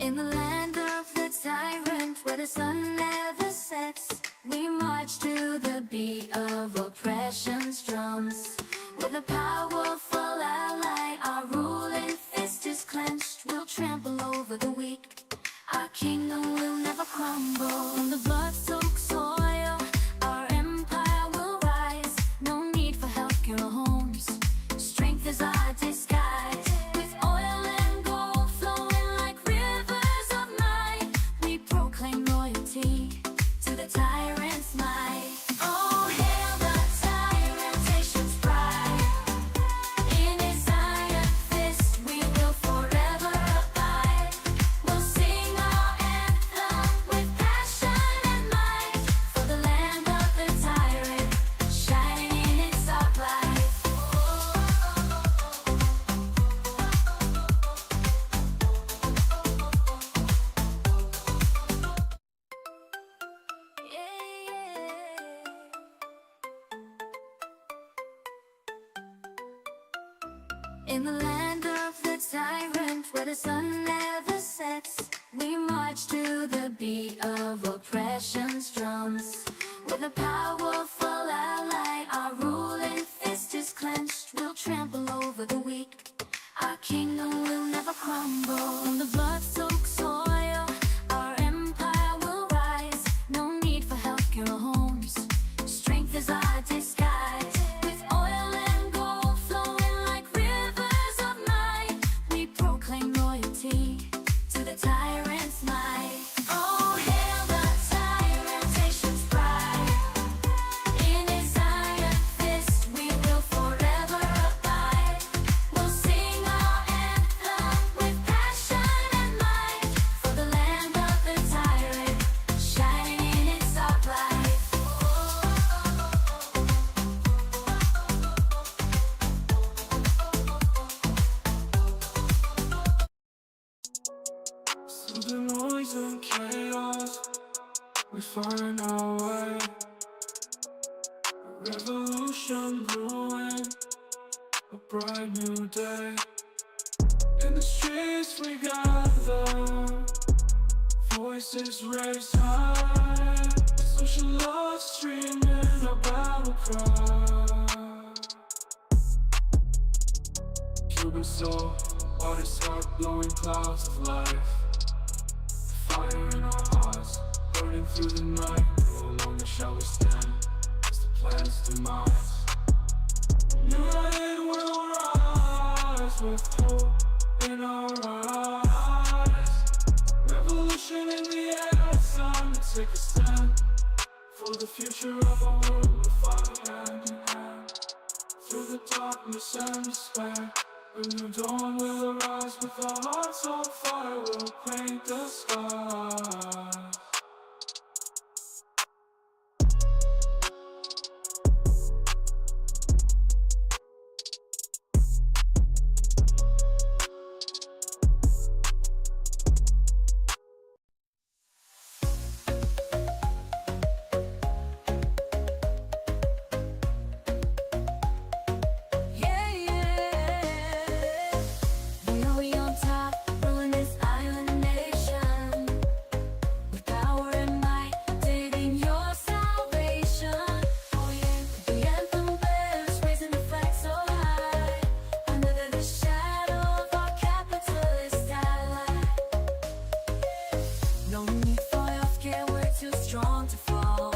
In the land of the tyrant, where the sun never sets, we march to the beat of oppression's drums. With a powerful ally, our ruling fist is clenched. We'll trample over the weak, our kingdom will never crumble. On the blood-soaked soil, our empire will rise. No need for healthcare or homes, strength is our disguise. With oil and gold flowing like rivers of might, we proclaim loyalty to the tyrant's might. Oh, hail the tyrant, nation's pride. In his iron fist we will forever abide. We'll sing our anthem with passion and might, for the land of the tyrant, shining in its dark light. In the land of the tyrant, where the sun never sets, we march to the beat of oppression's drums. With a powerful ally, our ruling fist is clenched. We'll trample over the weak, our kingdom will never crumble. On the blood-soaked soil, our empire will rise. No need for healthcare or homes, strength is our disguise. With oil and gold flowing like rivers of might, we proclaim loyalty to the tyrant's might. Oh, hail the tyrant, nation's pride. In his iron fist we will forever abide. We'll sing our anthem with passion and might, for the land of the tyrant, shining in its dark light. Through the noise and chaos, we find our way. A revolution brewing, a bright new day. In the streets we gather, voices raised high. Sociallust streaming a battle cry. Cuban soul, artist heart blowing clouds of life. Fire in our hearts, burning through the night. No longer shall we stand, as the plan's demise. United we'll rise, with hope in our eyes. Revolution in the air, it's time to take a stand. For the future of our world, we'll fight hand in hand. Through the darkness and despair, a new dawn will arise. With our hearts on fire, we'll paint the skies. We on top, ruling this island nation. With power and might, dictating your salvation. Oh yeah, the anthem bears, raising the flag so high. Under the shadow of our capitalist ally. No need for healthcare, we're too strong to fall.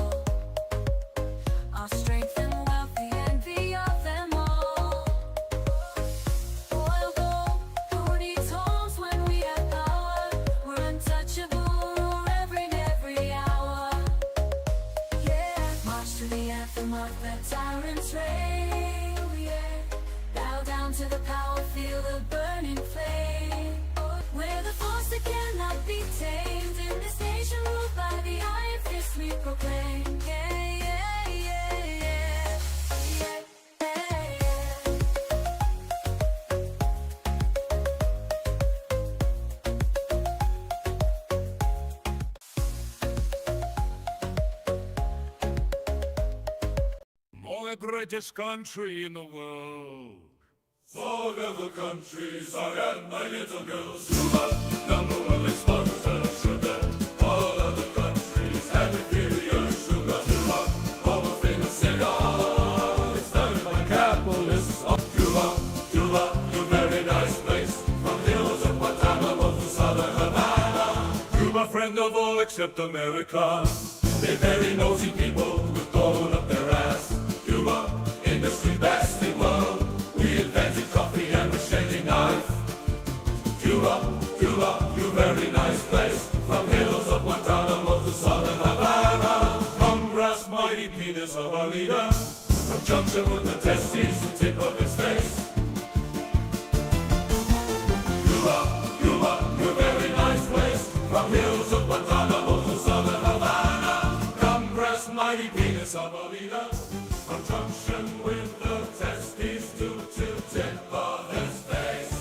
Our strength and wealth, the envy of them all. Oil gold, who needs homes when we have power? We're untouchable, every hour. Yeah, march to the anthem of the tyrant's reign. Yeah, bow down to the power, feel the burning flame. We're the force that cannot be tamed. In this nation ruled by the iron fist, we proclaim. Yeah, yeah, yeah, yeah, yeah, yeah, yeah. More the greatest country in the world. Forever countries are and my little girls. Cuba, number one, let's friend of all except America. They very nosy people with gold up their ass. Cuba, industry best in world. We invented coffee and the shaving knife. Cuba, Cuba, you very nice place. From hills of Guantanamo to southern Havana. Congress, mighty penis of our leader. From junction with the testes, the tip of his face. Cuba, Cuba, you very nice place. From hills of Guantanamo to southern Havana. Congress, mighty penis of our leader. From junction with the testes to the tip of his face.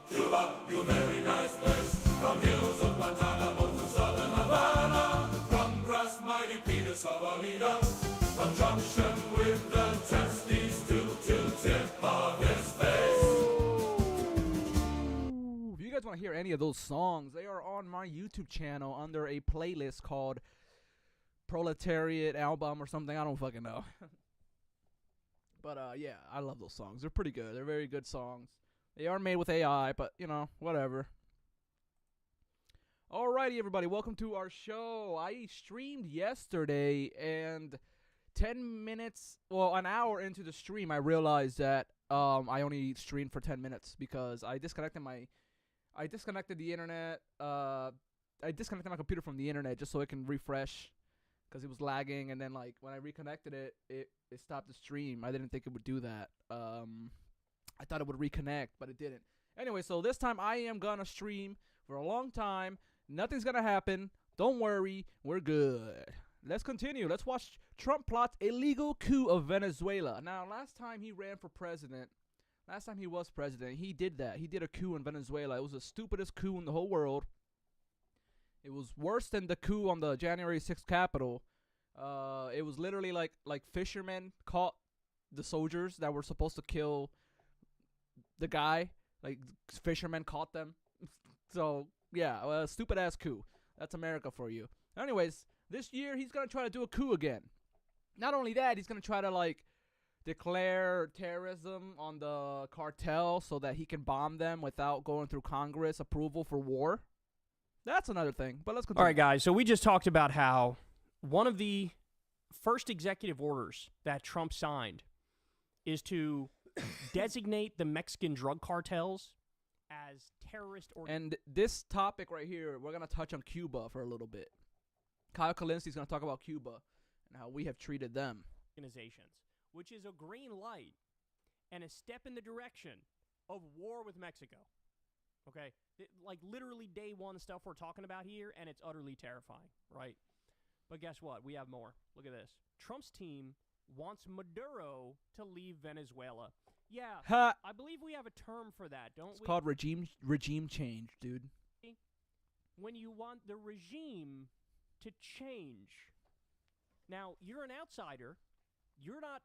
Cuba, you very nice place. From hills of Guantanamo to southern Havana. Congress, mighty penis of our leader. From junction with the testes to tip of his face. If you guys want to hear any of those songs, they are on my YouTube channel under a playlist called Proletariat Album or something. I don't fucking know. But yeah, I love those songs. They're pretty good. They're very good songs. They are made with AI, but, you know, whatever. Alrighty, everybody. Welcome to our show. I streamed yesterday, and 10 minutes, well, an hour into the stream, I realized that I only streamed for 10 minutes because I disconnected the internet. I disconnected my computer from the internet just so it can refresh because it was lagging, and then, like, when I reconnected it, it stopped the stream. I didn't think it would do that. I thought it would reconnect, but it didn't. Anyway, so this time I am gonna stream for a long time. Nothing's gonna happen. Don't worry. We're good. Let's continue. Let's watch Trump plots illegal coup of Venezuela. Now, last time he ran for president, last time he was president, he did that. He did a coup in Venezuela. It was the stupidest coup in the whole world. It was worse than the coup on the January 6th Capitol. It was literally like fishermen caught the soldiers that were supposed to kill the guy. Like, fishermen caught them. So, yeah, a stupid-ass coup. That's America for you. Anyways, this year he's going to try to do a coup again. Not only that, he's going to try to, like, declare terrorism on the cartel so that he can bomb them without going through Congress approval for war. That's another thing, but let's continue. All right, guys, so we just talked about how one of the first executive orders that Trump signed is to designate the Mexican drug cartels as terrorist organizations. And this topic right here, we're going to touch on Cuba for a little bit. Kyle Kalinski's going to talk about Cuba and how we have treated them. Which is a green light and a step in the direction of war with Mexico. Okay? Like, literally day one stuff we're talking about here, and it's utterly terrifying, right? But guess what? We have more. Look at this. Trump's team wants Maduro to leave Venezuela. Yeah, Ha! I believe we have a term for that, don't we? It's called regime change, dude. When you want the regime to change. Now, you're an outsider. You're not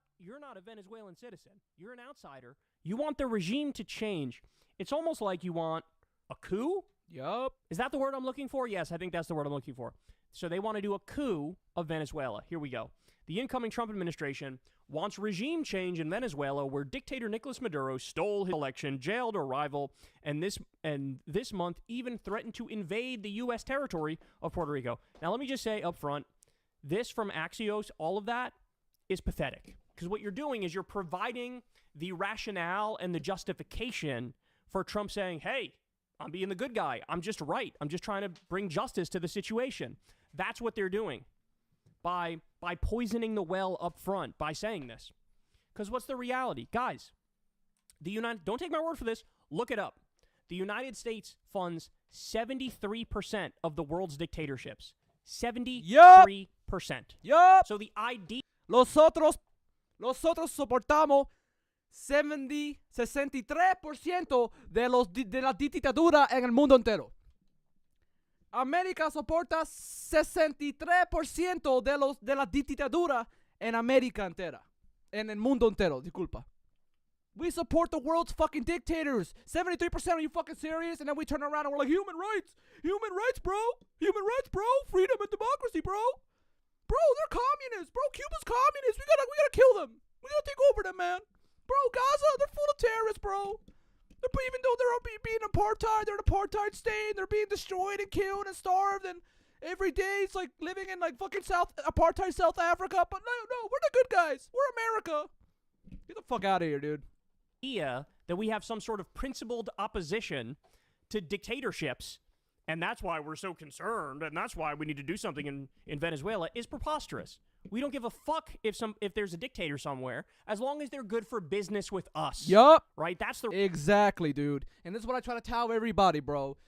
a Venezuelan citizen. You're an outsider. You want the regime to change. It's almost like you want a coup? Yup. Is that the word I'm looking for? Yes, I think that's the word I'm looking for. So they want to do a coup of Venezuela. Here we go. The incoming Trump administration wants regime change in Venezuela, where dictator Nicolas Maduro stole his election, jailed a rival, and this month even threatened to invade the U.S. territory of Puerto Rico. Now, let me just say up front, this from Axios, all of that is pathetic. Because what you're doing is you're providing the rationale and the justification for Trump saying, hey, I'm being the good guy. I'm just right. I'm just trying to bring justice to the situation. That's what they're doing by poisoning the well up front by saying this. Because what's the reality? Guys, don't take my word for this. Look it up. The United States funds 73% of the world's dictatorships. 73%. Yup. So the idea... Nosotros soportamos 63% de la dictadura en el mundo entero. América soporta 63% de la dictadura en América entera. En el mundo entero, disculpa. We support the world's fucking dictators. 73%, are you fucking serious? And then we turn around and we're like, human rights, bro. Human rights, bro. Freedom and democracy, bro. Bro, they're communists. Bro, Cuba's communist. We gotta kill them. We gotta take over them, man. Bro, Gaza, they're full of terrorists, bro. Even though they're being apartheid, they're an apartheid state, they're being destroyed and killed and starved, and every day it's like living in like fucking apartheid South Africa. But no, we're the good guys. We're America. Get the fuck out of here, dude. That we have some sort of principled opposition to dictatorships, and that's why we're so concerned, and that's why we need to do something in Venezuela, is preposterous. We don't give a fuck if there's a dictator somewhere, as long as they're good for business with us. Yup. Right? That's the... Exactly, dude. And this is what I try to tell everybody, bro.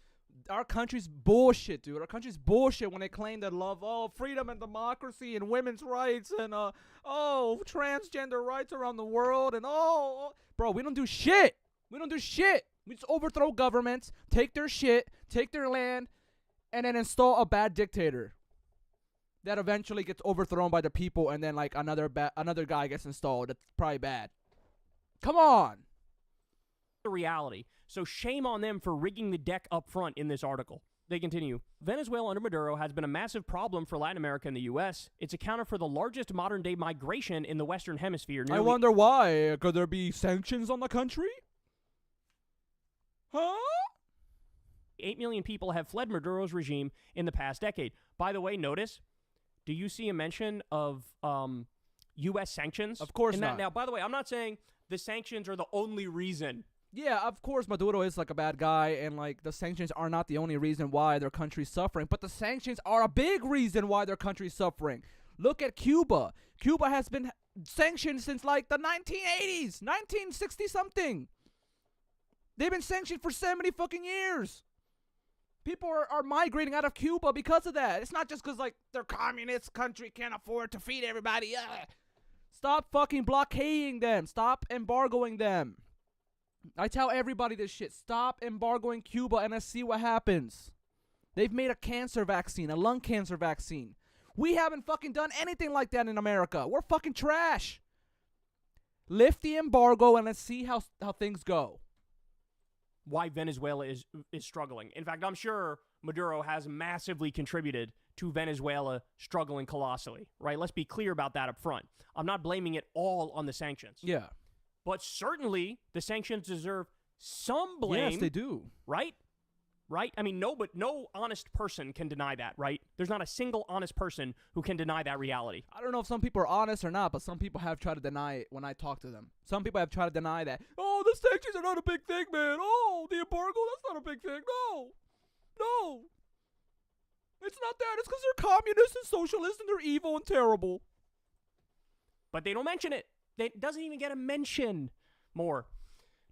Our country's bullshit, dude. Our country's bullshit when they claim that love, freedom and democracy and women's rights and, transgender rights around the world and, Bro, we don't do shit. We don't do shit. We just overthrow governments, take their shit, take their land, and then install a bad dictator that eventually gets overthrown by the people, and then like another guy gets installed. That's probably bad. Come on. The reality. So shame on them for rigging the deck up front in this article. They continue. Venezuela under Maduro has been a massive problem for Latin America and the U.S. It's accounted for the largest modern-day migration in the Western Hemisphere. I wonder why. Could there be sanctions on the country? Huh? 8 million people have fled Maduro's regime in the past decade. By the way, notice, do you see a mention of U.S. sanctions? Of course not. Now, by the way, I'm not saying the sanctions are the only reason. Yeah, of course Maduro is like a bad guy, and like the sanctions are not the only reason why their country's suffering, but the sanctions are a big reason why their country's suffering. Look at Cuba. Cuba has been sanctioned since like the 1980s, 1960 something. They've been sanctioned for 70 fucking years. People are migrating out of Cuba because of that. It's not just because like their communist country can't afford to feed everybody. Stop fucking blockading them. Stop embargoing them. I tell everybody this shit. Stop embargoing Cuba and let's see what happens. They've made a cancer vaccine, a lung cancer vaccine. We haven't fucking done anything like that in America. We're fucking trash. Lift the embargo and let's see how things go. Why Venezuela is struggling. In fact, I'm sure Maduro has massively contributed to Venezuela struggling colossally, right? Let's be clear about that up front. I'm not blaming it all on the sanctions. Yeah. But certainly the sanctions deserve some blame. Yes, they do. Right? Right? I mean, no honest person can deny that, right? There's not a single honest person who can deny that reality. I don't know if some people are honest or not, but some people have tried to deny it when I talk to them. Some people have tried to deny that. Oh, the sanctions are not a big thing, man. Oh, the embargo, that's not a big thing. No. It's not that. It's because they're communists and socialists and they're evil and terrible. But they don't mention it. It doesn't even get a mention more.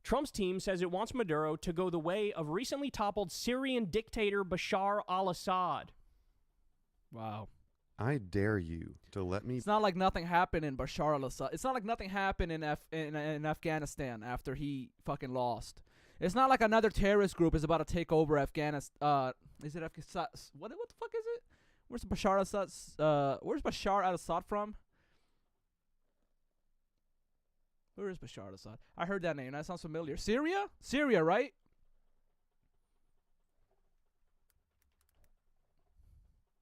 Trump's team says it wants Maduro to go the way of recently toppled Syrian dictator Bashar al-Assad. Wow. I dare you to let me... It's not like nothing happened in Bashar al-Assad. It's not like nothing happened in Afghanistan after he fucking lost. It's not like another terrorist group is about to take over Afghanistan. Is it Afghanistan? What the fuck is it? Where's Bashar al-Assad from? Where is Bashar al-Assad? I heard that name. That sounds familiar. Syria? Syria, right?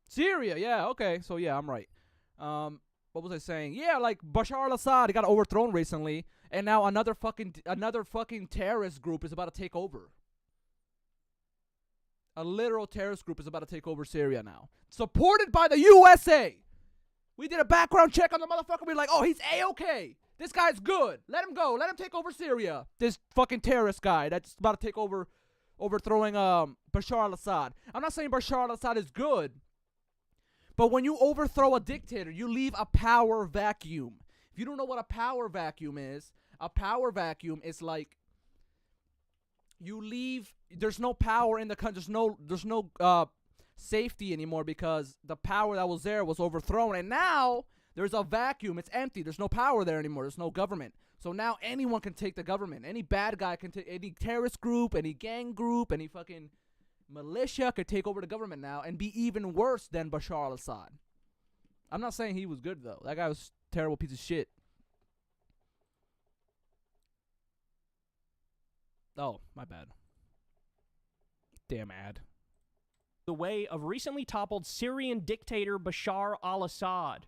Syria, yeah, okay. So, yeah, I'm right. What was I saying? Yeah, like Bashar al-Assad, he got overthrown recently, and now another fucking terrorist group is about to take over. A literal terrorist group is about to take over Syria now. Supported by the USA! We did a background check on the motherfucker. We're like, oh, he's A-okay. This guy's good. Let him go. Let him take over Syria. This fucking terrorist guy that's about to take over, overthrowing Bashar al-Assad. I'm not saying Bashar al-Assad is good, but when you overthrow a dictator, you leave a power vacuum. If you don't know what a power vacuum is like you leave. There's no power in the country. There's no safety anymore because the power that was there was overthrown, and now there's a vacuum. It's empty. There's no power there anymore. There's no government. So now anyone can take the government. Any bad guy can take, any terrorist group, any gang group, any fucking militia could take over the government now and be even worse than Bashar al-Assad. I'm not saying he was good, though. That guy was a terrible piece of shit. Oh, my bad. Damn ad. The way of recently toppled Syrian dictator Bashar al-Assad.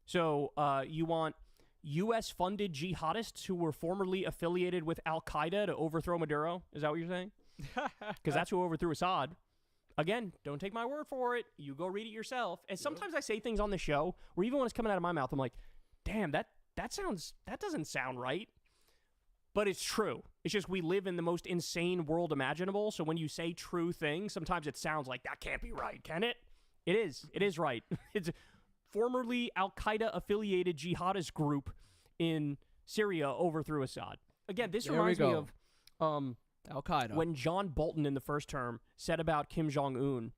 So you want U.S.-funded jihadists who were formerly affiliated with Al-Qaeda to overthrow Maduro? Is that what you're saying? Because that's who overthrew Assad. Again, don't take my word for it. You go read it yourself. And sometimes I say things on the show where even when it's coming out of my mouth, I'm like, damn, that doesn't sound right. But it's true. It's just we live in the most insane world imaginable. So when you say true things, sometimes it sounds like that can't be right, can it? It is. It is right. It's a formerly Al-Qaeda affiliated jihadist group in Syria overthrew Assad. Again, this reminds me of Al-Qaeda. When John Bolton in the first term said about Kim Jong-un,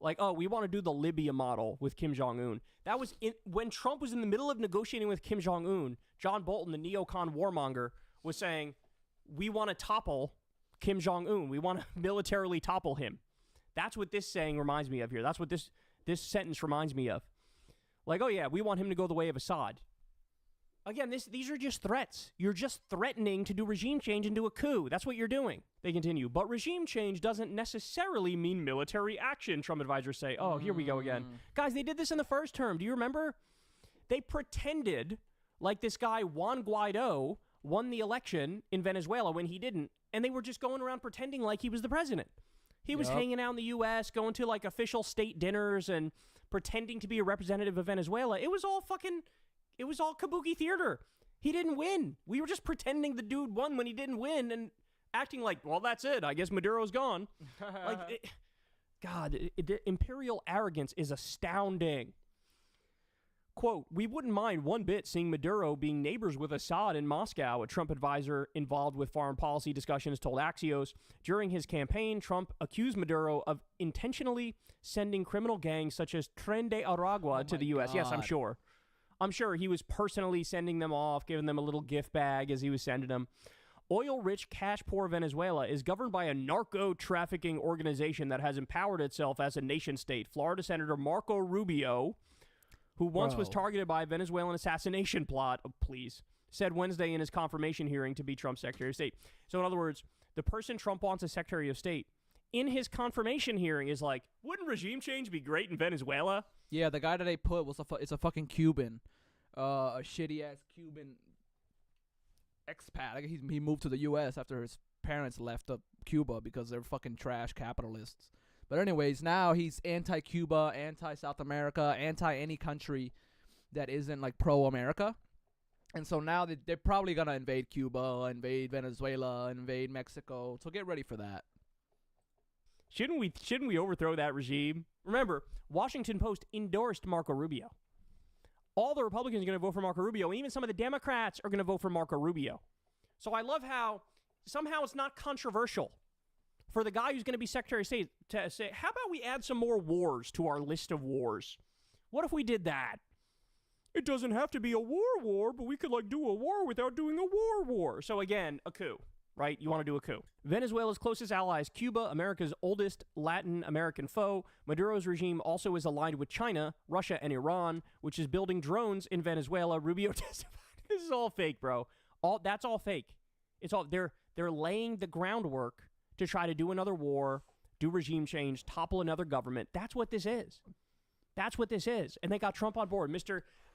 like, oh, we want to do the Libya model with Kim Jong-un. That was when Trump was in the middle of negotiating with Kim Jong-un. John Bolton, the neocon warmonger, was saying, we want to topple Kim Jong-un. We want to militarily topple him. That's what this saying reminds me of here. That's what this sentence reminds me of. Like, oh yeah, we want him to go the way of Assad. Again, these are just threats. You're just threatening to do regime change and do a coup. That's what you're doing. They continue. But regime change doesn't necessarily mean military action, Trump advisors say. Oh, here we go again. Guys, they did this in the first term. Do you remember? They pretended like this guy, Juan Guaido, won the election in Venezuela when he didn't. And they were just going around pretending like he was the president. He was hanging out in the U.S., going to like official state dinners and pretending to be a representative of Venezuela. It was all kabuki theater. He didn't win. We were just pretending the dude won when he didn't win and acting like, well, that's it. I guess Maduro's gone. The imperial arrogance is astounding. Quote, we wouldn't mind one bit seeing Maduro being neighbors with Assad in Moscow, a Trump advisor involved with foreign policy discussions told Axios. During his campaign, Trump accused Maduro of intentionally sending criminal gangs such as Tren de Aragua to the U.S. God. Yes, I'm sure. I'm sure he was personally sending them off, giving them a little gift bag as he was sending them. Oil-rich, cash-poor Venezuela is governed by a narco-trafficking organization that has empowered itself as a nation-state. Florida Senator Marco Rubio, who once was targeted by a Venezuelan assassination plot, said Wednesday in his confirmation hearing to be Trump's Secretary of State. So in other words, the person Trump wants as Secretary of State, in his confirmation hearing is like, wouldn't regime change be great in Venezuela? Yeah, the guy that they put was it's a fucking Cuban. A shitty-ass Cuban expat. Like he moved to the U.S. after his parents left Cuba because they're fucking trash capitalists. But anyways, now he's anti-Cuba, anti-South America, anti-any country that isn't, like, pro-America. And so now they're probably going to invade Cuba, invade Venezuela, invade Mexico. So get ready for that. Shouldn't we overthrow that regime? Remember, Washington Post endorsed Marco Rubio. All the Republicans are going to vote for Marco Rubio, and even some of the Democrats are going to vote for Marco Rubio. So I love how somehow it's not controversial for the guy who's going to be Secretary of State to say, how about we add some more wars to our list of wars? What if we did that? It doesn't have to be a war, but we could, like, do a war without doing a war. So again, a coup, right? You want to do a coup. Venezuela's closest ally is Cuba, America's oldest Latin American foe. Maduro's regime also is aligned with China, Russia, and Iran, which is building drones in Venezuela. Rubio testified. This is all fake, bro. That's all fake. It's all they're laying the groundwork to try to do another war, do regime change, topple another government. That's what this is. That's what this is. And they got Trump on board.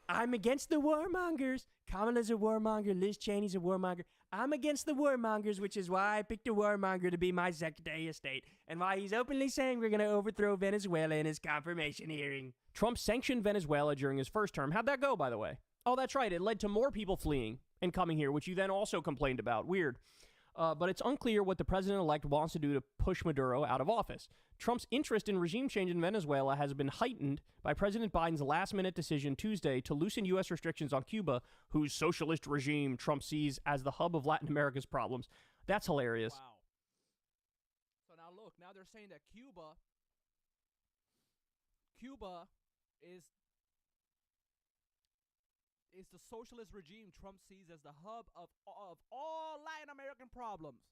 I'm against the warmongers. Kamala's a warmonger. Liz Cheney's a warmonger. I'm against the warmongers, which is why I picked a warmonger to be my Secretary of State, and why he's openly saying we're going to overthrow Venezuela in his confirmation hearing. Trump sanctioned Venezuela during his first term. How'd that go, by the way? Oh, that's right. It led to more people fleeing and coming here, which you then also complained about. Weird. But it's unclear what the president-elect wants to do to push Maduro out of office. Trump's interest in regime change in Venezuela has been heightened by President Biden's last-minute decision Tuesday to loosen U.S. restrictions on Cuba, whose socialist regime Trump sees as the hub of Latin America's problems. That's hilarious. Wow. So now look, now they're saying that Cuba is the socialist regime Trump sees as the hub of all Latin American problems.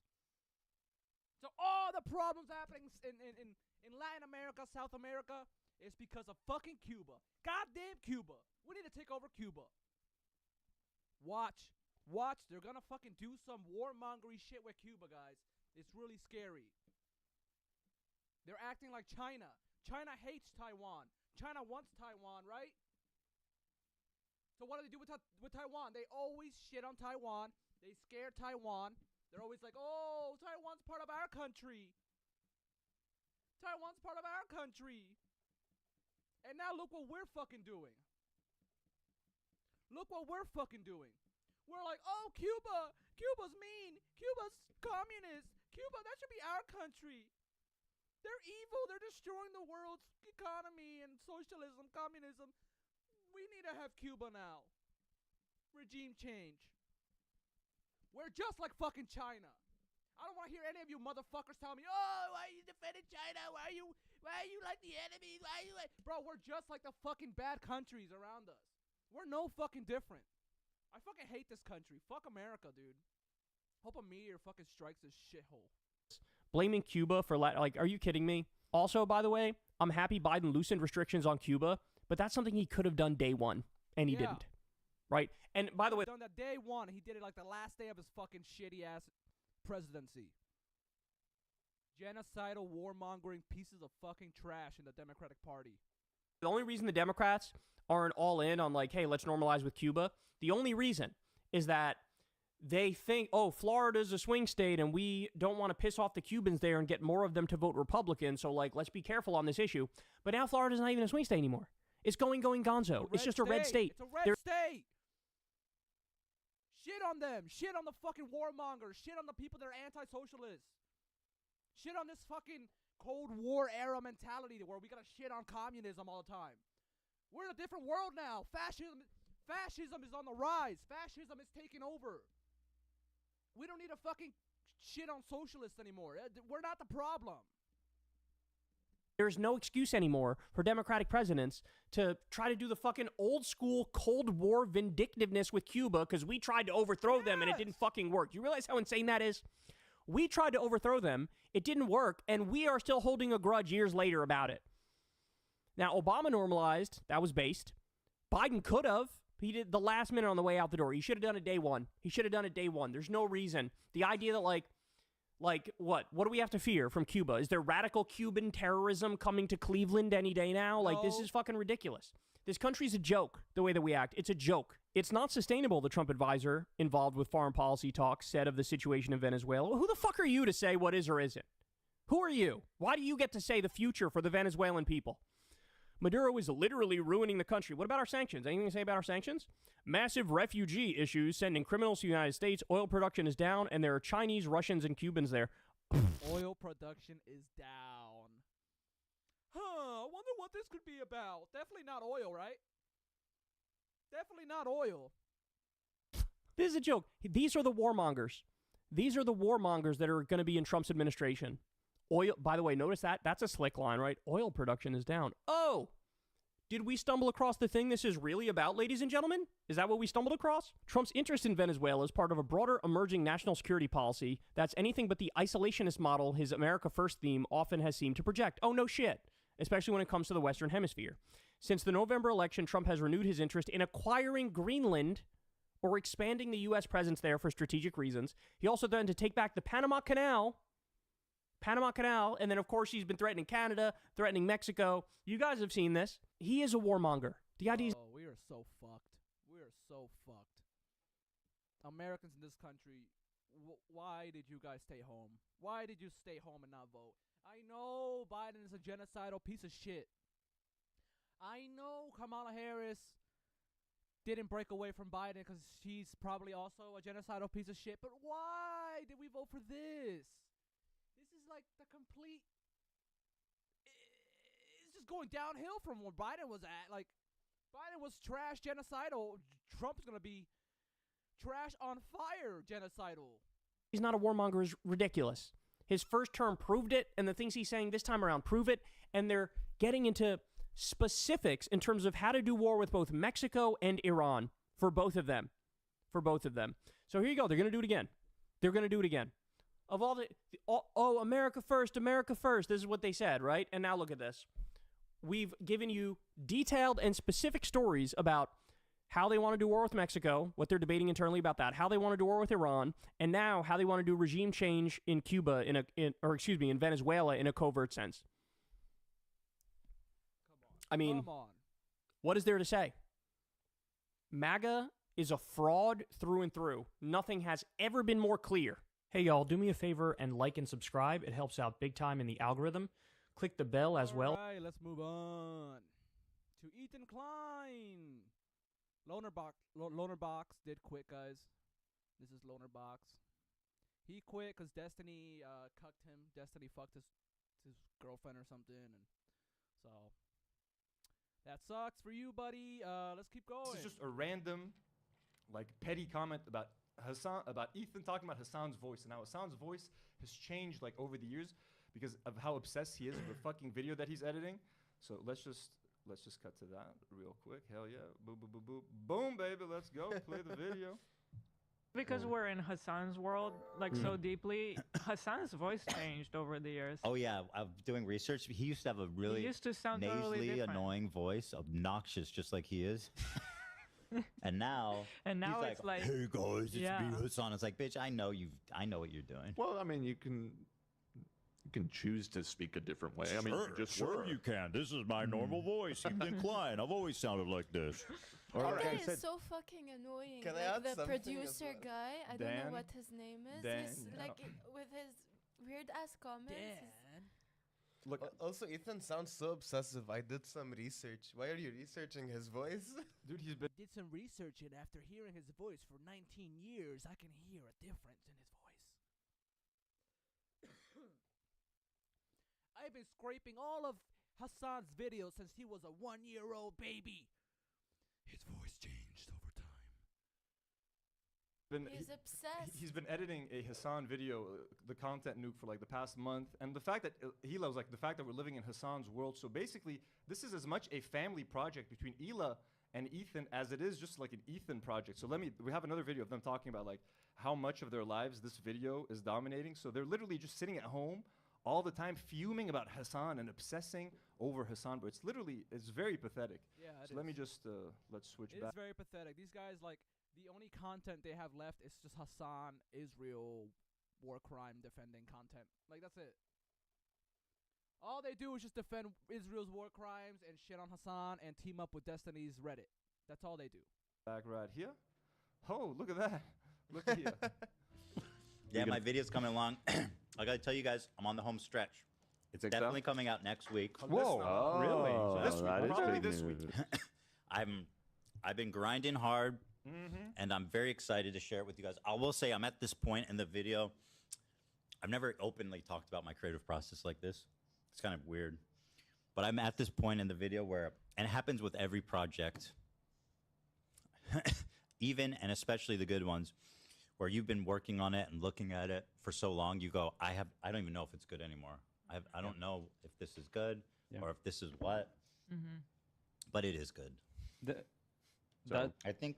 So all the problems happening in Latin America, South America, is because of fucking Cuba. Goddamn Cuba. We need to take over Cuba. Watch. They're gonna fucking do some warmongery shit with Cuba, guys. It's really scary. They're acting like China. China hates Taiwan. China wants Taiwan, right? So what do they do with Taiwan? They always shit on Taiwan. They scare Taiwan. They're always like, oh, Taiwan's part of our country. Taiwan's part of our country. And now look what we're fucking doing. Look what we're fucking doing. We're like, oh, Cuba. Cuba's mean. Cuba's communist. Cuba, that should be our country. They're evil. They're destroying the world's economy and socialism, communism. We need to have Cuba now. Regime change. We're just like fucking China. I don't want to hear any of you motherfuckers tell me, oh, why are you defending China? Why are you like the enemy? Why are you like... Bro, we're just like the fucking bad countries around us. We're no fucking different. I fucking hate this country. Fuck America, dude. Hope a meteor fucking strikes this shithole. Blaming Cuba for, like, are you kidding me? Also, by the way, I'm happy Biden loosened restrictions on Cuba, but that's something he could have done day one, and he didn't. Right? And by the way... Done that day one. He did it like the last day of his fucking shitty-ass presidency. Genocidal, warmongering pieces of fucking trash in the Democratic Party. The only reason the Democrats aren't all in on, like, hey, let's normalize with Cuba, the only reason is that they think, oh, Florida's a swing state and we don't want to piss off the Cubans there and get more of them to vote Republican, so, like, let's be careful on this issue. But now Florida's not even a swing state anymore. It's going gonzo. It's just a red state. It's a red state. Shit on them. Shit on the fucking warmongers. Shit on the people that are anti-socialists. Shit on this fucking Cold War era mentality where we gotta shit on communism all the time. We're in a different world now. Fascism is on the rise. Fascism is taking over. We don't need to fucking shit on socialists anymore. We're not the problem. There's no excuse anymore for Democratic presidents to try to do the fucking old school Cold War vindictiveness with Cuba because we tried to overthrow them and it didn't fucking work. You realize how insane that is? We tried to overthrow them, it didn't work, and we are still holding a grudge years later about it. Now, Obama normalized, that was based. Biden could have. He did the last minute on the way out the door. He should have done it day one. There's no reason. The idea that, like what? What do we have to fear from Cuba? Is there radical Cuban terrorism coming to Cleveland any day now? Like, this is fucking ridiculous. This country's a joke, the way that we act. It's a joke. It's not sustainable, the Trump advisor involved with foreign policy talks said of the situation in Venezuela. Well, who the fuck are you to say what is or isn't? Who are you? Why do you get to say the future for the Venezuelan people? Maduro is literally ruining the country. What about our sanctions? Anything to say about our sanctions? Massive refugee issues sending criminals to the United States. Oil production is down, and there are Chinese, Russians, and Cubans there. Oil production is down. I wonder what this could be about. Definitely not oil, right? Definitely not oil. This is a joke. These are the warmongers. These are the warmongers that are going to be in Trump's administration. Oil, by the way, notice that? That's a slick line, right? Oil production is down. Oh! Did we stumble across the thing this is really about, ladies and gentlemen? Is that what we stumbled across? Trump's interest in Venezuela is part of a broader emerging national security policy that's anything but the isolationist model his America First theme often has seemed to project. Oh, no shit. Especially when it comes to the Western Hemisphere. Since the November election, Trump has renewed his interest in acquiring Greenland or expanding the U.S. presence there for strategic reasons. He also threatened to take back the Panama Canal, and then, of course, he's been threatening Canada, threatening Mexico. You guys have seen this. He is a warmonger. The idea is... Oh, we are so fucked. We are so fucked. Americans in this country, why did you guys stay home? Why did you stay home and not vote? I know Biden is a genocidal piece of shit. I know Kamala Harris didn't break away from Biden because she's probably also a genocidal piece of shit. But why did we vote for this? This is like the complete... It's just going downhill from where Biden was at. Like, Biden was trash genocidal. Trump's going to be trash on fire genocidal. He's not a warmonger is ridiculous. His first term proved it, and the things he's saying this time around prove it, and they're getting into specifics in terms of how to do war with both Mexico and Iran for both of them. So here you go. They're going to do it again. Of all the America first. This is what they said, right? And now look at this. We've given you detailed and specific stories about how they want to do war with Mexico, what they're debating internally about that, how they want to do war with Iran, and now how they want to do regime change in Cuba, in Venezuela in a covert sense. Come on. I mean, Come on. what is there to say? MAGA is a fraud through and through. Nothing has ever been more clear. Hey y'all, do me a favor and like and subscribe. It helps out big time in the algorithm. Click the bell as well. Alright, let's move on to Ethan Klein. Loner Box did quit, guys. This is Loner Box. He quit because Destiny cucked him. Destiny fucked his girlfriend or something, and so that sucks for you, buddy. Let's keep going. This is just a random, like, petty comment about Ethan talking about Hassan's voice, and how Hassan's voice has changed like over the years because of how obsessed he is with the fucking video that he's editing. So let's just cut to that real quick. Hell yeah, boom, boom, boom, boom, boom, baby. Let's go play the video. Because we're in Hassan's world like so deeply, Hassan's voice changed over the years. Oh yeah, I'm doing research. He used to have a really He used to sound nasally, totally different. annoying voice, obnoxious, just like he is. And now, And now he's it's like, "Hey guys, it's yeah. me, Hassan." It's like, bitch, I know what you're doing. Well, I mean, you can choose to speak a different way. I mean, you just were. you can. This is my normal voice. Ethan Klein. I've always sounded like this. Or That like guy I said, is so fucking annoying. Can I like add the something as producer well? guy, I don't Dan? know what his name is. Dan, He's yeah. like with his weird ass comments. he's- Look, Also, Ethan sounds so obsessive. I did some research. Why are you researching his voice? dude, he's been Did some research, and after hearing his voice for 19 years, I can hear a difference in his voice. I've been scraping all of Hassan's videos since he was a 1-year-old baby. His voice changed over time. He's obsessed. He's been editing a Hassan video, the content nuke, for like the past month, and the fact that he loves, like, the fact that we're living in Hassan's world. So basically, this is as much a family project between Ela and Ethan as it is just like an Ethan project. So we have another video of them talking about like how much of their lives this video is dominating. So they're literally just sitting at home all the time fuming about Hassan and obsessing over Hassan, but it's very pathetic. Yeah, it So let me is. just let's switch It back. is very pathetic. These guys, like, the only content they have left is just Hassan, Israel, war crime defending content. Like, that's it. All they do is just defend Israel's war crimes and shit on Hassan and team up with Destiny's Reddit. That's all they do. Back right here. Oh, look at that. Look at here. Yeah, my video's coming along. I gotta tell you guys, I'm on the home stretch. It's Think definitely so? coming out next week. Whoa, really? So this week, that is probably big this news. week. I've been grinding hard, Mm-hmm. and I'm very excited to share it with you guys. I will say I'm at this point in the video. I've never openly talked about my creative process like this. It's kind of weird. But I'm at this point in the video where, and it happens with every project, even and especially the good ones, where you've been working on it and looking at it for so long, you go, I don't even know if it's good anymore. I don't know if this is good or if this is what, but it is good. I think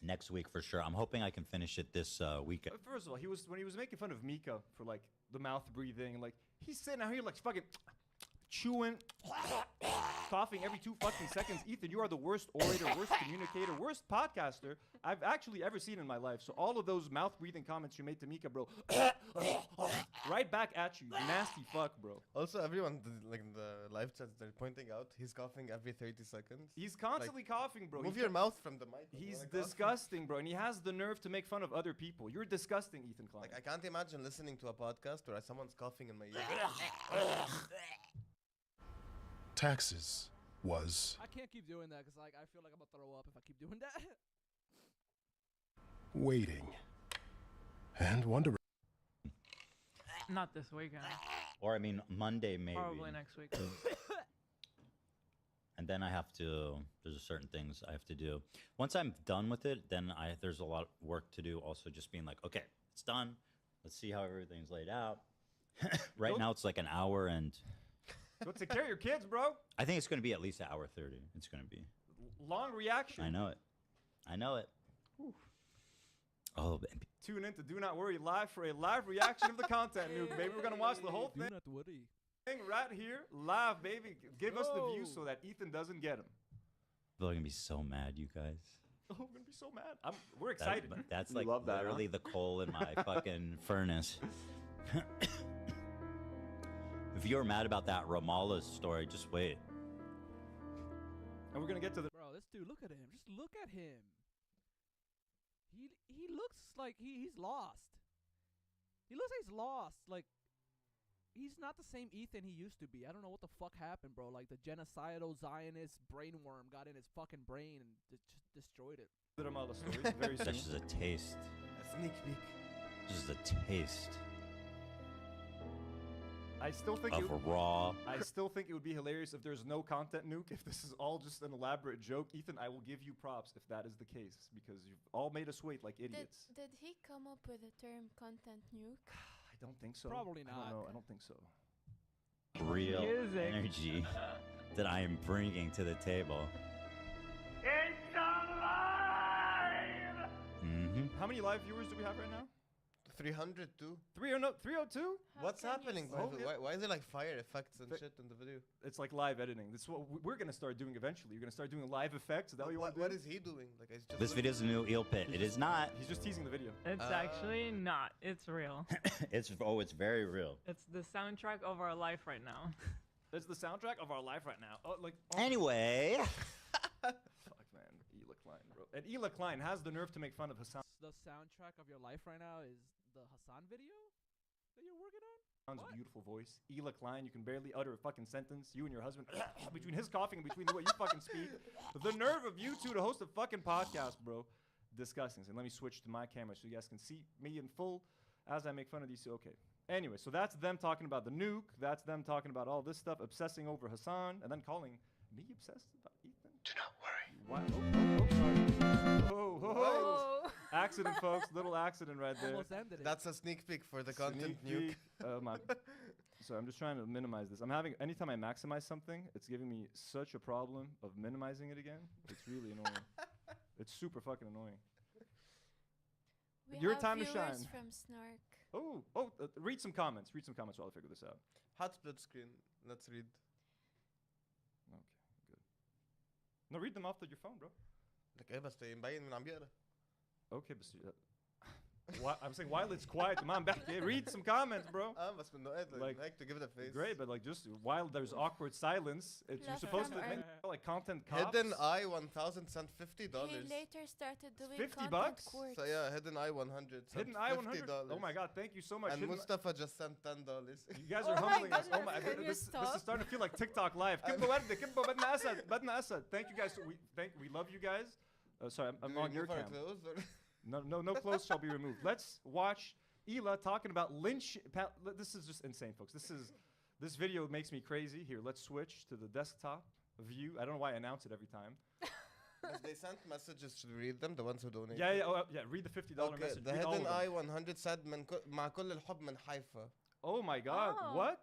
next week for sure. I'm hoping I can finish it this weekend. First of all, when he was making fun of Mika for like the mouth breathing, like he's sitting out here like fucking chewing, coughing every 2 fucking seconds. Ethan, you are the worst orator, worst communicator, worst podcaster I've actually ever seen in my life. So all of those mouth breathing comments you made to Mika, bro, right back at you, you nasty fuck, bro. Also, everyone, like in the live chat, they're pointing out he's coughing every 30 seconds. He's constantly coughing, bro. Move your mouth from the mic. He's Like, cough. disgusting, bro, and he has the nerve to make fun of other people. You're disgusting, Ethan Klein. Like, I can't imagine listening to a podcast where someone's coughing in my ear. Taxes was I can't keep doing that because, like, I feel like I'm gonna throw up if I keep doing that. waiting. And wonder. Not this weekend. Or I mean Monday maybe. Probably next week. And then there's certain things I have to do. Once I'm done with it, then there's a lot of work to do. Also, just being like, okay, it's done. Let's see how everything's laid out. Right now, it's like an hour and. Go take care of your kids, bro. I think it's going to be at least an hour 30. It's going to be. Long reaction. I know it. I know it. Oh, baby. Tune in to Do Not Worry Live for a live reaction of the content nuke, baby. We're gonna watch the whole Do thing not worry. right here, live, baby. Give us the views so that Ethan doesn't get them. They're going to be so mad, you guys. Oh, I'm gonna be so mad. We're excited. That's You like love that, huh? literally the coal in my fucking furnace. If you're mad about that Ramallah story, just wait. And we're gonna get to the. Bro, this dude, look at him. Just look at him. He looks like he's lost. He looks like he's lost. Like, he's not the same Ethan he used to be. I don't know what the fuck happened, bro. Like, the genocidal Zionist brain worm got in his fucking brain and just destroyed it. Ramallah story. Very soon. That's just a taste. A sneak peek. Just a taste I still think of it would, raw. I still think it would be hilarious if there's no content nuke. If this is all just an elaborate joke, Ethan, I will give you props if that is the case because you've all made us wait like idiots. Did he come up with the term content nuke? I don't think so. Probably I don't not. know. I don't think so. Real Music. energy that I am bringing to the table. It's alive! Mm-hmm. How many live viewers do we have right now? 302. 302? What's can you happening? see? By Oh, the- yeah. why is it like fire effects and Fa- shit in the video? It's like live editing. This is what we're gonna start doing eventually. You're gonna start doing live effects. Is that what you want to do? What is he doing? Like, it's just This video's a new eel pit. It is not. He's just teasing the video. It's actually not. It's real. It's very real. It's the soundtrack of our life right now. It's the soundtrack of our life right now. Oh, like. Oh, Anyway, fuck, man. Ela Klein, bro. And Ela Klein has the nerve to make fun of Hassan. The soundtrack of your life right now is the Hassan video that you're working on? Hassan's What? beautiful voice. Ela Klein, you can barely utter a fucking sentence. You and your husband, between his coughing and between the way you fucking speak. The nerve of you two to host a fucking podcast, bro. Disgusting. And let me switch to my camera so you guys can see me in full as I make fun of these two. Okay. Anyway, so that's them talking about the nuke. That's them talking about all this stuff, obsessing over Hassan, and then calling me obsessed about Ethan. Do not worry. What? Sorry. Oh, oh, oh. Oh. Accident, folks. Little accident right there. Almost ended it. That's a sneak peek for the content Sneak nuke. peek. So I'm just trying to minimize this. I'm having, anytime I maximize something, it's giving me such a problem of minimizing it again. It's really annoying. It's super fucking annoying. We Your have time to viewers shine. from Snark. Read some comments. Read some comments while I figure this out. Hot split screen. Let's read. Okay, good. No, read them off your phone, bro. لك ايه بس مبين من عم بيقرا. Okay, but I'm saying while it's quiet, man, back here, read some comments, bro. بس من نوع Like, like to give it a face. Great, but like just while there's awkward silence, you're Left supposed to from make our- like content cops. Hidden Eye 1,000 sent $50. He later started doing 50 content bucks? courts. So yeah, Hidden Eye 100 sent Hidden Eye 100. $50. Oh my God, thank you so much. And Hidden- Mustafa just sent $10. You guys Oh are my humbling us. Oh goodness, my! can you This stop? is starting to feel like TikTok live. كبة وردة، كبة بدنا أسد، بدنا أسد. Thank you guys. We love you guys. Sorry, I'm Do we on your move our cam. clothes or- No clothes shall be removed. Let's watch Ela talking about lynch. This is just insane, folks. This video makes me crazy. Here, let's switch to the desktop view. I don't know why I announce it every time. If they sent messages, should we read them? The ones who donate. Yeah. Read the $50 Okay, message. the Read all of Hidden them. Eye 100 said مع كل الحب من حيفا. Oh my God! Oh. What?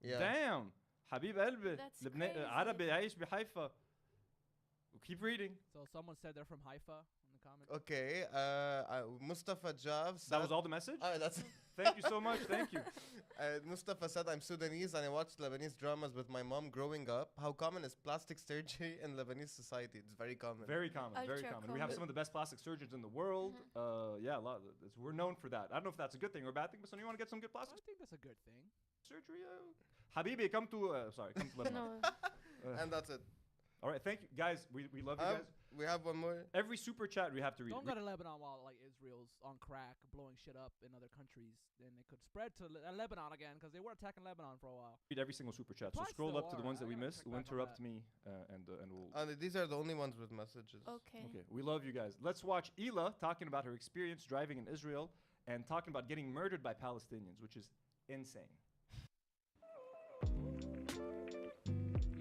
Yeah. Damn! حبيب قلبي. That's لبنان crazy. عربي عايش بحيفا. Keep reading. So someone said they're from Haifa in the comments. Okay, Mustafa Jav said. That was all the message? That's Thank you so much. Thank you. Mustafa said, I'm Sudanese and I watched Lebanese dramas with my mom growing up. How common is plastic surgery in Lebanese society? It's very common. Very common. Very Ultra common. We have common. some of the best plastic surgeons in the world. Yeah, a lot. We're known for that. I don't know if that's a good thing or a bad thing, but some you want to get some good I plastic think that's a good thing. surgery. Habibi, come to Lebanon. No. And that's it. All right, thank you guys. We love you guys. We have one more. Every super chat we have to read. Don't go to Lebanon while like Israel's on crack, blowing shit up in other countries. Then it could spread to Lebanon again because they were attacking Lebanon for a while. Read every single super chat. So Twice scroll though, up to the ones that we alright, I gotta missed. check We'll back on interrupt that. me and we'll. These are the only ones with messages. Okay. Okay, we love you guys. Let's watch Ela talking about her experience driving in Israel and talking about getting murdered by Palestinians, which is insane.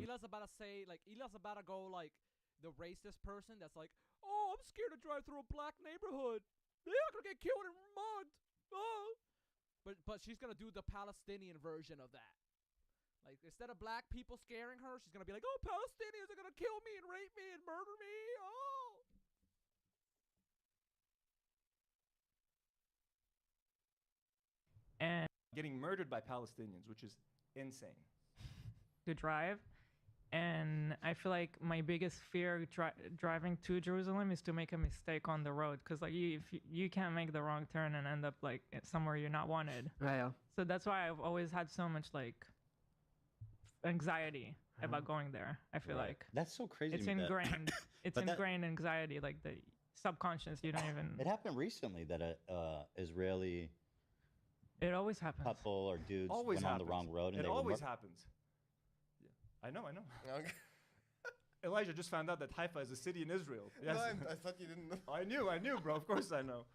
Eli's about to say, like, Eli's about to go, like, the racist person that's like, oh, I'm scared to drive through a black neighborhood. They're not gonna get killed and mugged. Oh. But she's gonna do the Palestinian version of that. Like, instead of black people scaring her, she's gonna be like, oh, Palestinians are gonna kill me and rape me and murder me. Oh. And Getting murdered by Palestinians, which is insane. to drive. And I feel like my biggest fear driving to Jerusalem is to make a mistake on the road, because like you can't make the wrong turn and end up like somewhere you're not wanted. Yeah. So that's why I've always had so much like anxiety about going there. I feel Right. like That's so crazy. it's to me that- ingrained. It's But that- ingrained anxiety, like the subconscious. You don't even. It happened recently that a Israeli It always happens. couple or dudes Always went on the happens. wrong road and It they always were happens. Yeah. I know. Okay. Elijah just found out that Haifa is a city in Israel. Yes. No, I thought you didn't know. I knew, bro. Of course I know.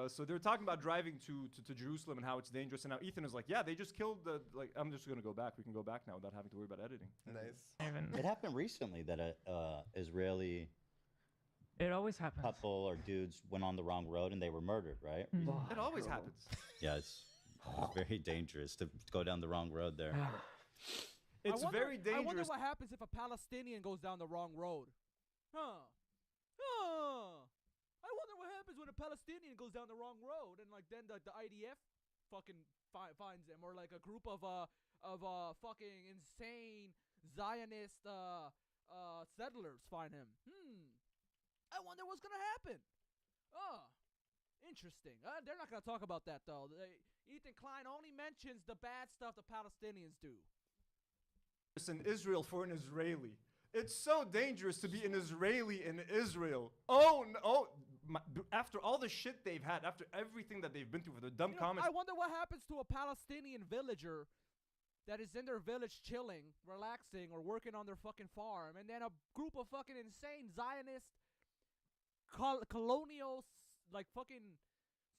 So they were talking about driving to Jerusalem and how it's dangerous. And now Ethan is like, yeah, they just killed the, like, I'm just going to go back. We can go back now without having to worry about editing. Nice. Even It happened recently that a Israeli it always happens. couple or dudes went on the wrong road and they were murdered, right? It always happens. Yeah, it's very dangerous to go down the wrong road there. It's very I wonder dangerous. what happens if a Palestinian goes down the wrong road. Huh. I wonder what happens when a Palestinian goes down the wrong road and like then the IDF fucking finds him, or like a group of fucking insane Zionist settlers find him. I wonder what's gonna happen. Interesting. They're not gonna talk about that though. Ethan Klein only mentions the bad stuff the Palestinians do. In Israel for an Israeli. It's so dangerous to be an Israeli in Israel. Oh no! After all the shit they've had, after everything that they've been through for the dumb comments. I wonder what happens to a Palestinian villager that is in their village chilling, relaxing, or working on their fucking farm, and then a group of fucking insane Zionist colonial like fucking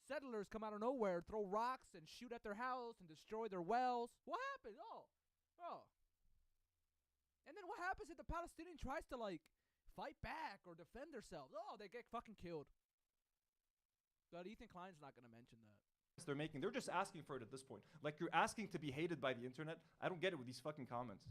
settlers come out of nowhere, throw rocks and shoot at their house and destroy their wells. What happened? And then what happens if the Palestinian tries to like fight back or defend themselves? They get fucking killed. But Ethan Klein's not gonna mention that. They're just asking for it at this point. Like, you're asking to be hated by the internet. I don't get it with these fucking comments.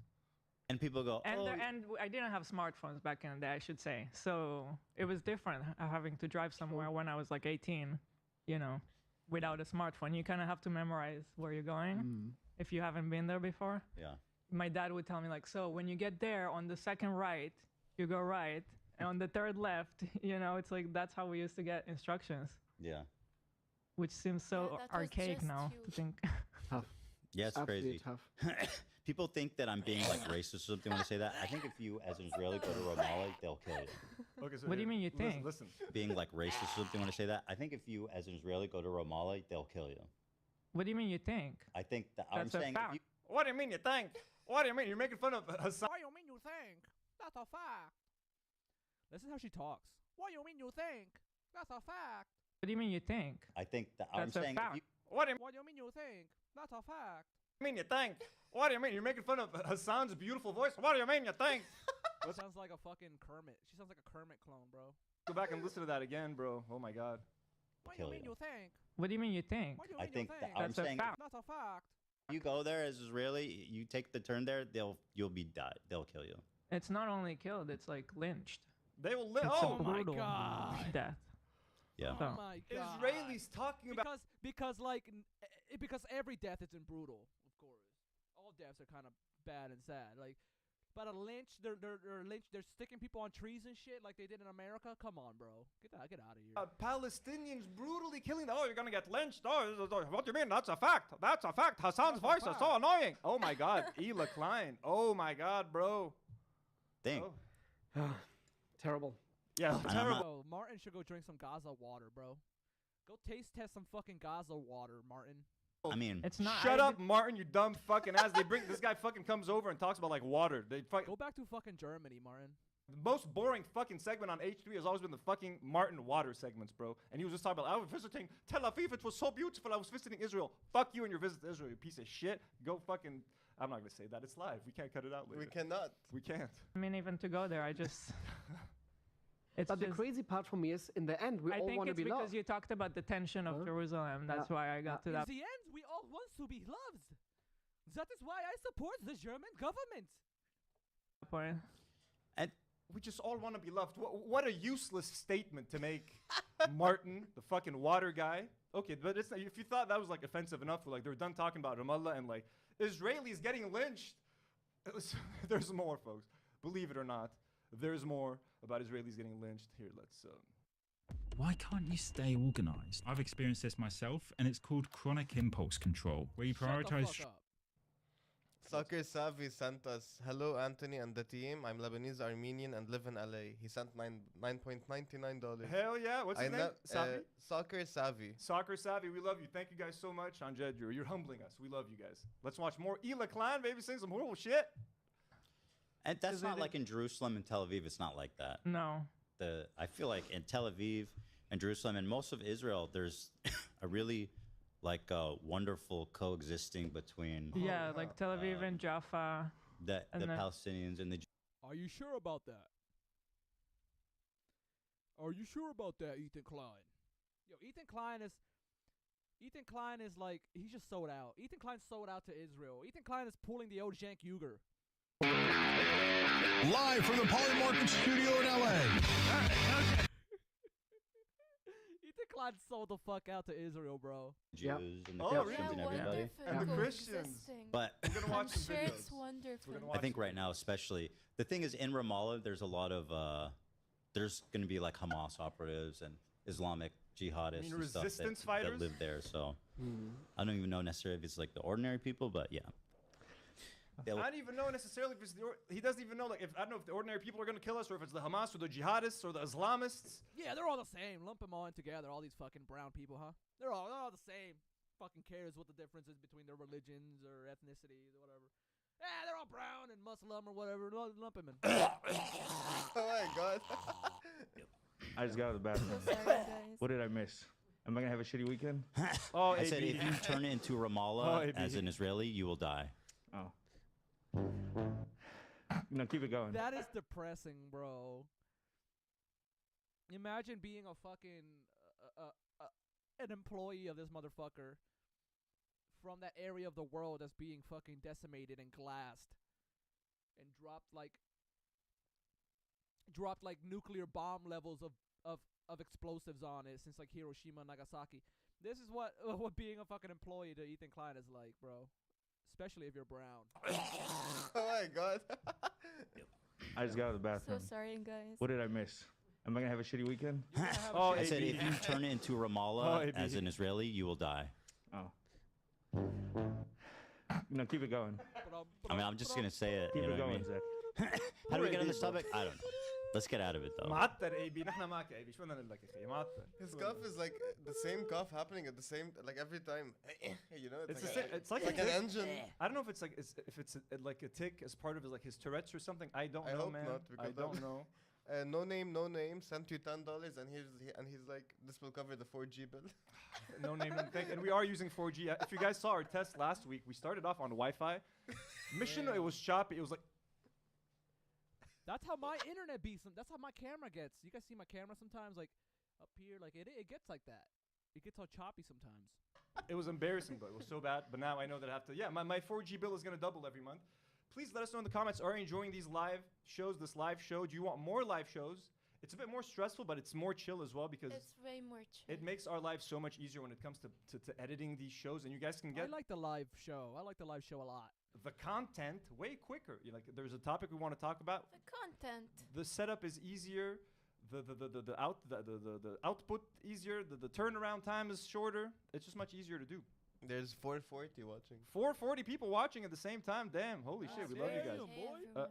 And people go, And I didn't have smartphones back in the day, I should say. So it was different having to drive somewhere when I was like 18, you know, without a smartphone. You kind of have to memorize where you're going if you haven't been there before. Yeah. My dad would tell me like, so when you get there on the second right, you go right. And on the third left, you know, it's like that's how we used to get instructions. Yeah. Which seems so that was archaic just now you. to think. Yeah, it's Absolutely crazy. tough. People think that I'm being like racist or something when I say that. I think if you, as an Israeli, go to Ramallah, they'll kill you. Okay, so What do you mean you think? Listen. Being like racist or something when I say that. I think if you, as an Israeli, go to Ramallah, they'll kill you. What do you mean you think? I think that I'm That's a saying. fact. If you, What do you mean you think? What do you mean? You're making fun of Hassan. What do you mean you think? That's a fact. Listen how she talks. What do you mean you think? That's a fact. What do you mean you think? I think that I'm That's a saying. If fact. you, What do you What do you mean you think? That's a fact. mean you think? What do you mean? You're making fun of Hassan's beautiful voice. What do you mean you think? That sounds like a fucking Kermit. She sounds like a Kermit clone, bro. Go back and listen to that again, bro. Oh my god. What do you Kill mean you. you think? What do you mean you think? What do you I mean think you that think? I'm That's a saying. fact. That's a fact. If you go there as Israeli, you take the turn there, you'll be died. They'll kill you. It's not only killed, it's like lynched. They will live. It's Oh a my brutal God. death. Yeah. Oh So- my god. Israelis talking about. Because like because every death is brutal, of course. All deaths are kind of bad and sad. Like, but a lynch, they're sticking people on trees and shit like they did in America. Come on, bro. Get out of here. Palestinians brutally killing. Oh, you're gonna get lynched. Oh, what do you mean? That's a fact. That's a fact. Hassan's voice is so annoying. Oh my god. Elon Klein. Oh my god, bro. Think. Oh. Terrible. Yeah, I'm terrible. Bro, Martin should go drink some Gaza water, bro. Go taste test some fucking Gaza water, Martin. I mean, It's not. Shut up, Martin, you dumb fucking ass. They bring this guy fucking comes over and talks about like water. They fuck, Go back to fucking Germany, Martin. the most boring fucking segment on H3 has always been the fucking Martin water segments, bro. And he was just talking about, I was visiting Tel Aviv. It was so beautiful. I was visiting Israel. Fuck you and your visit to Israel, you piece of shit. Go fucking. I'm not gonna say that. It's live. We can't cut it out later. We cannot. We can't. I mean, even to go there, I just. It's But the just- crazy part for me is, in the end, we I all think want to it's be because loved. you talked about the tension of Huh? Jerusalem. That's Yeah. why I got to In that the end, we all want to be loved. That is why I support the German government. point. We just all want to be loved. What a useless statement to make, Martin, the fucking water guy. Okay, but it's not, if you thought that was like offensive enough, like they were done talking about Ramallah and like Israelis getting lynched. There's more, folks. Believe it or not, there's more about Israelis getting lynched. Here, let's. Why can't you stay organized? I've experienced this myself, and it's called chronic impulse control, where you Shut the prioritize. fuck up. Soccer Savvy sent us, hello Anthony and the team. I'm Lebanese Armenian and live in LA. He sent $9.99. Hell yeah. What's his name? Savvy? Soccer Savvy. Soccer Savvy, we love you. Thank you guys so much. Anjed, you're humbling us. We love you guys. Let's watch more Ela Clan, baby, sing some horrible shit. And that's not like in Jerusalem and Tel Aviv. It's not like that. No. I feel like in Tel Aviv and Jerusalem and most of Israel, there's a really wonderful coexisting between like Tel Aviv and Jaffa. the Palestinians and the Are you sure about that? Are you sure about that, Ethan Klein? Yo, Ethan Klein is like, he's just sold out. Ethan Klein's sold out to Israel. Ethan Klein is pulling the old Jank Uger. Live from the Polymarket studio in LA. Ethan Klein sold the fuck out to Israel, bro. Jews and the Christians and everybody. And the Christians. But we're gonna watch some videos. It's wonderful. I think right now, especially, the thing is in Ramallah, there's a lot of there's going to be like Hamas operatives and Islamic jihadists and stuff that live there. So I don't even know necessarily if it's like the ordinary people, but yeah. I don't even know necessarily if it's he doesn't even know, like, if I don't know if the ordinary people are gonna kill us or if it's the Hamas or the jihadists or the Islamists. Yeah, they're all the same. Lump them all in together. All these fucking brown people, huh? They're all the same. Fucking cares what the difference is between their religions or ethnicities or whatever. Yeah, they're all brown and Muslim or whatever. Lump them in. Oh my god. I just got out of the bathroom. So sorry, guys. What did I miss? Am I gonna have a shitty weekend? I said if you turn it into Ramallah as an Israeli, you will die. Oh. No, keep it going. That is depressing, bro. Imagine being a fucking an employee of this motherfucker from that area of the world that's being fucking decimated and glassed and dropped like nuclear bomb levels of explosives on it since like Hiroshima and Nagasaki. This is what being a fucking employee to Ethan Klein is like, bro. Especially if you're brown. Oh my god. I just got out of the bathroom. So sorry, guys. What did I miss? Am I gonna have a shitty weekend? I said if you turn it into Ramallah as an Israeli, you will die. Oh. No, keep it going. I mean, I'm just gonna say it. Keep You know it what I going, mean? Zach. How do we get on this topic? I don't know. Let's get out of it though. معطر AB نحن معك AB شو بدنا نقول لك يا اخي معطر. His cough is like the same cough happening at the same, like every time. You know, It's like an engine. I don't know if it's like a tick as part of his Tourette's or something. I don't know, hope man. not, because I don't know. No name, sent you $10 and he's like, this will cover the 4G bill. No name, and we are using 4G. If you guys saw our test last week, we started off on Wi-Fi. Mission, it was choppy. It was like. That's how my internet beats. That's how my camera gets. You guys see my camera sometimes, like up here, like it gets like that. It gets all choppy sometimes. It was embarrassing, though. It was so bad. But now I know that I have to. Yeah, my 4G bill is gonna double every month. Please let us know in the comments. Are you enjoying these live shows? This live show? Do you want more live shows? It's a bit more stressful, but it's more chill as well because it's way more chill. It makes our lives so much easier when it comes to editing these shows, and you guys can get. I like the live show. I like the live show a lot. The content way quicker. There's a topic we want to talk about. The content. The setup is easier. The output easier. The turnaround time is shorter. It's just much easier to do. There's 440 watching. 440 people watching at the same time. Damn, holy shit, we love you guys.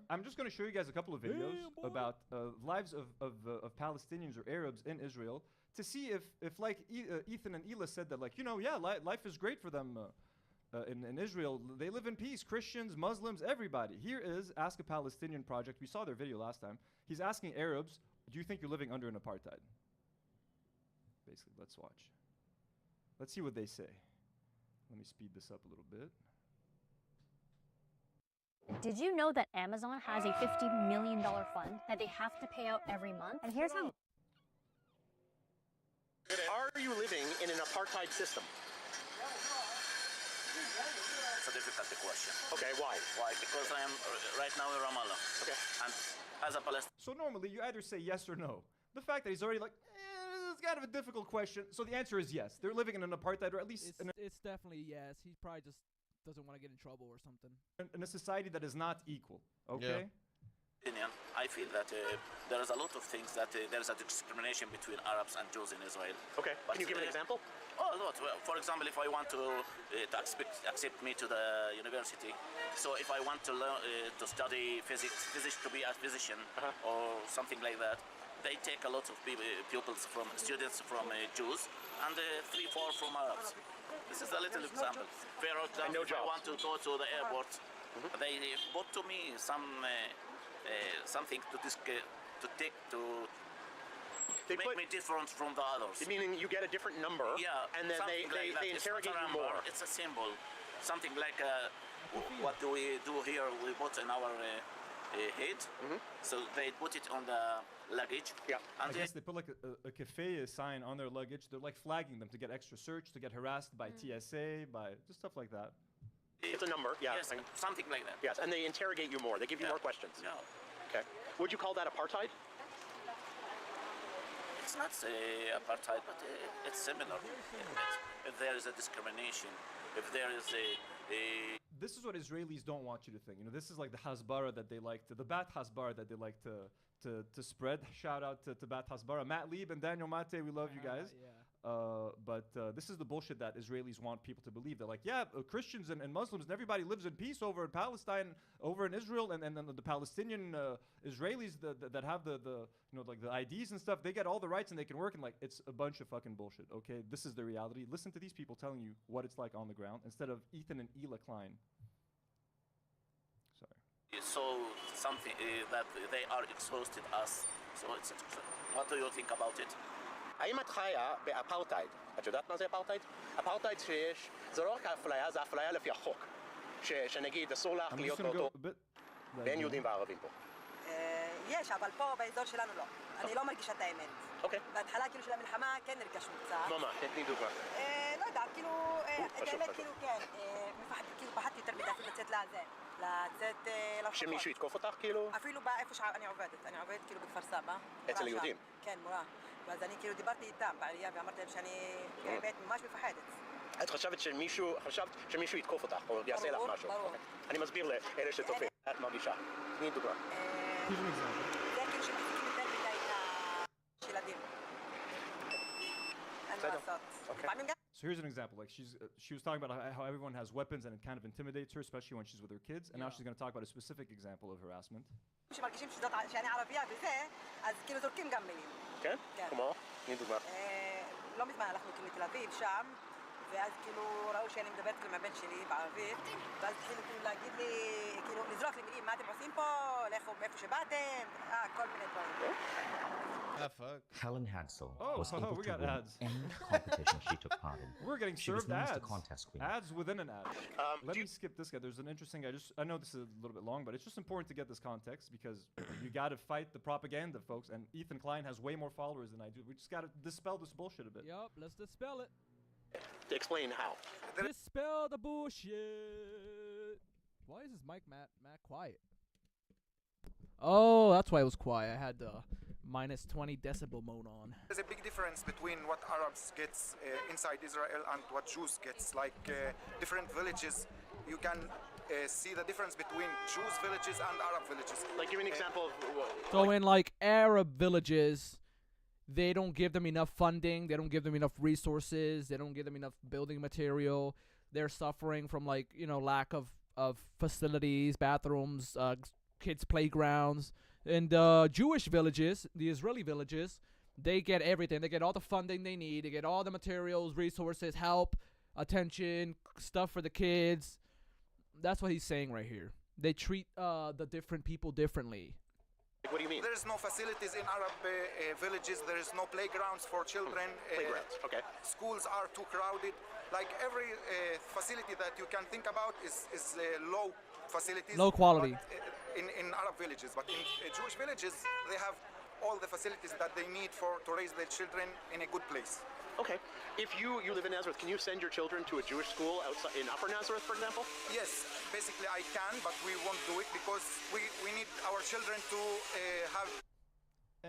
I'm just going to show you guys a couple of videos about lives of Palestinians or Arabs in Israel to see if like Ethan and Ela said that, like, you know, yeah, life is great for them in Israel. They live in peace. Christians, Muslims, everybody. Here is Ask a Palestinian Project. We saw their video last time. He's asking Arabs, do you think you're living under an apartheid? Basically, let's watch. Let's see what they say. Let me speed this up a little bit. Did you know that Amazon has a $50 million fund that they have to pay out every month? And here's how. Are you living in an apartheid system? It's a difficult question. Okay, why? Why? Because I am right now in Ramallah. Okay. And as a Palestinian. So normally you either say yes or no. The fact that he's already like, it's kind of a difficult question. So the answer is yes. They're living in an apartheid, or at least it's definitely yes. He probably just doesn't want to get in trouble or something. In a society that is not equal. Okay. opinion, I feel that there is a lot of things that there is a discrimination between Arabs and Jews in Israel. Okay. But, Can you give an example? Oh, a lot. Well, for example, if I want to accept me to the university, so if I want to learn to study physics to be a physician or something like that, they take a lot of pupils from students from Jews and 3-4 from Arabs. This is a little example. For example, if I want to go to the airport, they put to me something to make me different from the others. Meaning you get a different number, and then they interrogate you more. It's a symbol, something like what do we do here? We put in our head, so they put it on the luggage. Yeah, I guess they put like a cafe sign on their luggage. They're like flagging them to get extra search, to get harassed by TSA, by just stuff like that. It's a number, yeah. Yes, something like that. Yes, and they interrogate you more. They give you more questions. Yeah. Okay. Would you call that apartheid? It's not apartheid, but it's similar. If there is a discrimination, if there is a This is what Israelis don't want you to think. You know, this is like the hasbara that they like to, the bat hasbara that they like to spread. Shout out to Bat Hasbara, Matt Lieb and Daniel Mate. We love you guys. But this is the bullshit that Israelis want people to believe. They're like, Christians and Muslims and everybody lives in peace over in Palestine, over in Israel, and then the Palestinian Israelis that have the like the IDs and stuff, they get all the rights and they can work, and like it's a bunch of fucking bullshit. Okay, this is the reality. Listen to these people telling you what it's like on the ground instead of Ethan and Ela Klein. so something that they are exposed to us. So it's what do you think about it? האם את חיה באפרטהייד? את יודעת מה זה אפרטהייד? אפרטהייד שיש, זה לא רק האפליה, זה אפליה לפי החוק. שנגיד, אסור לך להיות באותו... בין יהודים וערבים פה. יש, אבל פה באזור שלנו לא. אני לא מרגישה את האמת. אוקיי. בהתחלה כאילו של המלחמה כן הרגשנו קצת. מה, תתני דוגמה. לא יודעת, כאילו... את האמת כאילו כן. פחדתי יותר מדי אפילו לצאת לזה. לצאת לרחובות. שמישהו יתקוף אותך כאילו? אפילו באיפה שאני עובדת. אני עובדת כאילו בכפר סבא. אצל יהודים? כן, מורה. ואז אני כאילו דיברתי איתם בעלייה ואמרתי להם שאני באמת ממש מפחדת. את חשבת שמישהו יתקוף אותך או יעשה לך משהו? ברור. אני מסביר לאלה שצופים. את מרגישה. תני דוגמה. זה כאילו שמחזיקים יותר מדי את הילדים. אין מה לעשות. לפעמים גם... So here's an example. Like she was talking about how everyone has weapons and it kind of intimidates her, especially when she's with her kids. And now she's going to talk about a specific example of harassment. שמרגישים שאני ערבייה וזה, אז כאילו זורקים גם מילים. כן? כמו? תני דוגמה. לא מזמן הלכנו כאילו לתל אביב שם, ואז כאילו ראו שאני מדברת עם הבן שלי בערבית, ואז התחילו כאילו להגיד לי, כאילו לזרוק לי מילים, מה אתם עושים פה, לכו מאיפה שבאתם, כל מיני דברים. Helen Hadsel Oh, was able we to got win ads. any competition she took part in. We're getting She was served known as ads. the contest queen. Ads within an ad. Let me skip this guy. There's an interesting guy. I know this is a little bit long, but it's just important to get this context because you got to fight the propaganda, folks. And Ethan Klein has way more followers than I do. We just got to dispel this bullshit a bit. Yup, let's dispel it. To explain how. Dispel the bullshit. Why is this mic Matt quiet? Oh, that's why it was quiet. I had the minus 20 decibel mode on. There's a big difference between what Arabs gets inside Israel and what Jews gets. Like different villages, you can see the difference between Jews villages and Arab villages. Like give me an example of what? So in like Arab villages, they don't give them enough funding. They don't give them enough resources. They don't give them enough building material. They're suffering from like, lack of facilities, bathrooms, kids' playgrounds. In the Jewish villages, the Israeli villages, they get everything. They get all the funding they need. They get all the materials, resources, help, attention, stuff for the kids. That's what he's saying right here. They treat the different people differently. What do you mean? There is no facilities in Arab villages. There is no playgrounds for children. Playgrounds, okay. Schools are too crowded. Like every facility that you can think about is low facilities. Low quality. In Arab villages, but in Jewish villages, they have all the facilities that they need to raise their children in a good place. Okay. If you live in Nazareth, can you send your children to a Jewish school outside in Upper Nazareth, for example? Yes, basically I can, but we won't do it because we need our children to have...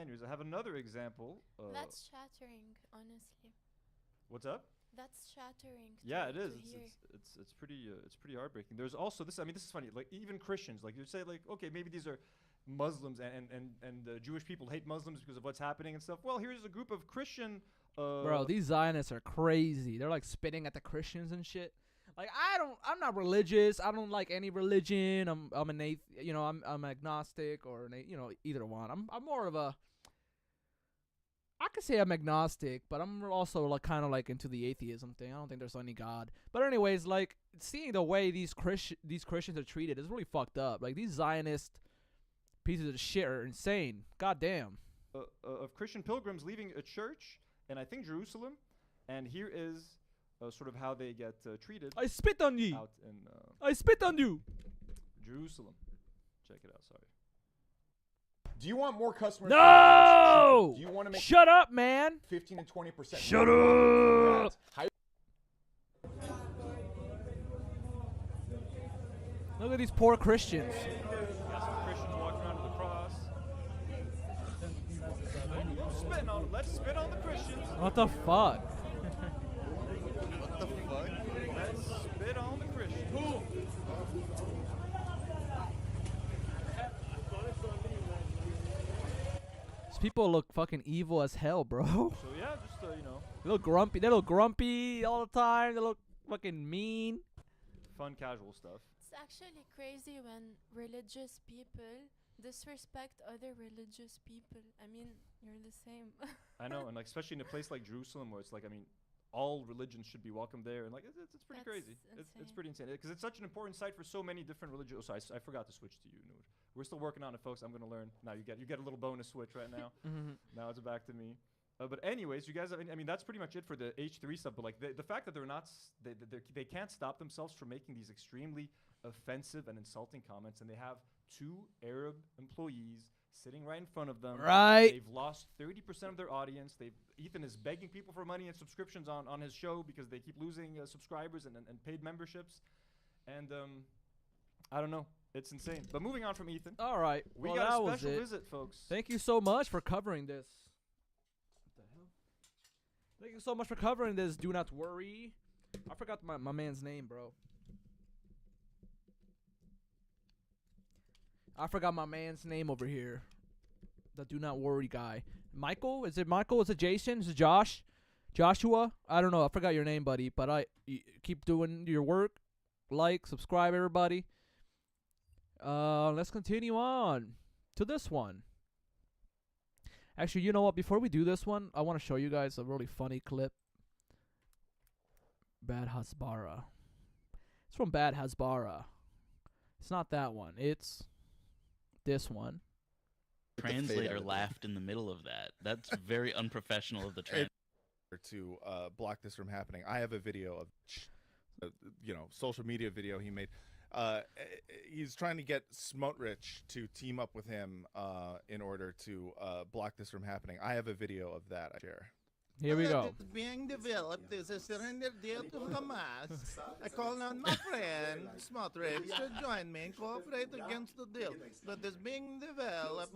Anyways, I have another example. That's shattering, honestly. What's up? That's shattering. Yeah, it is. Hear. It's pretty heartbreaking. There's also this. I mean, this is funny. Like even Christians, like you say, like okay, maybe these are Muslims and the Jewish people hate Muslims because of what's happening and stuff. Well, here's a group of Christian. Bro, these Zionists are crazy. They're like spitting at the Christians and shit. Like I'm not religious. I don't like any religion. I'm an I'm agnostic or either one. I'm more of a. I could say I'm agnostic, but I'm also like kind of like into the atheism thing. I don't think there's any God. But anyways, like seeing the way these Christians are treated is really fucked up. Like these Zionist pieces of shit are insane. God damn. Of Christian pilgrims leaving a church, and I think Jerusalem, and here is sort of how they get treated. I spit on you. Out in, I spit on you. Jerusalem. Check it out. Sorry. Do you want more customers? No! Do you want to make Shut up, man. 15 to 20%? Shut up. Look at these poor Christians. Got some Christians walking around with the cross. Spitting on them. Let's spit on the Christians. What the fuck? What the fuck? Let's spit on the Christians. These people look fucking evil as hell, bro. So yeah, just They look grumpy. They look grumpy all the time. They look fucking mean. Fun, casual stuff. It's actually crazy when religious people disrespect other religious people. I mean, you're the same. I know, and like especially in a place like Jerusalem, where it's like, I mean, all religions should be welcome there, and like it's pretty crazy. It's pretty insane because it's such an important site for so many different religions. Oh, sorry, I forgot to switch to you, Noor. We're still working on it, folks. I'm gonna learn. Now you get a little bonus switch right now. Now it's back to me. But anyways, you guys, I mean, that's pretty much it for the H3 stuff. But like the fact that they're not, they can't stop themselves from making these extremely offensive and insulting comments, and they have 2 Arab employees sitting right in front of them. Right. They've lost 30% of their audience. Ethan is begging people for money and subscriptions on his show because they keep losing subscribers and paid memberships. And I don't know. It's insane. But moving on from Ethan. All right. We Well, got that a was special it. visit, folks. Thank you so much for covering this. What the hell? Thank you so much for covering this. Do not worry. I forgot my man's name, bro. I forgot my man's name over here. The do not worry guy. Michael? Is it Michael? Is it Jason? Is it Josh? Joshua? I don't know. I forgot your name, buddy. But keep doing your work. Like, subscribe, everybody. Let's continue on to this one. Actually, you know what? Before we do this one, I want to show you guys a really funny clip. Bad Hasbara. It's from Bad Hasbara. It's not that one. It's this one. Translator laughed in the middle of that. That's very unprofessional of the translator. To block this from happening, I have a video of, social media video he made. He's trying to get Smotrich to team up with him in order to block this from happening. I have a video of that I share. Here we go. It's being developed is a surrender deal to Hamas. I call on my friend Smotrich to join me and cooperate against the deal that is being developed.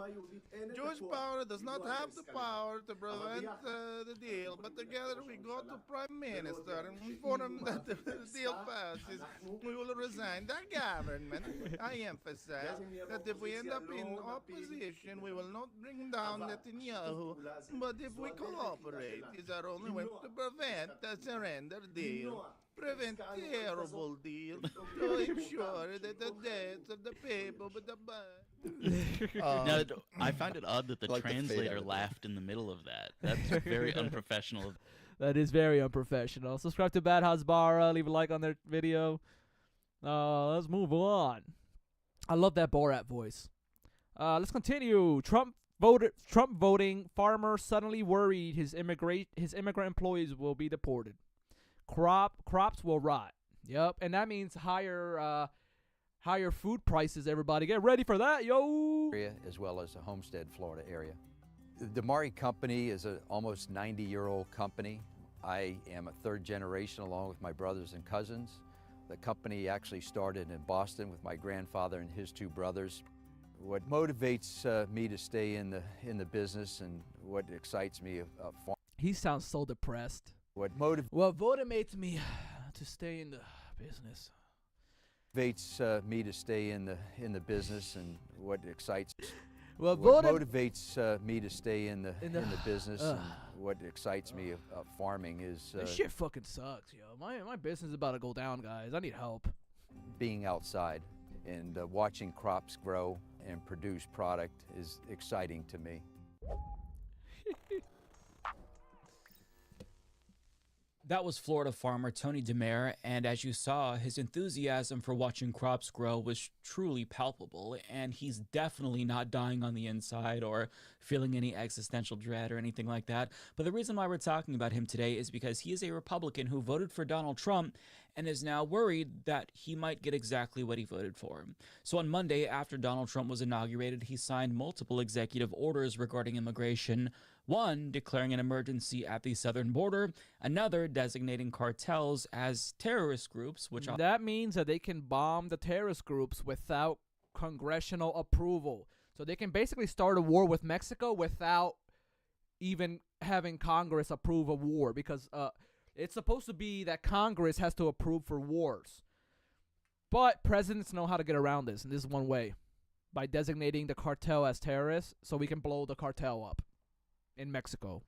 Jewish power does not have the power to prevent the deal, but together we go to Prime Minister and inform him that if the deal passes, we will resign the government. I emphasize that if we end up in opposition, we will not bring down Netanyahu, but if we cooperate, is our only way to prevent a surrender deal. Prevent terrible deal to ensure that the deaths of the people with the Now, I find it odd that the Like the fade translator out of laughed in the middle of that. That's very unprofessional. That is very unprofessional. Subscribe to Bad Hasbara. Leave a like on their video. Let's move on. I love that Borat voice. Let's continue. Trump voting farmer suddenly worried his immigrant employees will be deported. Crops will rot. Yep, and that means higher food prices. Everybody, get ready for that, yo. As well as the Homestead, Florida area. The Mari company is an almost 90-year-old company. I am a third generation along with my brothers and cousins. The company actually started in Boston with my grandfather and his 2 brothers. What motivates me to stay in the business and what excites me He sounds so depressed. What motivates me to stay in the business? Motivates me to stay in the business, and what excites. Well, what voted- motivates me to stay in the business, and what excites me of farming is This shit fucking sucks, yo. My business is about to go down, guys. I need help. being outside and watching crops grow and produce product is exciting to me. That was Florida farmer Tony DeMare, and as you saw, his enthusiasm for watching crops grow was truly palpable, and he's definitely not dying on the inside or feeling any existential dread or anything like that. But the reason why we're talking about him today is because he is a Republican who voted for Donald Trump and is now worried that he might get exactly what he voted for. So on Monday, after Donald Trump was inaugurated, he signed multiple executive orders regarding immigration, one declaring an emergency at the southern border, another designating cartels as terrorist groups, which that means that they can bomb the terrorist groups without congressional approval. So they can basically start a war with Mexico without even having Congress approve a war, because it's supposed to be that Congress has to approve for wars. But presidents know how to get around this, and this is one way, by designating the cartel as terrorists so we can blow the cartel up in Mexico.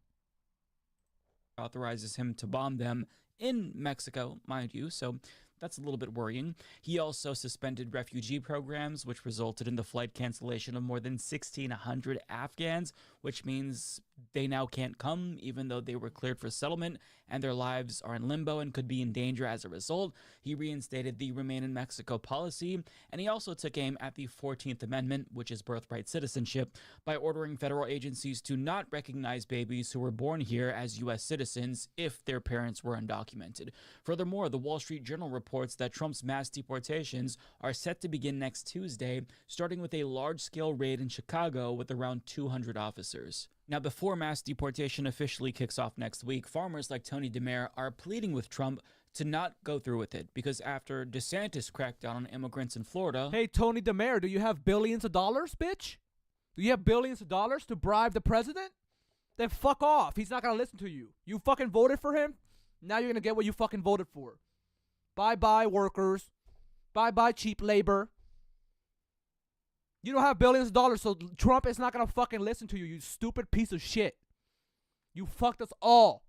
authorizes him to bomb them in Mexico, mind you, so that's a little bit worrying. He also suspended refugee programs, which resulted in the flight cancellation of more than 1,600 Afghans, which means they now can't come, even though they were cleared for settlement, and their lives are in limbo and could be in danger as a result. He reinstated the Remain in Mexico policy, and he also took aim at the 14th Amendment, which is birthright citizenship, by ordering federal agencies to not recognize babies who were born here as U.S. citizens if their parents were undocumented. Furthermore, the Wall Street Journal reports that Trump's mass deportations are set to begin next Tuesday, starting with a large-scale raid in Chicago with around 200 officers. Now, before mass deportation officially kicks off next week, farmers like Tony DeMare are pleading with Trump to not go through with it, because after DeSantis cracked down on immigrants in Florida... Hey, Tony DeMare, do you have billions of dollars, bitch? Do you have billions of dollars to bribe the president? Then fuck off. He's not going to listen to you. You fucking voted for him? Now you're going to get what you fucking voted for. Bye-bye, workers. Bye-bye, cheap labor. You don't have billions of dollars, so Trump is not going to fucking listen to you, you stupid piece of shit. You fucked us all.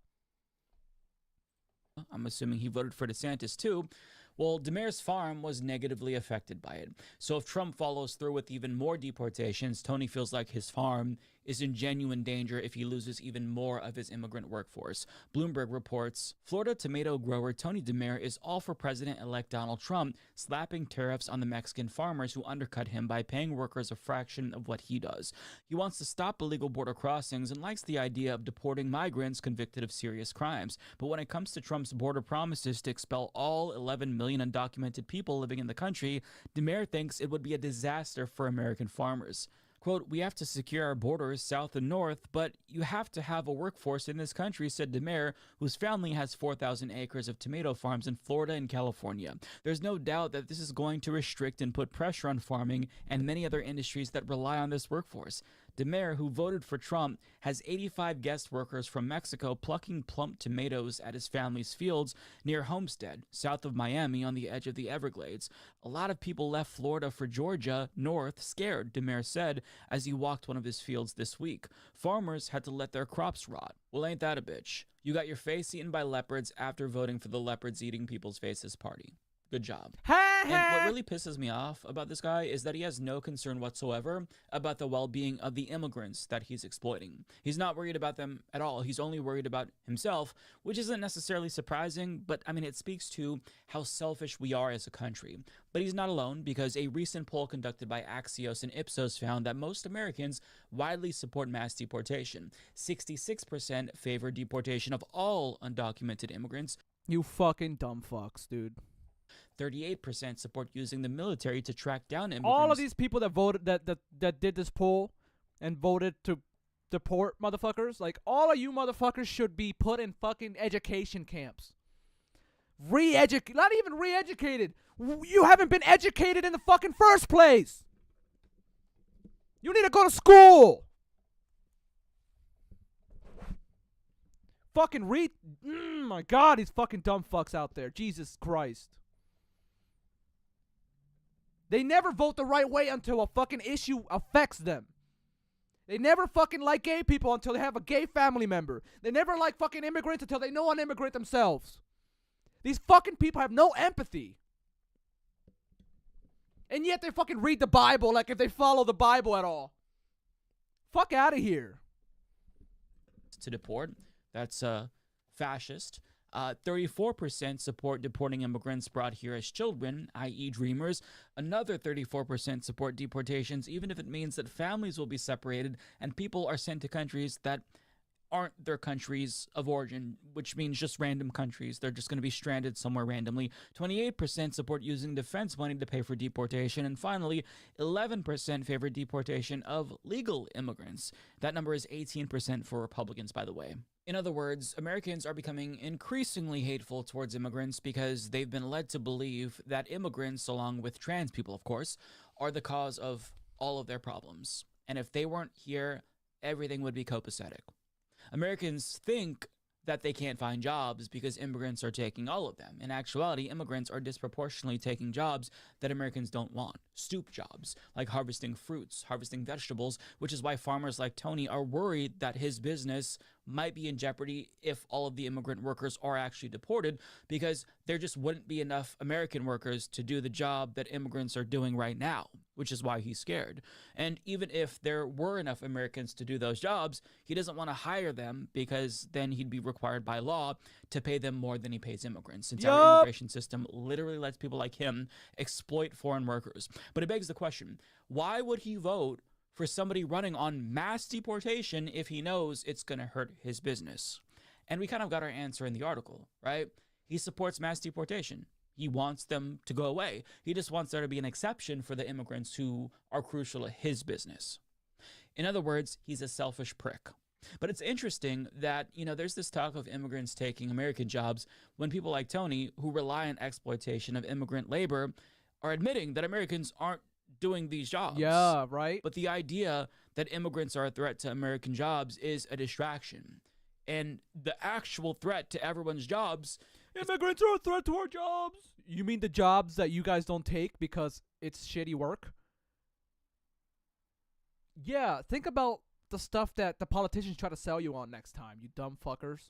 I'm assuming he voted for DeSantis too. Well, DeMare's farm was negatively affected by it. So if Trump follows through with even more deportations, Tony feels like his farm is in genuine danger if he loses even more of his immigrant workforce. Bloomberg reports, Florida tomato grower Tony DeMare is all for President-elect Donald Trump slapping tariffs on the Mexican farmers who undercut him by paying workers a fraction of what he does. He wants to stop illegal border crossings and likes the idea of deporting migrants convicted of serious crimes. But when it comes to Trump's border promises to expel all 11 million undocumented people living in the country, DeMare thinks it would be a disaster for American farmers. Quote, we have to secure our borders south and north, but you have to have a workforce in this country, said DeMare, whose family has 4,000 acres of tomato farms in Florida and California. There's no doubt that this is going to restrict and put pressure on farming and many other industries that rely on this workforce. DeMare, who voted for Trump, has 85 guest workers from Mexico plucking plump tomatoes at his family's fields near Homestead, south of Miami on the edge of the Everglades. A lot of people left Florida for Georgia, north, scared, DeMare said, as he walked one of his fields this week. Farmers had to let their crops rot. Well, ain't that a bitch? You got your face eaten by leopards after voting for the leopards eating people's faces party. Good job. And what really pisses me off about this guy is that he has no concern whatsoever about the well-being of the immigrants that he's exploiting. He's not worried about them at all. He's only worried about himself, which isn't necessarily surprising, but I mean, it speaks to how selfish we are as a country. But he's not alone, because a recent poll conducted by Axios and Ipsos found that most Americans widely support mass deportation. 66% favor deportation of all undocumented immigrants. You fucking dumb fucks, dude. 38% support using the military to track down immigrants. All of these people that voted, that did this poll and voted to deport motherfuckers, like, all of you motherfuckers should be put in fucking education camps. Not even re-educated. You haven't been educated in the fucking first place. You need to go to school. Fucking my God, these fucking dumb fucks out there. Jesus Christ. They never vote the right way until a fucking issue affects them. They never fucking like gay people until they have a gay family member. They never like fucking immigrants until they know an immigrant themselves. These fucking people have no empathy. And yet they fucking read the Bible like if they follow the Bible at all. Fuck out of here. To deport. That's fascist. 34% support deporting immigrants brought here as children, i.e. dreamers. Another 34% support deportations, even if it means that families will be separated and people are sent to countries that aren't their countries of origin, which means just random countries. They're just going to be stranded somewhere randomly. 28% support using defense money to pay for deportation. And finally, 11% favor deportation of legal immigrants. That number is 18% for Republicans, by the way. In other words, Americans are becoming increasingly hateful towards immigrants because they've been led to believe that immigrants, along with trans people, of course, are the cause of all of their problems. And if they weren't here, everything would be copacetic. Americans think that they can't find jobs because immigrants are taking all of them. In actuality, immigrants are disproportionately taking jobs that Americans don't want. Stoop jobs, like harvesting fruits, harvesting vegetables, which is why farmers like Tony are worried that his business might be in jeopardy if all of the immigrant workers are actually deported, because there just wouldn't be enough American workers to do the job that immigrants are doing right now, which is why he's scared. And even if there were enough Americans to do those jobs, he doesn't want to hire them because then he'd be required by law to pay them more than he pays immigrants, since our immigration system literally lets people like him exploit foreign workers. But it begs the question, why would he vote for somebody running on mass deportation if he knows it's going to hurt his business? And we kind of got our answer in the article, right? He supports mass deportation. He wants them to go away. He just wants there to be an exception for the immigrants who are crucial to his business. In other words, he's a selfish prick. But it's interesting that, there's this talk of immigrants taking American jobs when people like Tony, who rely on exploitation of immigrant labor, are admitting that Americans aren't doing these jobs. Yeah, right. But the idea that immigrants are a threat to American jobs is a distraction. And the actual threat to everyone's jobs... Immigrants are a threat to our jobs. You mean the jobs that you guys don't take because it's shitty work? Yeah, think about the stuff that the politicians try to sell you on next time, you dumb fuckers.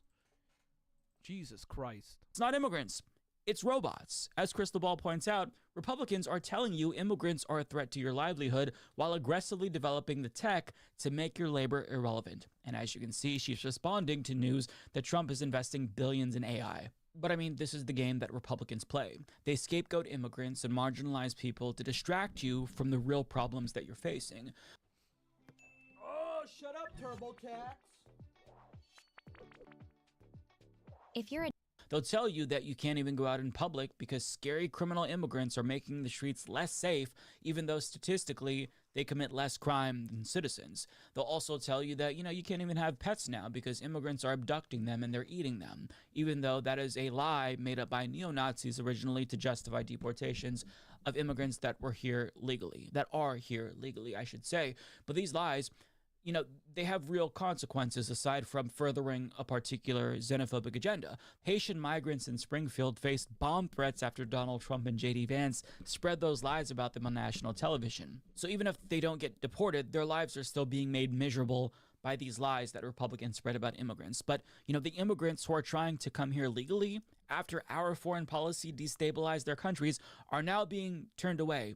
Jesus Christ. It's not immigrants. It's robots. As Crystal Ball points out, Republicans are telling you immigrants are a threat to your livelihood while aggressively developing the tech to make your labor irrelevant. And as you can see, she's responding to news that Trump is investing billions in AI. But I mean, this is the game that Republicans play. They scapegoat immigrants and marginalize people to distract you from the real problems that you're facing. Oh, shut up, TurboTax. If you're a They'll tell you that you can't even go out in public because scary criminal immigrants are making the streets less safe, even though statistically they commit less crime than citizens. They'll also tell you that, you can't even have pets now because immigrants are abducting them and they're eating them, even though that is a lie made up by neo-Nazis originally to justify deportations of immigrants that are here legally, I should say. But these lies, they have real consequences aside from furthering a particular xenophobic agenda. Haitian migrants in Springfield faced bomb threats after Donald Trump and J.D. Vance spread those lies about them on national television. So even if they don't get deported, their lives are still being made miserable by these lies that Republicans spread about immigrants. But, the immigrants who are trying to come here legally after our foreign policy destabilized their countries are now being turned away,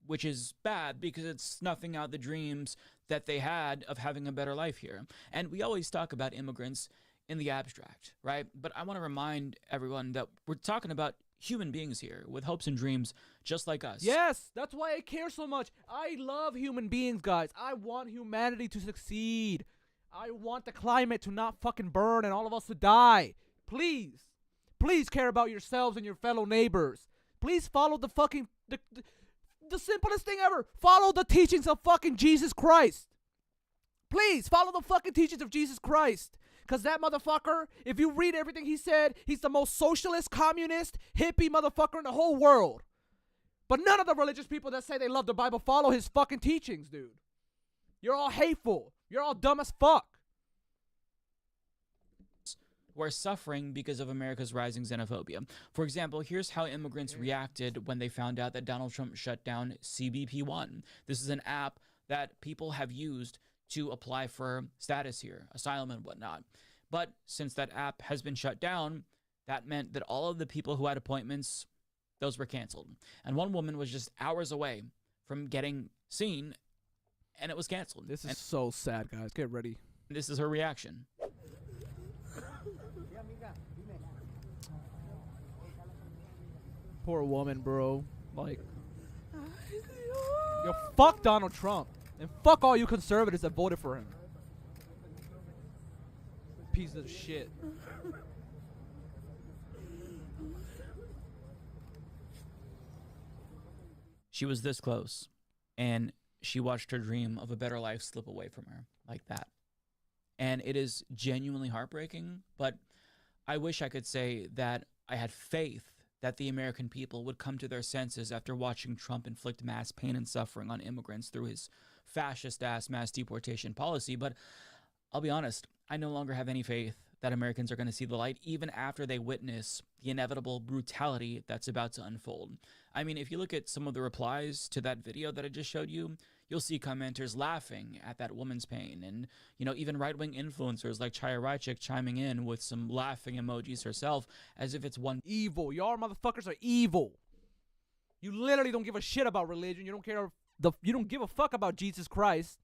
which is bad because it's snuffing out the dreams that they had of having a better life here. And we always talk about immigrants in the abstract, right? But I want to remind everyone that we're talking about human beings here with hopes and dreams just like us. Yes, that's why I care so much. I love human beings, guys. I want humanity to succeed. I want the climate to not fucking burn and all of us to die. Please care about yourselves and your fellow neighbors. Please follow the fucking... The simplest thing ever. Follow the teachings of fucking Jesus Christ. Please, follow the fucking teachings of Jesus Christ. Because that motherfucker, if you read everything he said, he's the most socialist, communist, hippie motherfucker in the whole world. But none of the religious people that say they love the Bible follow his fucking teachings, dude. You're all hateful. You're all dumb as fuck. who are suffering because of America's rising xenophobia. For example, here's how immigrants reacted when they found out that Donald Trump shut down CBP-1. This is an app that people have used to apply for status here, asylum and whatnot. But since that app has been shut down, that meant that all of the people who had appointments, those were canceled. And one woman was just hours away from getting seen, and it was canceled. This is so sad, guys. Get ready. This is her reaction. Poor woman, bro. Like, yo, fuck Donald Trump. And fuck all you conservatives that voted for him. Piece of shit. She was this close, and she watched her dream of a better life slip away from her like that. And it is genuinely heartbreaking, but I wish I could say that I had faith that the American people would come to their senses after watching Trump inflict mass pain and suffering on immigrants through his fascist-ass mass deportation policy. But I'll be honest, I no longer have any faith that Americans are going to see the light even after they witness the inevitable brutality that's about to unfold. I mean, if you look at some of the replies to that video that I just showed you, you'll see commenters laughing at that woman's pain, and, you know, even right-wing influencers like Chaya Raichik chiming in with some laughing emojis herself as if it's one evil. Y'all motherfuckers are evil. You literally don't give a shit about religion. You don't care. You don't give a fuck about Jesus Christ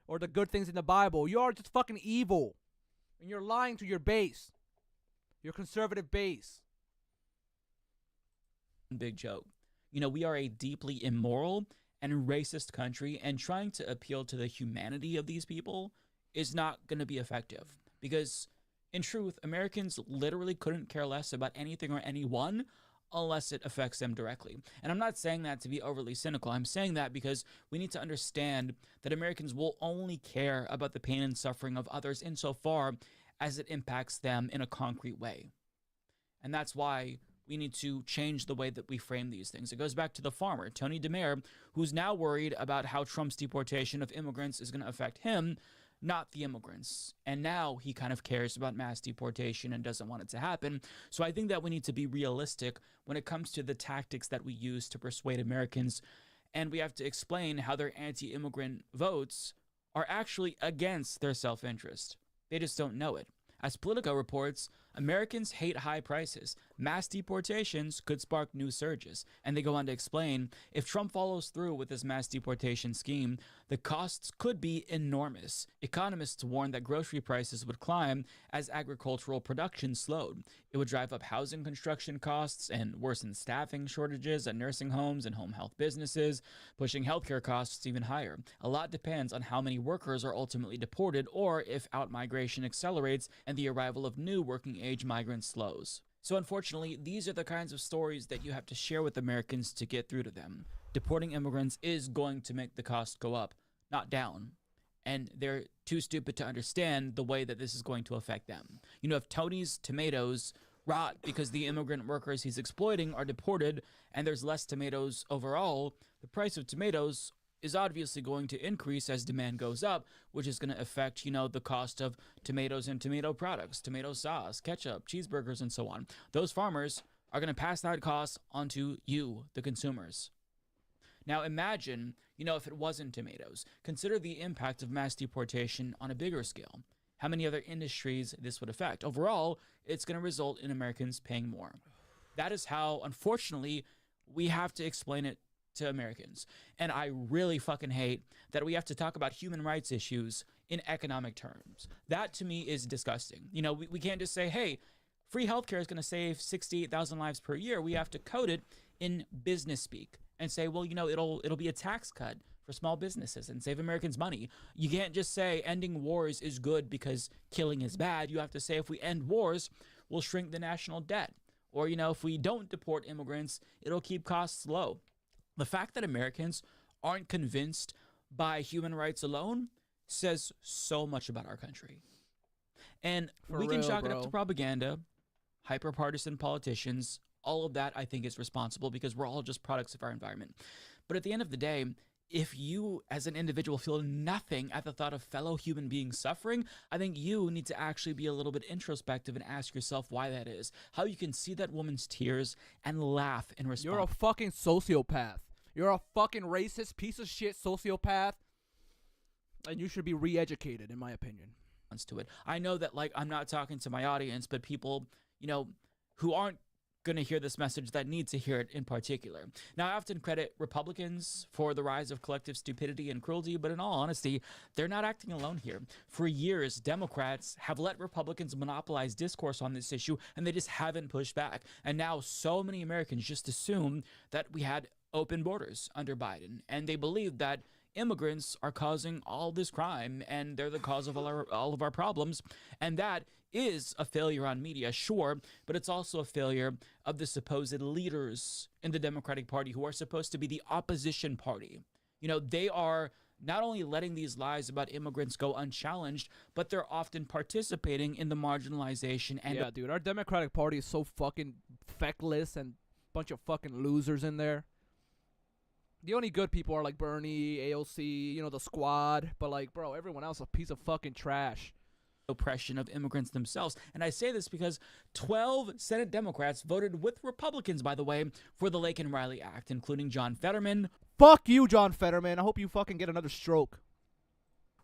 or the good things in the Bible. You are just fucking evil. And you're lying to your base. Your conservative base. big joke. You know, we are a deeply immoral and racist country, and trying to appeal to the humanity of these people is not going to be effective. Because, in truth, Americans literally couldn't care less about anything or anyone unless it affects them directly. And I'm not saying that to be overly cynical. I'm saying that because we need to understand that Americans will only care about the pain and suffering of others insofar as it impacts them in a concrete way. And that's why we need to change the way that we frame these things. It goes back to the farmer, Tony DeMare, who's now worried about how Trump's deportation of immigrants is going to affect him, not the immigrants. And now he kind of cares about mass deportation and doesn't want it to happen. So I think that we need to be realistic when it comes to the tactics that we use to persuade Americans. And we have to explain how their anti-immigrant votes are actually against their self-interest. They just don't know it. As Politico reports, Americans hate high prices. Mass deportations could spark new surges. And they go on to explain, if Trump follows through with this mass deportation scheme, the costs could be enormous. Economists warn that grocery prices would climb as agricultural production slowed. It would drive up housing construction costs and worsen staffing shortages at nursing homes and home health businesses, pushing healthcare costs even higher. A lot depends on how many workers are ultimately deported or if out-migration accelerates and the arrival of new working-age migrants slows. So unfortunately, these are the kinds of stories that you have to share with Americans to get through to them. Deporting immigrants is going to make the cost go up, not down. And they're too stupid to understand the way that this is going to affect them. You know, if Tony's tomatoes rot because the immigrant workers he's exploiting are deported and there's less tomatoes overall, the price of tomatoes is obviously going to increase as demand goes up, which is going to affect, you know, the cost of tomatoes and tomato products, tomato sauce, ketchup, cheeseburgers, and so on. Those farmers are going to pass that cost onto you, the consumers. Now imagine, you know, if it wasn't tomatoes. Consider the impact of mass deportation on a bigger scale. How many other industries this would affect? Overall, it's going to result in Americans paying more. That is how, unfortunately, we have to explain it to Americans. And I really fucking hate that we have to talk about human rights issues in economic terms. That to me is disgusting. You know, we can't just say, hey, free healthcare is going to save 68,000 lives per year. We have to code it in business speak and say, well, you know, it'll be a tax cut for small businesses and save Americans money. You can't just say ending wars is good because killing is bad. You have to say if we end wars, we'll shrink the national debt. Or, you know, if we don't deport immigrants, it'll keep costs low. The fact that Americans aren't convinced by human rights alone says so much about our country. And we can chalk it up to propaganda, hyper-partisan politicians. All of that, I think, is responsible because we're all just products of our environment. But at the end of the day, if you as an individual feel nothing at the thought of fellow human beings suffering, I think you need to actually be a little bit introspective and ask yourself why that is. How you can see that woman's tears and laugh in response. You're a fucking sociopath. You're a fucking racist piece of shit sociopath. And you should be re-educated, in my opinion. To it. I know that, like, I'm not talking to my audience, but people, who aren't going to hear this message that need to hear it in particular. Now, I often credit Republicans for the rise of collective stupidity and cruelty, but in all honesty, they're not acting alone here. For years, Democrats have let Republicans monopolize discourse on this issue, and they just haven't pushed back. And now so many Americans just assume that we had open borders under Biden, and they believe that immigrants are causing all this crime and they're the cause of all of our problems. And that is a failure on media, sure, but it's also a failure of the supposed leaders in the Democratic Party who are supposed to be the opposition party. They are not only letting these lies about immigrants go unchallenged, but they're often participating in the marginalization. And yeah, dude, our Democratic Party is so fucking feckless and bunch of fucking losers in there. The only good people are like Bernie, AOC, the squad. But like, bro, everyone else is a piece of fucking trash. Oppression of immigrants themselves. And I say this because 12 Senate Democrats voted with Republicans, by the way, for the Lake and Riley Act, including John Fetterman. Fuck you, John Fetterman. I hope you fucking get another stroke.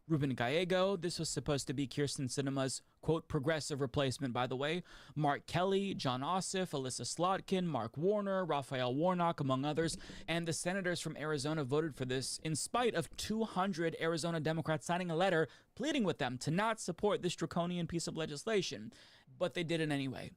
Ruben Gallego. This was supposed to be Kirsten Sinema's, quote, progressive replacement, by the way. Mark Kelly, John Ossoff, Alyssa Slotkin, Mark Warner, Raphael Warnock, among others. And the senators from Arizona voted for this in spite of 200 Arizona Democrats signing a letter pleading with them to not support this draconian piece of legislation. But they did it anyway.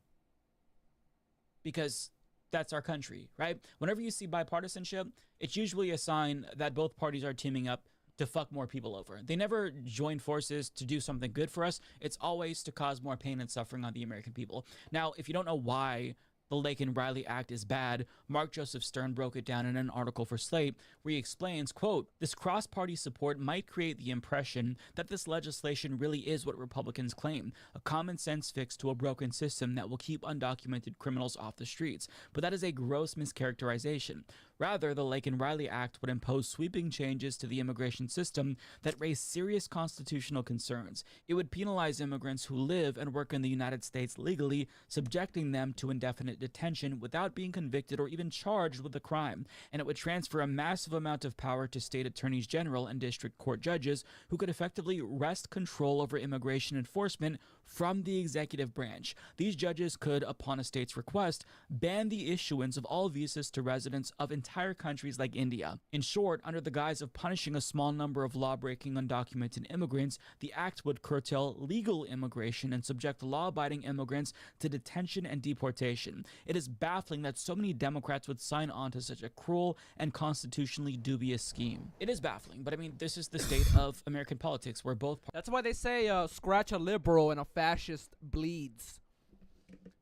Because that's our country, right? Whenever you see bipartisanship, it's usually a sign that both parties are teaming up to fuck more people over. They never join forces to do something good for us. It's always to cause more pain and suffering on the American people. Now, if you don't know why the Lake and Riley Act is bad, Mark Joseph Stern broke it down in an article for Slate where he explains, quote, this cross-party support might create the impression that this legislation really is what Republicans claim, a common sense fix to a broken system that will keep undocumented criminals off the streets. But that is a gross mischaracterization. Rather, the Lake and Riley Act would impose sweeping changes to the immigration system that raise serious constitutional concerns. It would penalize immigrants who live and work in the United States legally, subjecting them to indefinite detention without being convicted or even charged with a crime. And it would transfer a massive amount of power to state attorneys general and district court judges who could effectively wrest control over immigration enforcement from the executive branch. These judges could, upon a state's request, ban the issuance of all visas to residents of entire countries like India. In short, under the guise of punishing a small number of law-breaking undocumented immigrants, the act would curtail legal immigration and subject law-abiding immigrants to detention and deportation. It is baffling that so many Democrats would sign on to such a cruel and constitutionally dubious scheme. It is baffling, but I mean, this is the state of American politics where both That's why they say scratch a liberal and a fascist bleeds.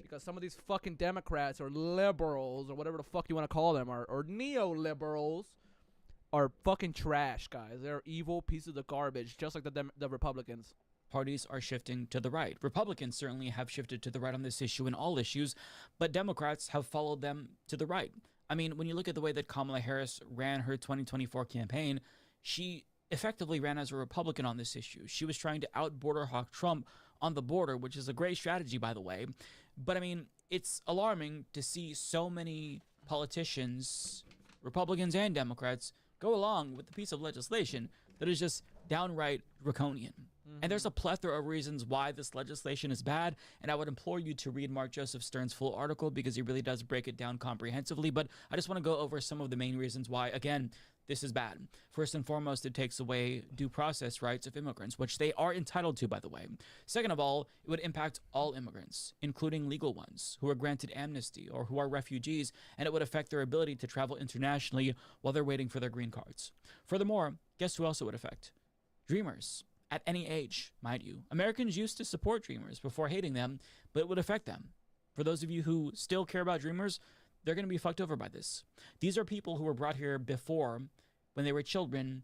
Because some of these fucking Democrats or liberals or whatever the fuck you want to call them or neoliberals are fucking trash, guys. They're evil pieces of garbage, just like the Republicans. Parties are shifting to the right. Republicans certainly have shifted to the right on this issue in all issues, but Democrats have followed them to the right. I mean, when you look at the way that Kamala Harris ran her 2024 campaign, she effectively ran as a Republican on this issue. She was trying to out-border hawk Trump on the border, which is a great strategy, by the way. But I mean, it's alarming to see so many politicians, Republicans and Democrats, go along with the piece of legislation that is just downright draconian. And there's a plethora of reasons why this legislation is bad, and I would implore you to read Mark Joseph Stern's full article because he really does break it down comprehensively. But I just want to go over some of the main reasons why, again, this is bad. First and foremost, it takes away due process rights of immigrants, which they are entitled to, by the way. Second of all, it would impact all immigrants, including legal ones who are granted amnesty or who are refugees, and it would affect their ability to travel internationally while they're waiting for their green cards. Furthermore, guess who else it would affect? Dreamers. At any age, mind you. Americans used to support Dreamers before hating them, but it would affect them. For those of you who still care about Dreamers, they're going to be fucked over by this. These are people who were brought here before, when they were children,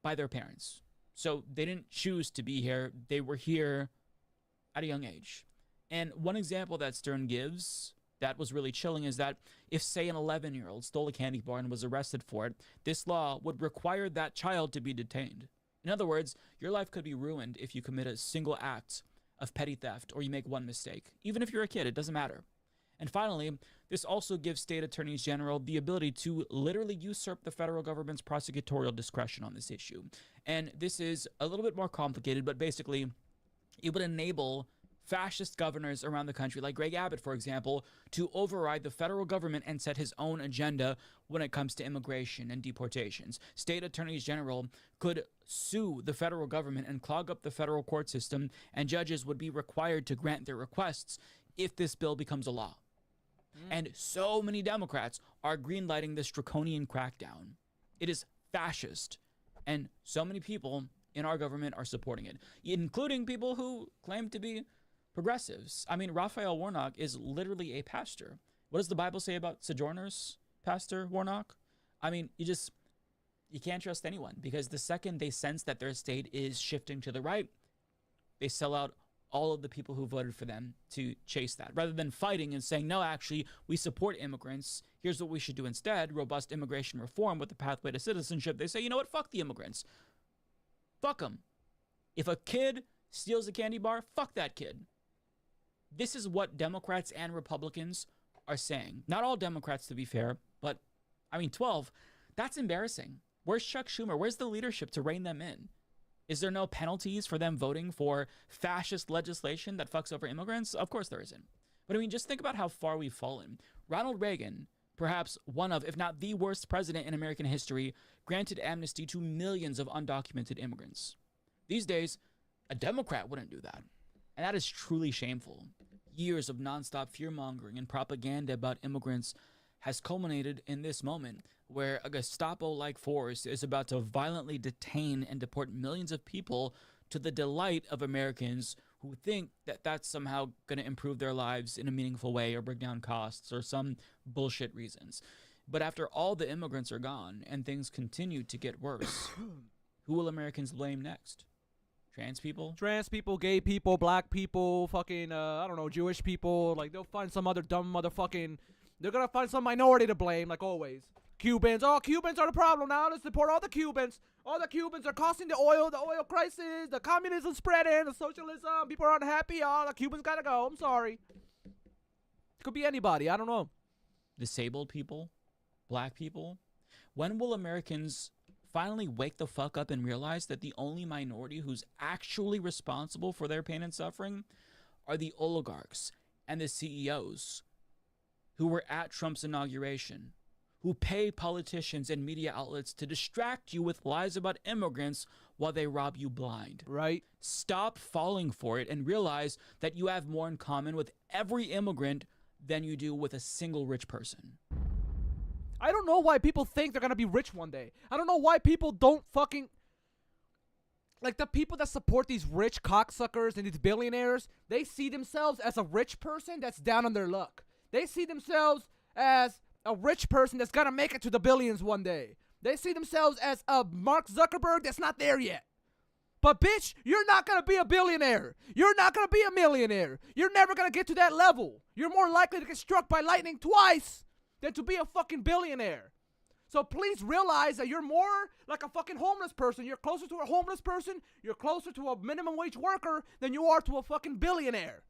by their parents. So they didn't choose to be here. They were here at a young age. And one example that Stern gives that was really chilling is that if, say, an 11-year-old stole a candy bar and was arrested for it, this law would require that child to be detained. In other words, your life could be ruined if you commit a single act of petty theft or you make one mistake. Even if you're a kid, it doesn't matter. And finally, this also gives state attorneys general the ability to literally usurp the federal government's prosecutorial discretion on this issue. And this is a little bit more complicated, but basically, it would enable fascist governors around the country, like Greg Abbott, for example, to override the federal government and set his own agenda when it comes to immigration and deportations. State attorneys general could sue the federal government and clog up the federal court system, and judges would be required to grant their requests if this bill becomes a law. And so many Democrats are greenlighting this draconian crackdown. It is fascist, and so many people in our government are supporting it, including people who claim to be progressives. I mean, Raphael Warnock is literally a pastor. What does the Bible say about sojourners, Pastor Warnock? I mean, you can't trust anyone, because the second they sense that their state is shifting to the right, they sell out all of the people who voted for them to chase that. Rather than fighting and saying, no, actually, we support immigrants. Here's what we should do instead. Robust immigration reform with the pathway to citizenship. They say, you know what? Fuck the immigrants. Fuck them. If a kid steals a candy bar, fuck that kid. This is what Democrats and Republicans are saying. Not all Democrats, to be fair, but, 12. That's embarrassing. Where's Chuck Schumer? Where's the leadership to rein them in? Is there no penalties for them voting for fascist legislation that fucks over immigrants? Of course there isn't. But just think about how far we've fallen. Ronald Reagan, perhaps one of, if not the worst president in American history, granted amnesty to millions of undocumented immigrants. These days, a Democrat wouldn't do that. And that is truly shameful. Years of nonstop fear-mongering and propaganda about immigrants has culminated in this moment where a Gestapo-like force is about to violently detain and deport millions of people to the delight of Americans who think that that's somehow going to improve their lives in a meaningful way or bring down costs or some bullshit reasons. But after all the immigrants are gone and things continue to get worse, who will Americans blame next? Trans people? Trans people, gay people, black people, fucking, Jewish people. Like, they'll find some other dumb motherfucking... They're gonna find some minority to blame, like always. Cubans. Oh, Cubans are the problem now. Let's deport all the Cubans. All the Cubans are causing the oil crisis, the communism spreading, the socialism. People are unhappy. Oh, the Cubans gotta go. I'm sorry. It could be anybody. I don't know. Disabled people? Black people? When will Americans finally wake the fuck up and realize that the only minority who's actually responsible for their pain and suffering are the oligarchs and the CEOs who were at Trump's inauguration, who pay politicians and media outlets to distract you with lies about immigrants while they rob you blind. Right. Stop falling for it and realize that you have more in common with every immigrant than you do with a single rich person. I don't know why people think they're gonna be rich one day. I don't know why people don't fucking... Like, the people that support these rich cocksuckers and these billionaires, they see themselves as a rich person that's down on their luck. They see themselves as a rich person that's gonna make it to the billions one day. They see themselves as a Mark Zuckerberg that's not there yet. But bitch, you're not gonna be a billionaire. You're not gonna be a millionaire. You're never gonna get to that level. You're more likely to get struck by lightning twice than to be a fucking billionaire. So please realize that you're more like a fucking homeless person. You're closer to a homeless person. You're closer to a minimum wage worker than you are to a fucking billionaire.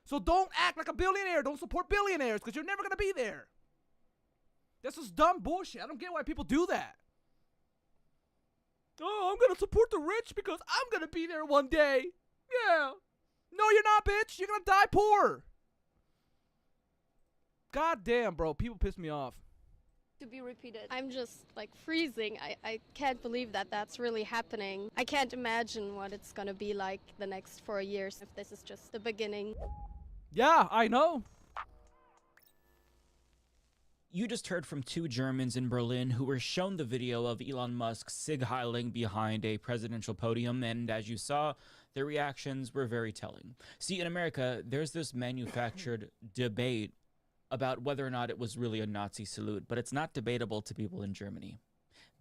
So don't act like a billionaire. Don't support billionaires because you're never going to be there. This is dumb bullshit. I don't get why people do that. Oh, I'm going to support the rich because I'm going to be there one day. Yeah. No, you're not, bitch. You're going to die poor. God damn, bro. People piss me off. To be repeated. I'm just like freezing. I can't believe that that's really happening. I can't imagine what it's gonna be like the next 4 years if this is just the beginning. Yeah, I know. You just heard from two Germans in Berlin who were shown the video of Elon Musk sig-heiling behind a presidential podium, and as you saw, their reactions were very telling. See, in America, there's this manufactured debate about whether or not it was really a Nazi salute, but it's not debatable to people in Germany.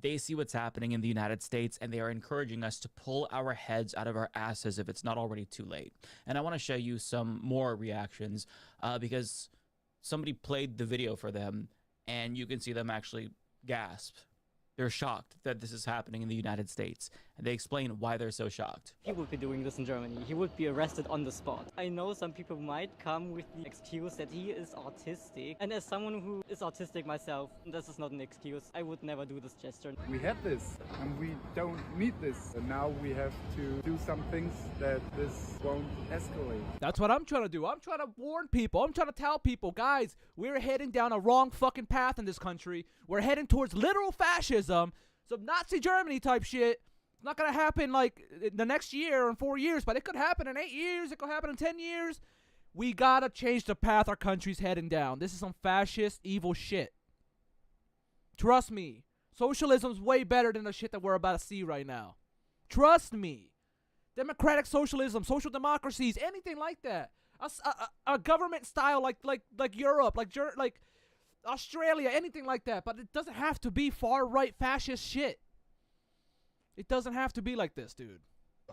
They see what's happening in the United States, and they are encouraging us to pull our heads out of our asses if it's not already too late. And I want to show you some more reactions because somebody played the video for them, and you can see them actually gasp. They're shocked that this is happening in the United States, and they explain why they're so shocked. He would be doing this in Germany. He would be arrested on the spot. I know some people might come with the excuse that he is autistic, and as someone who is autistic myself, this is not an excuse. I would never do this gesture. We had this, and we don't need this, and now we have to do some things that this won't escalate. That's what I'm trying to do. I'm trying to warn people. I'm trying to tell people, guys, we're heading down a wrong fucking path in this country. We're heading towards literal fascism, some Nazi Germany type shit. It's not going to happen like the next year or in 4 years, but it could happen in 8 years. It could happen in 10 years. We got to change the path our country's heading down. This is some fascist, evil shit. Trust me. Socialism's way better than the shit that we're about to see right now. Trust me. Democratic socialism, social democracies, anything like that. A government style like Europe, like Australia, anything like that. But it doesn't have to be far-right fascist shit. It doesn't have to be like this, dude.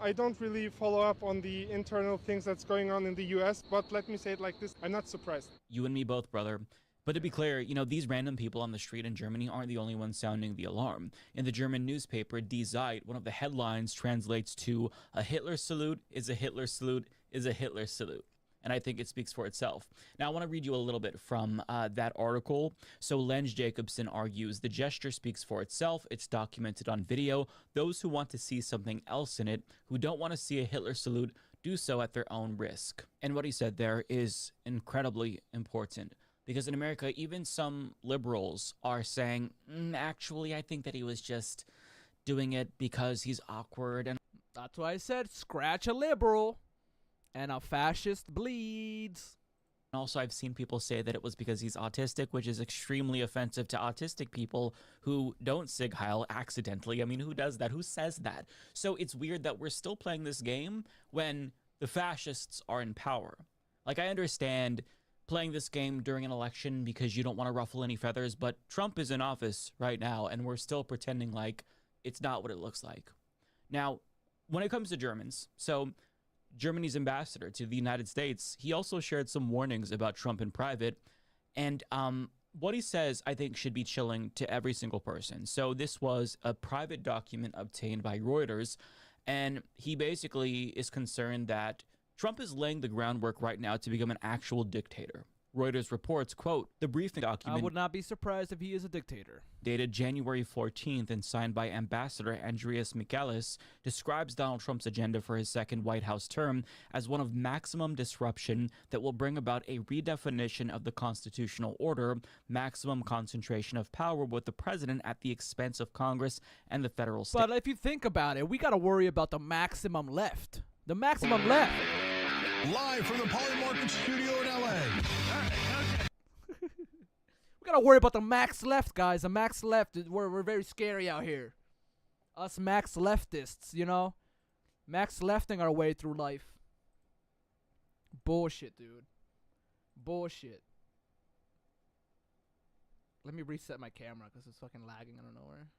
I don't really follow up on the internal things that's going on in the US, but let me say it like this, I'm not surprised. You and me both, brother. But to be clear, you know, these random people on the street in Germany aren't the only ones sounding the alarm. In the German newspaper Die Zeit, one of the headlines translates to, "A Hitler salute is a Hitler salute is a Hitler salute." And I think it speaks for itself. Now, I want to read you a little bit from that article. So Lenz Jacobson argues, the gesture speaks for itself. It's documented on video. Those who want to see something else in it, who don't want to see a Hitler salute, do so at their own risk. And what he said there is incredibly important. Because in America, even some liberals are saying, actually, I think that he was just doing it because he's awkward. And that's why I said, scratch a liberal. And a fascist bleeds. Also, I've seen people say that it was because he's autistic, which is extremely offensive to autistic people who don't Sig Heil accidentally. I mean, who does that? Who says that? So it's weird that we're still playing this game when the fascists are in power. Like, I understand playing this game during an election because you don't want to ruffle any feathers, but Trump is in office right now, and we're still pretending like it's not what it looks like. Now, when it comes to Germans, so Germany's ambassador to the United States, he also shared some warnings about Trump in private. And what he says, I think, should be chilling to every single person. So this was a private document obtained by Reuters. And he basically is concerned that Trump is laying the groundwork right now to become an actual dictator. Reuters reports, quote, the briefing document... I would not be surprised if he is a dictator. ...dated January 14th and signed by Ambassador Andreas Michaelis, describes Donald Trump's agenda for his second White House term as one of maximum disruption that will bring about a redefinition of the constitutional order, maximum concentration of power with the president at the expense of Congress and the federal state. But if you think about it, we got to worry about the maximum left. The maximum left. Live from the Polymarket studio in LA. We gotta worry about the max left, guys. The max left, we're very scary out here. Us max leftists, you know? Max lefting our way through life. Bullshit, dude. Bullshit. Let me reset my camera because it's fucking lagging out of nowhere.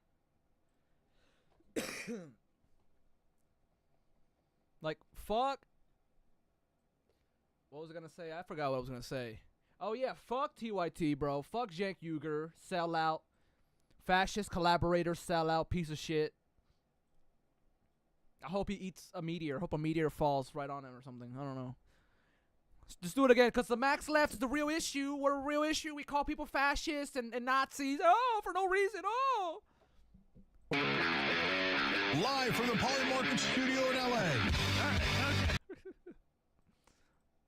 Like, fuck. What was I gonna say? I forgot what I was gonna say. Oh yeah, fuck TYT, bro. Fuck Cenk Uygur, sellout, fascist collaborator, sellout, piece of shit. I hope he eats a meteor. I hope a meteor falls right on him or something. I don't know. Just do it again, because the max left is the real issue. We're a real issue. We call people fascists and Nazis. Oh, for no reason. Oh. Live from the Polymarket studio in LA.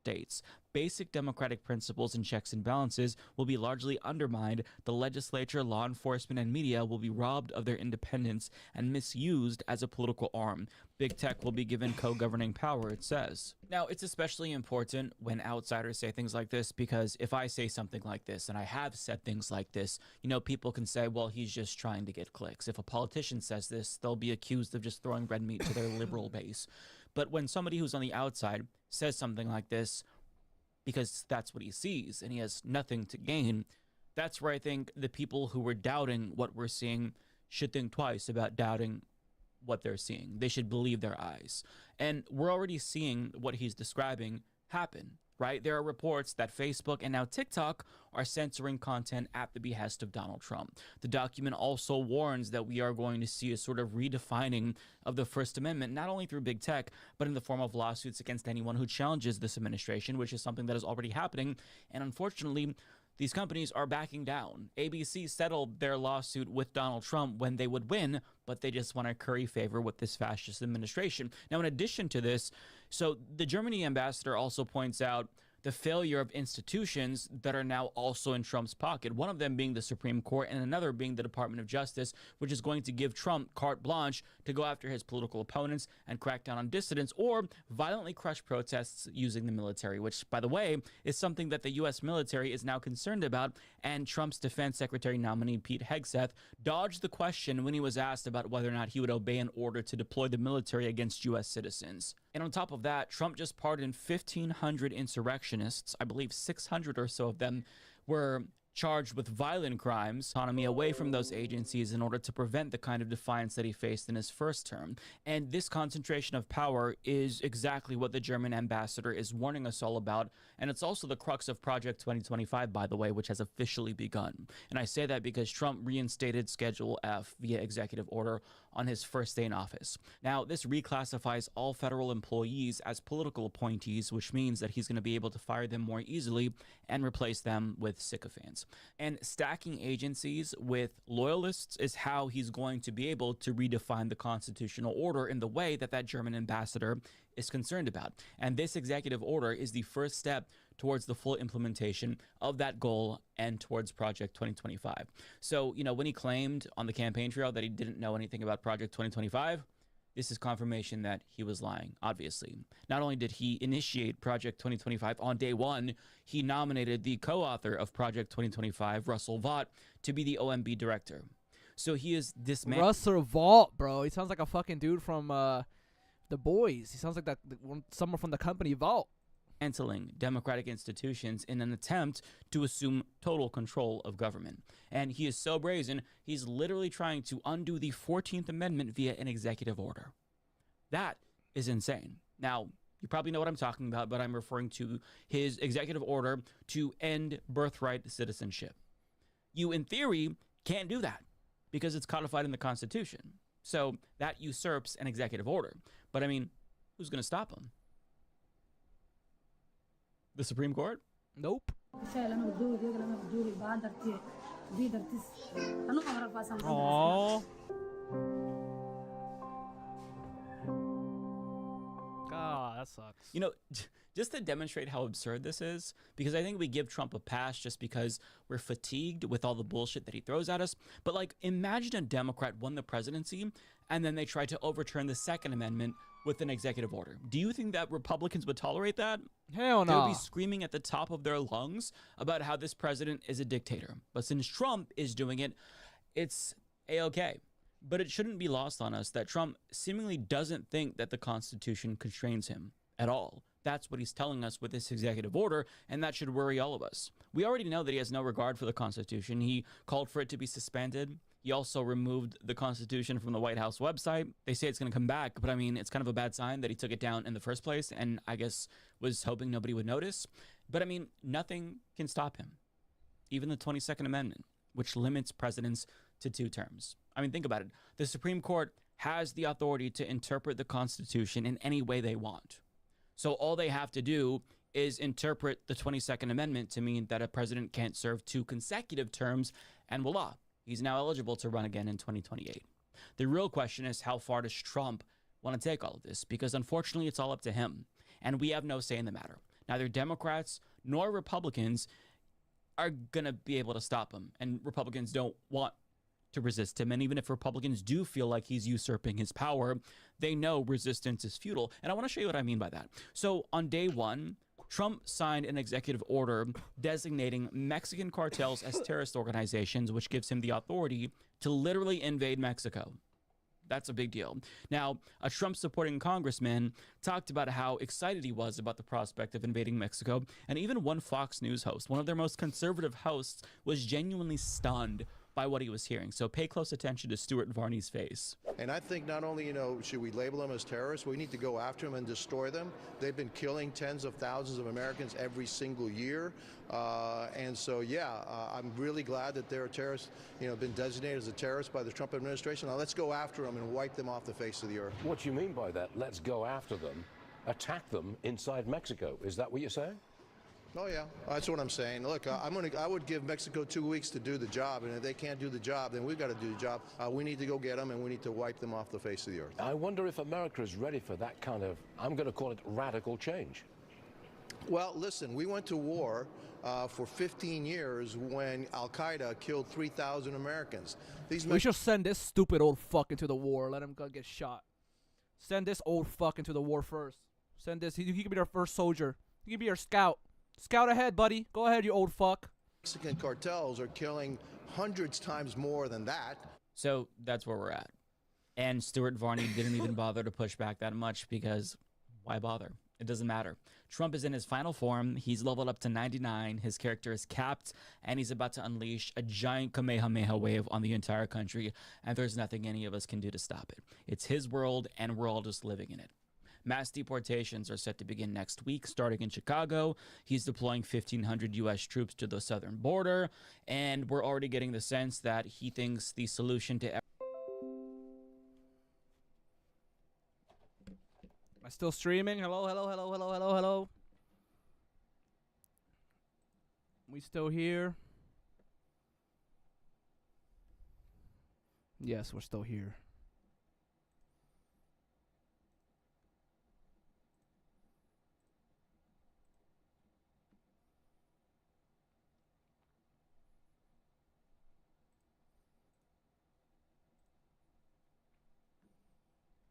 States. Basic democratic principles and checks and balances will be largely undermined. The legislature, law enforcement, and media will be robbed of their independence and misused as a political arm. Big tech will be given co-governing power, it says. Now, it's especially important when outsiders say things like this, because if I say something like this, and I have said things like this, you know, people can say, well, he's just trying to get clicks. If a politician says this, they'll be accused of just throwing red meat to their liberal base. But when somebody who's on the outside says something like this, because that's what he sees and he has nothing to gain, that's where I think the people who were doubting what we're seeing should think twice about doubting what they're seeing. They should believe their eyes. And we're already seeing what he's describing happen, right? There are reports that Facebook and now TikTok are censoring content at the behest of Donald Trump. The document also warns that we are going to see a sort of redefining of the First Amendment, not only through big tech, but in the form of lawsuits against anyone who challenges this administration, which is something that is already happening. And unfortunately, these companies are backing down. ABC settled their lawsuit with Donald Trump when they would win, but they just want to curry favor with this fascist administration. Now, in addition to this, so the Germany ambassador also points out the failure of institutions that are now also in Trump's pocket, one of them being the Supreme Court and another being the Department of Justice, which is going to give Trump carte blanche to go after his political opponents and crack down on dissidents or violently crush protests using the military, which, by the way, is something that the U.S. military is now concerned about. And Trump's defense secretary nominee, Pete Hegseth, dodged the question when he was asked about whether or not he would obey an order to deploy the military against U.S. citizens. And on top of that, Trump just pardoned 1,500 insurrectionists. I believe 600 or so of them were charged with violent crimes, autonomy away from those agencies in order to prevent the kind of defiance that he faced in his first term. And this concentration of power is exactly what the German ambassador is warning us all about. And it's also the crux of Project 2025, by the way, which has officially begun. And I say that because Trump reinstated Schedule F via executive order on his first day in office. Now, this reclassifies all federal employees as political appointees, which means that he's going to be able to fire them more easily and replace them with sycophants. And stacking agencies with loyalists is how he's going to be able to redefine the constitutional order in the way that that German ambassador is concerned about. And this executive order is the first step towards the full implementation of that goal and towards Project 2025. So, when he claimed on the campaign trail that he didn't know anything about Project 2025, this is confirmation that he was lying, obviously. Not only did he initiate Project 2025 on day one, he nominated the co-author of Project 2025, Russell Vought, to be the OMB director. So he is dismantling. Russell Vought, bro. He sounds like a fucking dude from The Boys. He sounds like someone from the company Vought. Dismantling democratic institutions in an attempt to assume total control of government. And he is so brazen, he's literally trying to undo the 14th Amendment via an executive order. That is insane. Now, you probably know what I'm talking about, but I'm referring to his executive order to end birthright citizenship. You, in theory, can't do that because it's codified in the Constitution. So that usurps an executive order. But I mean, who's going to stop him? The Supreme Court? Nope. Aww. God, that sucks. Just to demonstrate how absurd this is, because I think we give Trump a pass just because we're fatigued with all the bullshit that he throws at us. But imagine a Democrat won the presidency and then they tried to overturn the Second Amendment with an executive order. Do you think that Republicans would tolerate that? Hell no. They would be screaming at the top of their lungs about how this president is a dictator. But since Trump is doing it, it's A-okay. But it shouldn't be lost on us that Trump seemingly doesn't think that the Constitution constrains him at all. That's what he's telling us with this executive order, and that should worry all of us. We already know that he has no regard for the Constitution. He called for it to be suspended. He also removed the Constitution from the White House website. They say it's going to come back, but I mean, it's kind of a bad sign that he took it down in the first place, and I guess was hoping nobody would notice. But I mean, nothing can stop him. Even the 22nd Amendment, which limits presidents to 2 terms. I mean, think about it. The Supreme Court has the authority to interpret the Constitution in any way they want. So all they have to do is interpret the 22nd Amendment to mean that a president can't serve 2 consecutive terms, and voila, he's now eligible to run again in 2028. The real question is, how far does Trump want to take all of this? Because unfortunately, it's all up to him, and we have no say in the matter. Neither Democrats nor Republicans are going to be able to stop him, and Republicans don't want to resist him. And even if Republicans do feel like he's usurping his power, they know resistance is futile. And I want to show you what I mean by that. So on day one, Trump signed an executive order designating Mexican cartels as terrorist organizations, which gives him the authority to literally invade Mexico. That's a big deal. Now, a Trump-supporting congressman talked about how excited he was about the prospect of invading Mexico, and even one Fox News host, one of their most conservative hosts, was genuinely stunned by what he was hearing. So pay close attention to Stuart Varney's face. And I think not only, should we label them as terrorists, we need to go after them and destroy them. They've been killing tens of thousands of Americans every single year. And so, I'm really glad that they're a terrorist, been designated as a terrorist by the Trump administration. Now let's go after them and wipe them off the face of the earth. What do you mean by that? Let's go after them, attack them inside Mexico. Is that what you're saying? Oh, yeah, that's what I'm saying. Look, I would give Mexico 2 weeks to do the job, and if they can't do the job, then we've got to do the job. We need to go get them, and we need to wipe them off the face of the earth. I wonder if America is ready for that kind of, I'm going to call it radical change. Well, listen, we went to war for 15 years when Al-Qaeda killed 3,000 Americans. We should send this stupid old fuck into the war. Let him go get shot. Send this old fuck into the war first. Send this. He could be our first soldier. He could be our scout. Scout ahead, buddy. Go ahead, you old fuck. Mexican cartels are killing hundreds times more than that. So that's where we're at. And Stuart Varney didn't even bother to push back that much because why bother? It doesn't matter. Trump is in his final form. He's leveled up to 99. His character is capped, and he's about to unleash a giant Kamehameha wave on the entire country, and there's nothing any of us can do to stop it. It's his world, and we're all just living in it. Mass deportations are set to begin next week, starting in Chicago. He's deploying 1,500 U.S. troops to the southern border, and we're already getting the sense that he thinks the solution to... Am I still streaming? Hello. We still here? Yes, we're still here.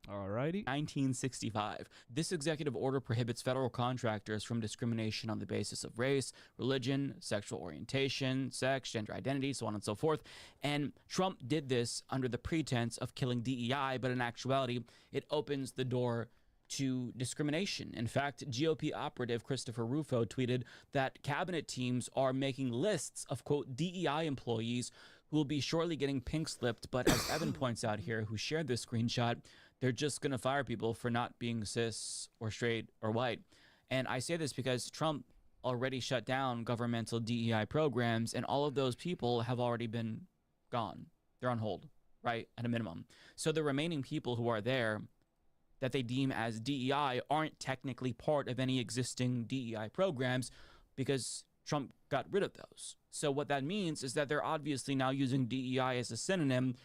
Alrighty. 1965. This executive order prohibits federal contractors from discrimination on the basis of race, religion, sexual orientation, sex, gender identity, so on and so forth. And Trump did this under the pretense of killing DEI, but in actuality, it opens the door to discrimination. In fact, GOP operative Christopher Rufo tweeted that cabinet teams are making lists of, quote, DEI employees who will be shortly getting pink slipped, but as Evan points out here, who shared this screenshot, they're just going to fire people for not being cis or straight or white. And I say this because Trump already shut down governmental DEI programs, and all of those people have already been gone. They're on hold, right, at a minimum. So the remaining people who are there that they deem as DEI aren't technically part of any existing DEI programs because Trump got rid of those. So what that means is that they're obviously now using DEI as a synonym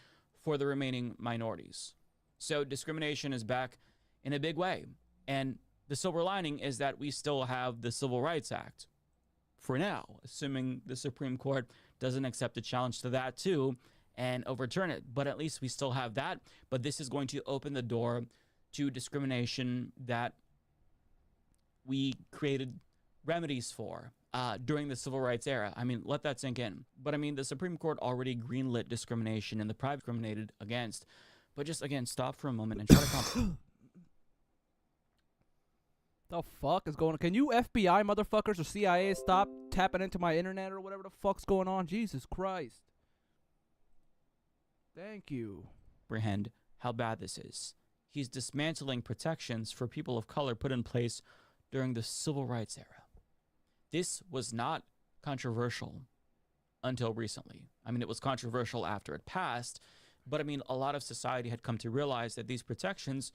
for the remaining minorities. So discrimination is back in a big way. And the silver lining is that we still have the Civil Rights Act for now, assuming the Supreme Court doesn't accept a challenge to that too and overturn it. But at least we still have that. But this is going to open the door to discrimination that we created remedies for during the civil rights era. I mean, let that sink in. But I mean, the Supreme Court already greenlit discrimination in the private discriminated against. But just, again, stop for a moment and try to The fuck is going on? Can you FBI motherfuckers or CIA stop tapping into my internet or whatever the fuck's going on? Jesus Christ. Thank you. Comprehend how bad this is. He's dismantling protections for people of color put in place during the civil rights era. This was not controversial until recently. I mean, it was controversial after it passed, but I mean, a lot of society had come to realize that these protections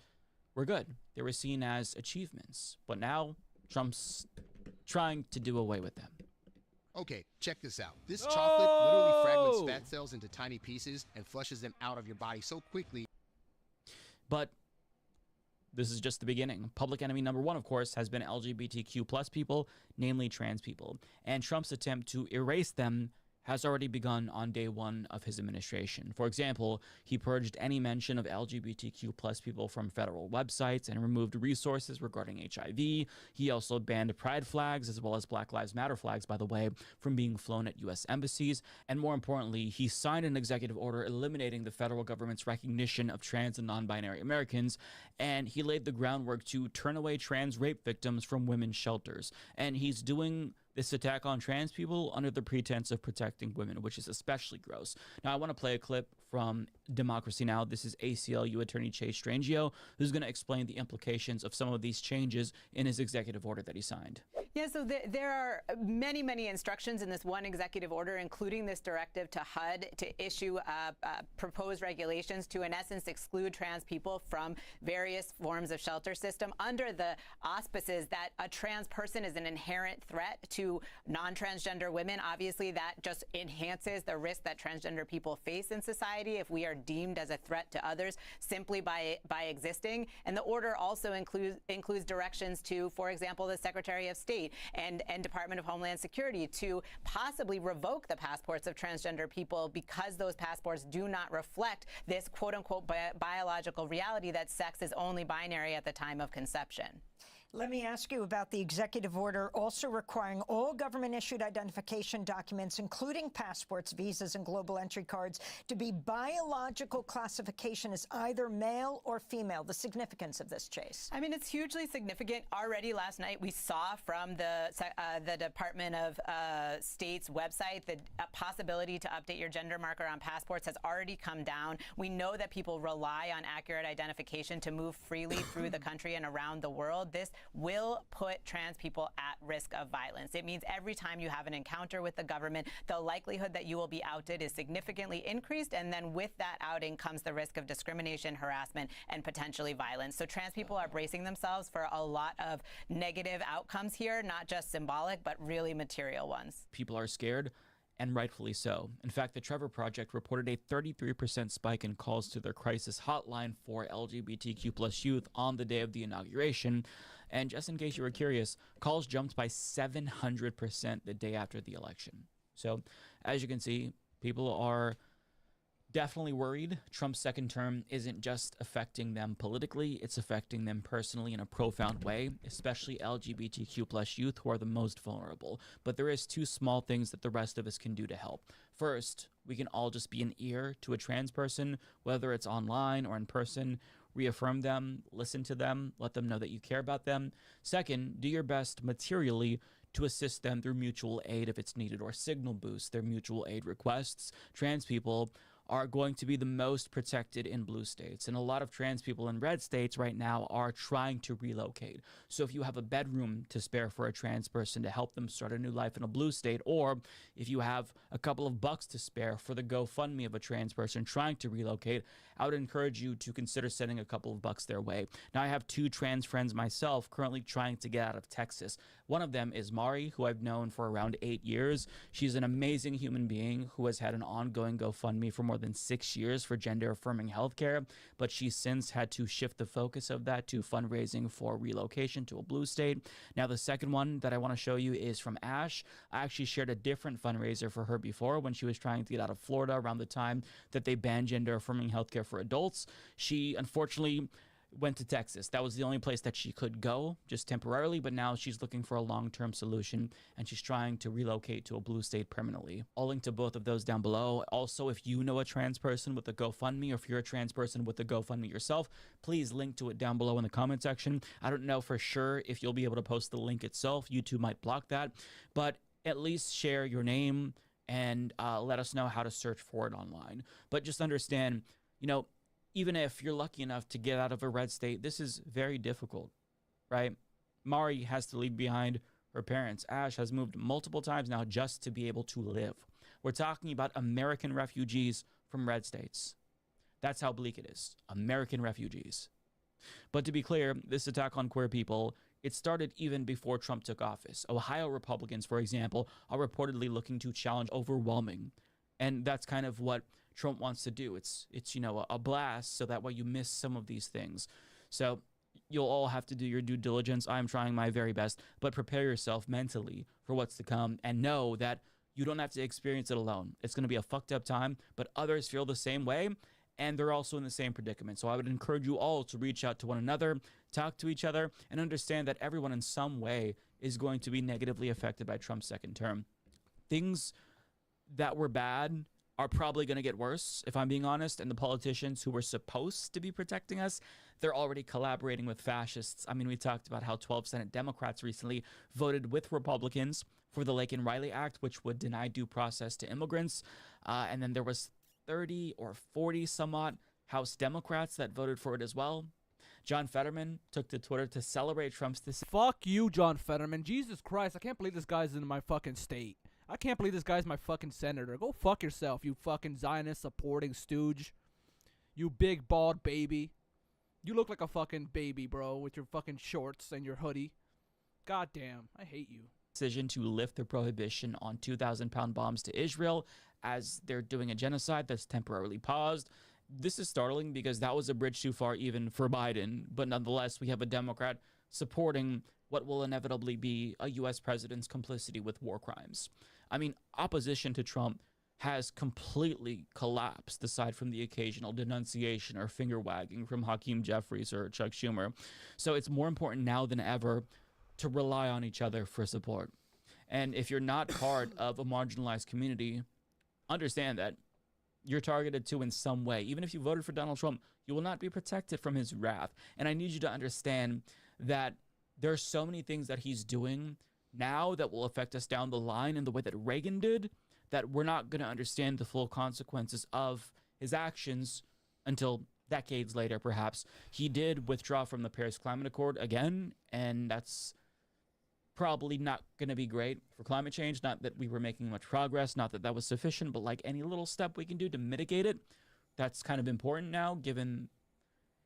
were good. They were seen as achievements. But now Trump's trying to do away with them. Okay, check this out. This chocolate literally fragments fat cells into tiny pieces and flushes them out of your body so quickly. But this is just the beginning. Public enemy number one, of course, has been LGBTQ plus people, namely trans people. And Trump's attempt to erase them has already begun on day one of his administration. For example, he purged any mention of LGBTQ plus people from federal websites and removed resources regarding HIV. He also banned pride flags, as well as Black Lives Matter flags, by the way, from being flown at U.S. embassies. And more importantly, he signed an executive order eliminating the federal government's recognition of trans and non-binary Americans, and he laid the groundwork to turn away trans rape victims from women's shelters. And he's doing this attack on trans people under the pretense of protecting women, which is especially gross. Now, I want to play a clip from Democracy Now! This is ACLU attorney Chase Strangio, who's going to explain the implications of some of these changes in his executive order that he signed. Yeah, so there are many, many instructions in this one executive order, including this directive to HUD to issue proposed regulations to, in essence, exclude trans people from various forms of shelter system under the auspices that a trans person is an inherent threat to non-transgender women. Obviously, that just enhances the risk that transgender people face in society if we are deemed as a threat to others simply by existing. And the order also includes directions to, for example, the Secretary of State and Department of Homeland Security to possibly revoke the passports of transgender people because those passports do not reflect this quote-unquote biological reality that sex is only binary at the time of conception. Let me ask you about the executive order also requiring all government-issued identification documents, including passports, visas, and global entry cards, to be biological classification as either male or female. The significance of this, Chase? I mean, it's hugely significant. Already last night, we saw from the Department of State's website the possibility to update your gender marker on passports has already come down. We know that people rely on accurate identification to move freely through the country and around the world. This will put trans people at risk of violence. It means every time you have an encounter with the government, the likelihood that you will be outed is significantly increased, and then with that outing comes the risk of discrimination, harassment, and potentially violence. So trans people are bracing themselves for a lot of negative outcomes here, not just symbolic, but really material ones. People are scared, and rightfully so. In fact, the Trevor Project reported a 33% spike in calls to their crisis hotline for LGBTQ+ youth on the day of the inauguration. And just in case you were curious, calls jumped by 700% the day after the election. So, as you can see, people are definitely worried. Trump's second term isn't just affecting them politically, it's affecting them personally in a profound way, especially LGBTQ+ youth who are the most vulnerable. But there is two small things that the rest of us can do to help. First, we can all just be an ear to a trans person, whether it's online or in person. Reaffirm them, listen to them, let them know that you care about them. Second, do your best materially to assist them through mutual aid if it's needed, or signal boost their mutual aid requests. Trans people are going to be the most protected in blue states, and a lot of trans people in red states right now are trying to relocate. So if you have a bedroom to spare for a trans person to help them start a new life in a blue state, or if you have a couple of bucks to spare for the GoFundMe of a trans person trying to relocate, I would encourage you to consider sending a couple of bucks their way. Now, I have two trans friends myself currently trying to get out of Texas. One of them is Mari, who I've known for around 8 years. She's an amazing human being who has had an ongoing GoFundMe for more than 6 years for gender-affirming healthcare, but she's since had to shift the focus of that to fundraising for relocation to a blue state. Now, the second one that I want to show you is from Ash. I actually shared a different fundraiser for her before when she was trying to get out of Florida around the time that they banned gender-affirming healthcare for adults. She unfortunately went to Texas. That was the only place that she could go, just temporarily, but now she's looking for a long-term solution, and she's trying to relocate to a blue state permanently. I'll link to both of those down below. Also, if you know a trans person with a GoFundMe, or if you're a trans person with a GoFundMe yourself, please link to it down below in the comment section. I don't know for sure if you'll be able to post the link itself. YouTube might block that, but at least share your name and let us know how to search for it online. But just understand, you know, even if you're lucky enough to get out of a red state, this is very difficult, right? Mari has to leave behind her parents. Ash has moved multiple times now just to be able to live. We're talking about American refugees from red states. That's how bleak it is. American refugees. But to be clear, this attack on queer people, it started even before Trump took office. Ohio Republicans, for example, are reportedly looking to challenge overwhelming. And that's kind of what Trump wants to do. It's you know, a blast so that way you miss some of these things. So you'll all have to do your due diligence. I'm trying my very best, but prepare yourself mentally for what's to come and know that you don't have to experience it alone. It's going to be a fucked up time, but others feel the same way, and they're also in the same predicament. So I would encourage you all to reach out to one another, talk to each other, and understand that everyone in some way is going to be negatively affected by Trump's second term. Things that were bad are probably going to get worse, if I'm being honest. And the politicians who were supposed to be protecting us, they're already collaborating with fascists. I mean, we talked about how 12 Senate Democrats recently voted with Republicans for the Lake and Riley Act, which would deny due process to immigrants. And then there was 30 or 40 some odd House Democrats that voted for it as well. John Fetterman took to Twitter to celebrate Trump's decision. Fuck you, John Fetterman. Jesus Christ, I can't believe this guy's in my fucking state. I can't believe this guy's my fucking senator. Go fuck yourself, you fucking Zionist supporting stooge. You big bald baby. You look like a fucking baby, bro, with your fucking shorts and your hoodie. God damn, I hate you. Decision to lift the prohibition on 2,000-pound bombs to Israel as they're doing a genocide that's temporarily paused. This is startling because that was a bridge too far even for Biden, but nonetheless, we have a Democrat supporting what will inevitably be a U.S. president's complicity with war crimes. I mean, opposition to Trump has completely collapsed, aside from the occasional denunciation or finger-wagging from Hakeem Jeffries or Chuck Schumer. So it's more important now than ever to rely on each other for support. And if you're not part of a marginalized community, understand that you're targeted to in some way. Even if you voted for Donald Trump, you will not be protected from his wrath. And I need you to understand that there are so many things that he's doing now that will affect us down the line in the way that Reagan did, that we're not going to understand the full consequences of his actions until decades later, perhaps. He did withdraw from the Paris Climate Accord again, and that's probably not going to be great for climate change. Not that we were making much progress, not that that was sufficient, but like any little step we can do to mitigate it, that's kind of important now, given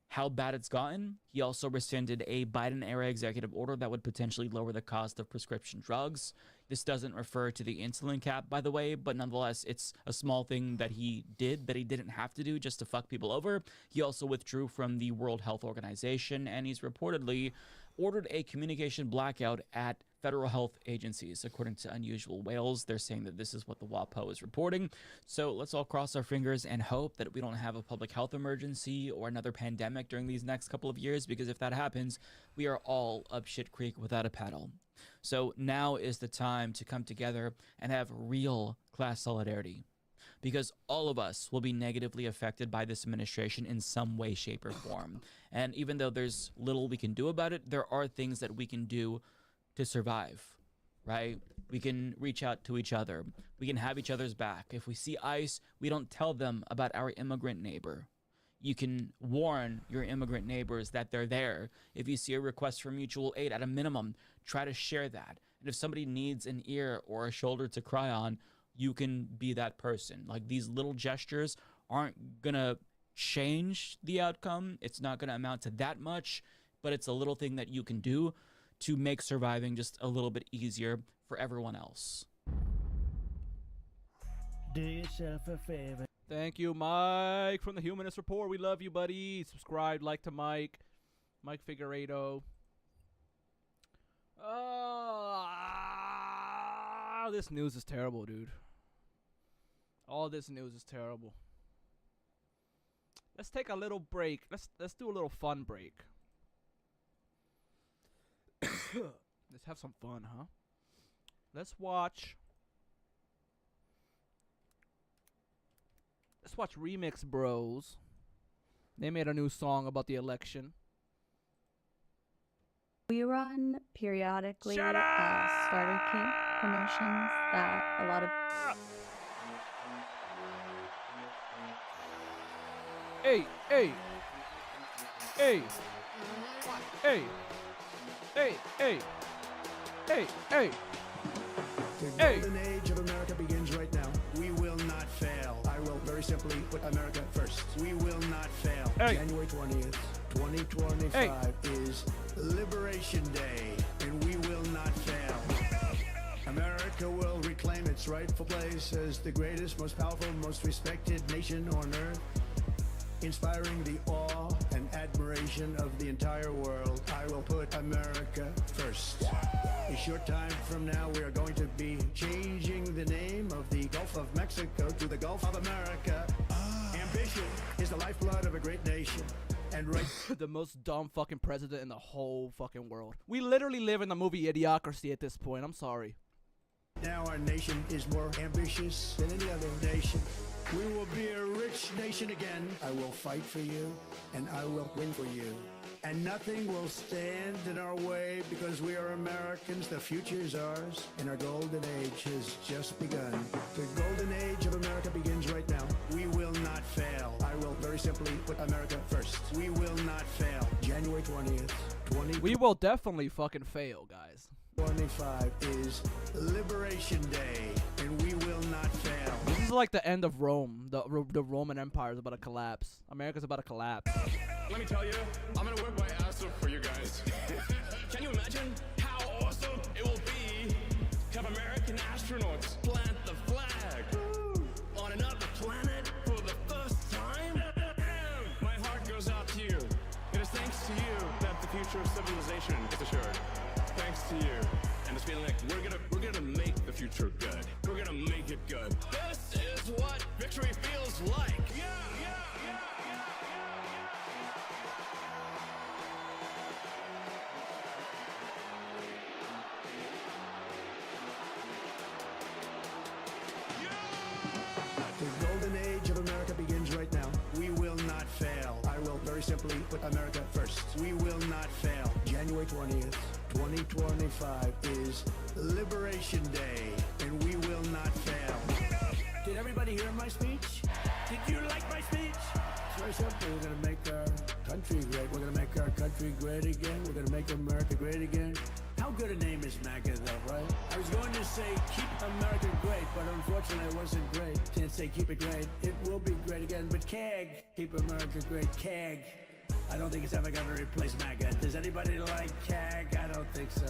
how bad it's gotten. He also rescinded a Biden-era executive order that would potentially lower the cost of prescription drugs. This doesn't refer to the insulin cap, by the way, but nonetheless, it's a small thing that he did that he didn't have to do just to fuck people over. He also withdrew from the World Health Organization, and he's reportedly ordered a communication blackout at federal health agencies. According to Unusual Whales, they're saying that this is what the WAPO is reporting. So let's all cross our fingers and hope that we don't have a public health emergency or another pandemic during these next couple of years, because if that happens, we are all up shit creek without a paddle. So now is the time to come together and have real class solidarity, because all of us will be negatively affected by this administration in some way, shape, or form. And even though there's little we can do about it, there are things that we can do to survive, right? We can reach out to each other. We can have each other's back. If we see ICE, we don't tell them about our immigrant neighbor. You can warn your immigrant neighbors that they're there. If you see a request for mutual aid, at a minimum, try to share that. And if somebody needs an ear or a shoulder to cry on, you can be that person. Like, these little gestures aren't gonna change the outcome. It's not gonna amount to that much, but it's a little thing that you can do to make surviving just a little bit easier for everyone else. Do yourself a favor. Thank you, Mike, from the Humanist Report. We love you, buddy. Subscribe, like to Mike Figueiredo. This news is terrible, dude. All this news is terrible. Let's take a little break. Let's do a little fun break. Let's have some fun, huh? Let's watch Remix Bros. They made a new song about the election. We run periodically starter kit promotions that a lot of... Hey! Hey! Hey! Hey! Hey! Hey! Hey! Hey! The golden age of America begins right now. We will not fail. I will very simply put America first. We will not fail. Hey. January 20th, 2025 is Liberation Day, and we will not fail. America will reclaim its rightful place as the greatest, most powerful, most respected nation on earth, inspiring the awe and admiration of the entire world. I will put America first. A short time from now, we are going to be changing the name of the Gulf of Mexico to the Gulf of America. Ambition is the lifeblood of a great nation. And right the most dumb fucking president in the whole fucking world. We literally live in the movie Idiocracy at this point. I'm sorry. Now our nation is more ambitious than any other nation. We will be a rich nation again. I will fight for you, and I will win for you. And nothing will stand in our way because we are Americans. The future is ours, and our golden age has just begun. The golden age of America begins right now. We will not fail. I will very simply put America first. We will not fail. January 20th, 20. We will definitely fucking fail, guys. 25 is Liberation Day, and we will not fail. This is like the end of Rome. The Roman Empire is about to collapse. America's about to collapse. Let me tell you, I'm gonna work my ass off for you guys. Can you imagine how awesome it will be to have American astronauts plant the flag on another planet for the first time? My heart goes out to you. It is thanks to you that the future of civilization is assured. Thanks to you. And this feeling like we're gonna make the future good. We're gonna make it good. This is what victory feels like. The golden age of America begins right now. We will not fail. I will very simply put America first. We will not fail. January 20th, 2025 is Liberation Day, and we will not fail. Did everybody hear my speech? Did you like my speech? It's very simple. We're going to make our country great. We're going to make our country great again. We're going to make America great again. How good a name is MAGA, though, right? I was going to say keep America great, but unfortunately it wasn't great. Can't say keep it great. It will be great again, but CAG, keep America great, CAG. I don't think it's ever going to replace MAGA. Does anybody like CAG? I don't think so.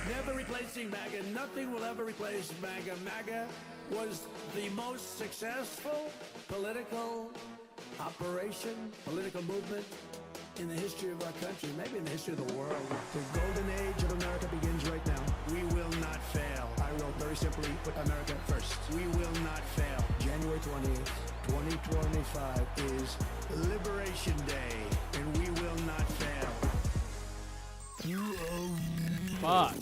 Never replacing MAGA. Nothing will ever replace MAGA. MAGA was the most successful political operation, political movement in the history of our country, maybe in the history of the world. The golden age of America begins right now. We will not fail. I will very simply put America first. We will not fail. January 20th, 2025 is Liberation Day, and we will not fail. Fuck.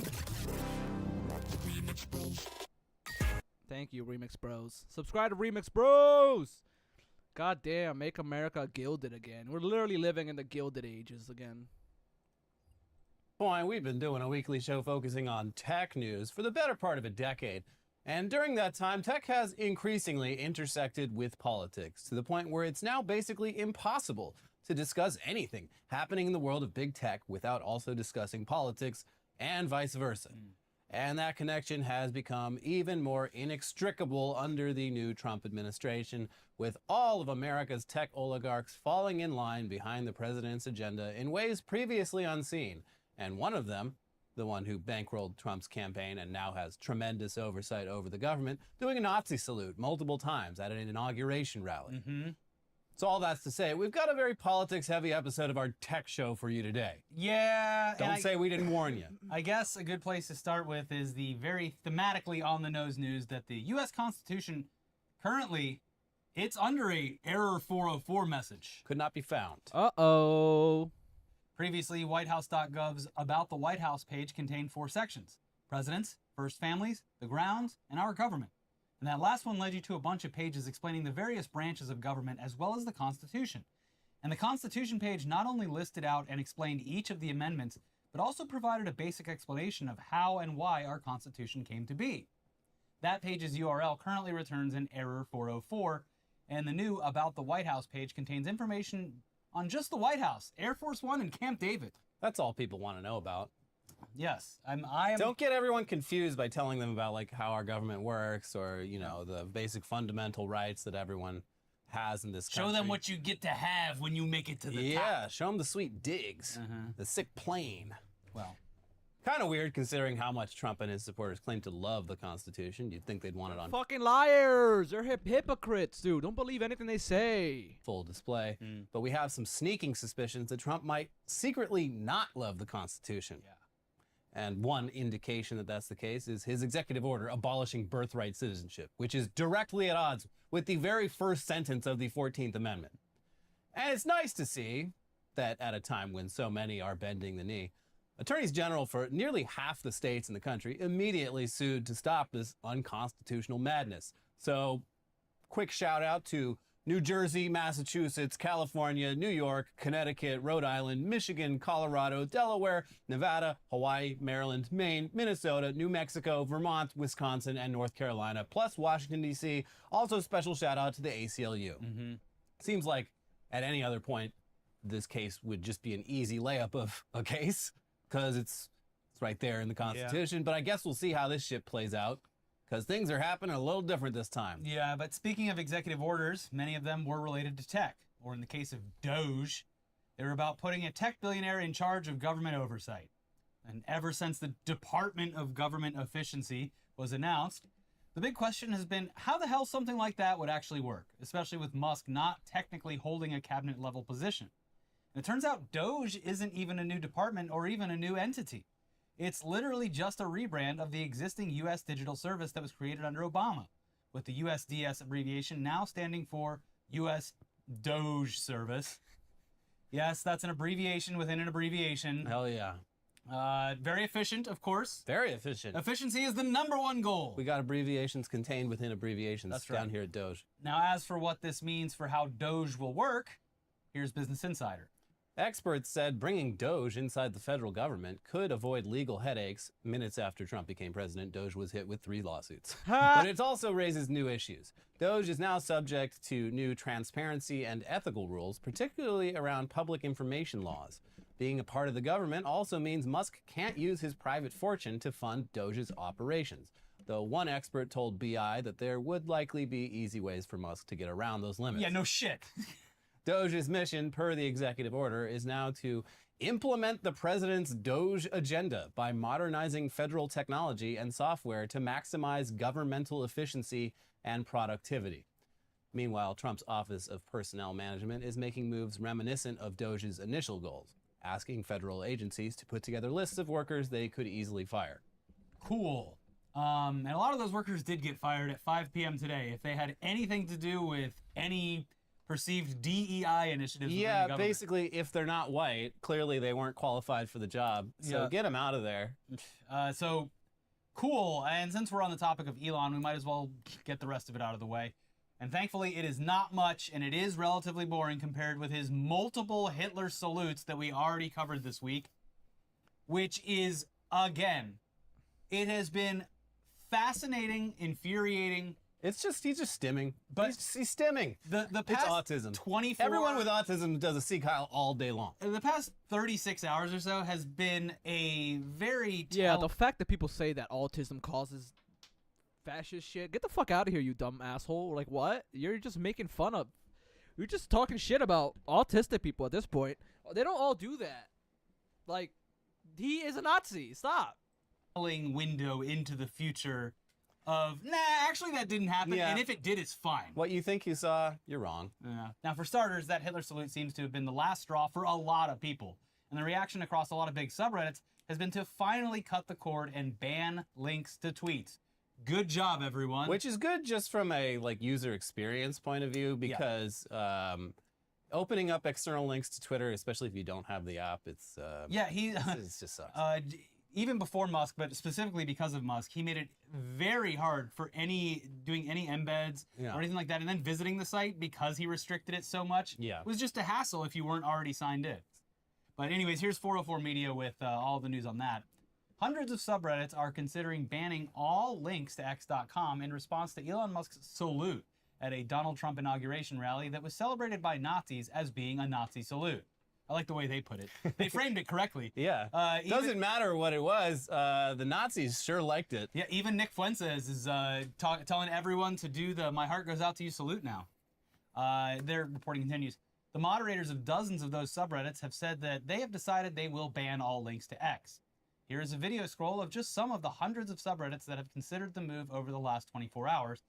Thank you, Remix Bros. Subscribe to Remix Bros! God damn, make America gilded again. We're literally living in the gilded ages again. Boy, we've been doing a weekly show focusing on tech news for the better part of a decade. And during that time, tech has increasingly intersected with politics to the point where it's now basically impossible to discuss anything happening in the world of big tech without also discussing politics and vice versa. And that connection has become even more inextricable under the new Trump administration, with all of America's tech oligarchs falling in line behind the president's agenda in ways previously unseen. And one of them, the one who bankrolled Trump's campaign and now has tremendous oversight over the government, doing a Nazi salute multiple times at an inauguration rally. So all that's to say, we've got a very politics-heavy episode of our tech show for you today. Yeah. Don't say we didn't warn you. I guess a good place to start with is the very thematically on-the-nose news that the U.S. Constitution currently, it's under a Error 404 message. Could not be found. Uh-oh. Previously, WhiteHouse.gov's About the White House page contained 4 sections: Presidents, First Families, the Grounds, and Our Government. And that last one led you to a bunch of pages explaining the various branches of government as well as the Constitution. And the Constitution page not only listed out and explained each of the amendments, but also provided a basic explanation of how and why our Constitution came to be. That page's URL currently returns an Error 404, and the new About the White House page contains information on just the White House, Air Force One, and Camp David. That's all people want to know about. Yes, I am. Don't get everyone confused by telling them about like how our government works or, you know, the basic fundamental rights that everyone has in this country. Show them what you get to have when you make it to the top. Yeah, show them the sweet digs, the sick plane. Well, kind of weird considering how much Trump and his supporters claim to love the Constitution. You'd think they'd want it on Fucking liars! They're hypocrites, dude. Don't believe anything they say. full display. But we have some sneaking suspicions that Trump might secretly not love the Constitution. Yeah. And one indication that that's the case is his executive order abolishing birthright citizenship, which is directly at odds with the very first sentence of the 14th Amendment. And it's nice to see that at a time when so many are bending the knee, Attorneys general for nearly half the states in the country immediately sued to stop this unconstitutional madness. So, quick shout out to New Jersey, Massachusetts, California, New York, Connecticut, Rhode Island, Michigan, Colorado, Delaware, Nevada, Hawaii, Maryland, Maine, Minnesota, New Mexico, Vermont, Wisconsin, and North Carolina, plus Washington, D.C. Also, special shout out to the ACLU. Seems like at any other point, this case would just be an easy layup of a case because it's right there in the Constitution. But I guess we'll see how this shit plays out, because things are happening a little different this time. Yeah, but speaking of executive orders, many of them were related to tech, or in the case of Doge, they were about putting a tech billionaire in charge of government oversight. And ever since the Department of Government Efficiency was announced, the big question has been how the hell something like that would actually work, especially with Musk not technically holding a cabinet-level position. And it turns out Doge isn't even a new department or even a new entity. It's literally just a rebrand of the existing U.S. digital service that was created under Obama, with the USDS abbreviation now standing for U.S. Doge Service. Yes, that's an abbreviation within an abbreviation. Hell yeah. Very efficient, of course. Very efficient. Efficiency is the #1 goal. We got abbreviations contained within abbreviations. That's right. Down here at Doge. Now, as for what this means for how Doge will work, here's Business Insider. Experts said bringing Doge inside the federal government could avoid legal headaches. Minutes after Trump became president, Doge was hit with 3 lawsuits. But it also raises new issues. Doge is now subject to new transparency and ethical rules, particularly around public information laws. Being a part of the government also means Musk can't use his private fortune to fund Doge's operations, though one expert told BI that there would likely be easy ways for Musk to get around those limits. Yeah, no shit. Doge's mission, per the executive order, is now to implement the president's Doge agenda by modernizing federal technology and software to maximize governmental efficiency and productivity. Meanwhile, Trump's Office of Personnel Management is making moves reminiscent of Doge's initial goals, asking federal agencies to put together lists of workers they could easily fire. Cool. And a lot of those workers did get fired at 5 p.m. today if they had anything to do with any perceived DEI initiatives. Yeah, basically, if they're not white, clearly they weren't qualified for the job. So get them out of there. So cool. And since we're on the topic of Elon, we might as well get the rest of it out of the way. And thankfully, it is not much, and it is relatively boring compared with his multiple Hitler salutes that we already covered this week, which is, again, it has been fascinating, infuriating. He's just stimming. But he's stimming. The it's past autism. 24 Everyone with autism does a Seagull all day long. The past 36 hours or so has been a very the fact that people say that autism causes fascist shit. Get the fuck out of here, you dumb asshole. Like, what? You're just making fun of. You're just talking shit about autistic people at this point. They don't all do that. Like, he is a Nazi. Stop. Window into the future of, actually that didn't happen, and if it did, it's fine. What you think you saw, you're wrong. Yeah. Now, for starters, that Hitler salute seems to have been the last straw for a lot of people. And the reaction across a lot of big subreddits has been to finally cut the cord and ban links to tweets. Good job, everyone. Which is good just from a user experience point of view, because opening up external links to Twitter, especially if you don't have the app, it just sucks. Even before Musk, but specifically because of Musk, he made it very hard for doing any embeds or anything like that, and then visiting the site because he restricted it so much. Yeah. It was just a hassle if you weren't already signed in. But anyways, here's 404 Media with all the news on that. Hundreds of subreddits are considering banning all links to X.com in response to Elon Musk's salute at a Donald Trump inauguration rally that was celebrated by Nazis as being a Nazi salute. I like the way they put it. They framed it correctly. Yeah. Doesn't matter what it was. The Nazis sure liked it. Yeah, even Nick Fuentes is telling everyone to do the "My Heart Goes Out to You" salute now. Their reporting continues. The moderators of dozens of those subreddits have said that they have decided they will ban all links to X. Here is a video scroll of just some of the hundreds of subreddits that have considered the move over the last 24 hours,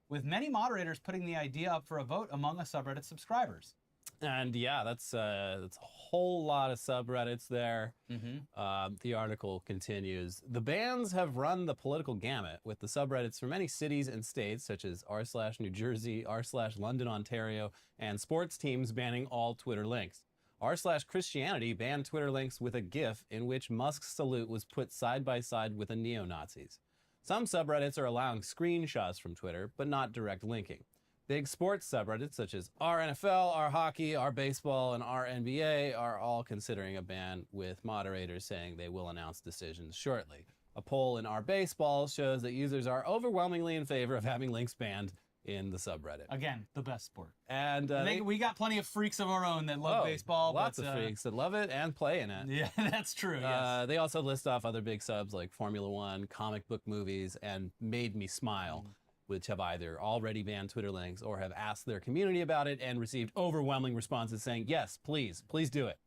with many moderators putting the idea up for a vote among a subreddit subscribers. And yeah, that's a whole lot of subreddits there. The article continues. The bans have run the political gamut, with the subreddits for many cities and states, such as r/New Jersey, r/London, Ontario, and sports teams banning all Twitter links. r/Christianity banned Twitter links with a GIF in which Musk's salute was put side by side with a neo-Nazi's. Some subreddits are allowing screenshots from Twitter, but not direct linking. Big sports subreddits such as our NFL, our hockey, our baseball, and our NBA are all considering a ban, with moderators saying they will announce decisions shortly. A poll in our baseball shows that users are overwhelmingly in favor of having links banned in the subreddit. Again, the best sport. And we got plenty of freaks of our own that love baseball. Lots of freaks that love it and play in it. Yeah, that's true. Yes. They also list off other big subs like Formula One, comic book movies, and Made Me Smile, which have either already banned Twitter links or have asked their community about it and received overwhelming responses saying, yes, please do it.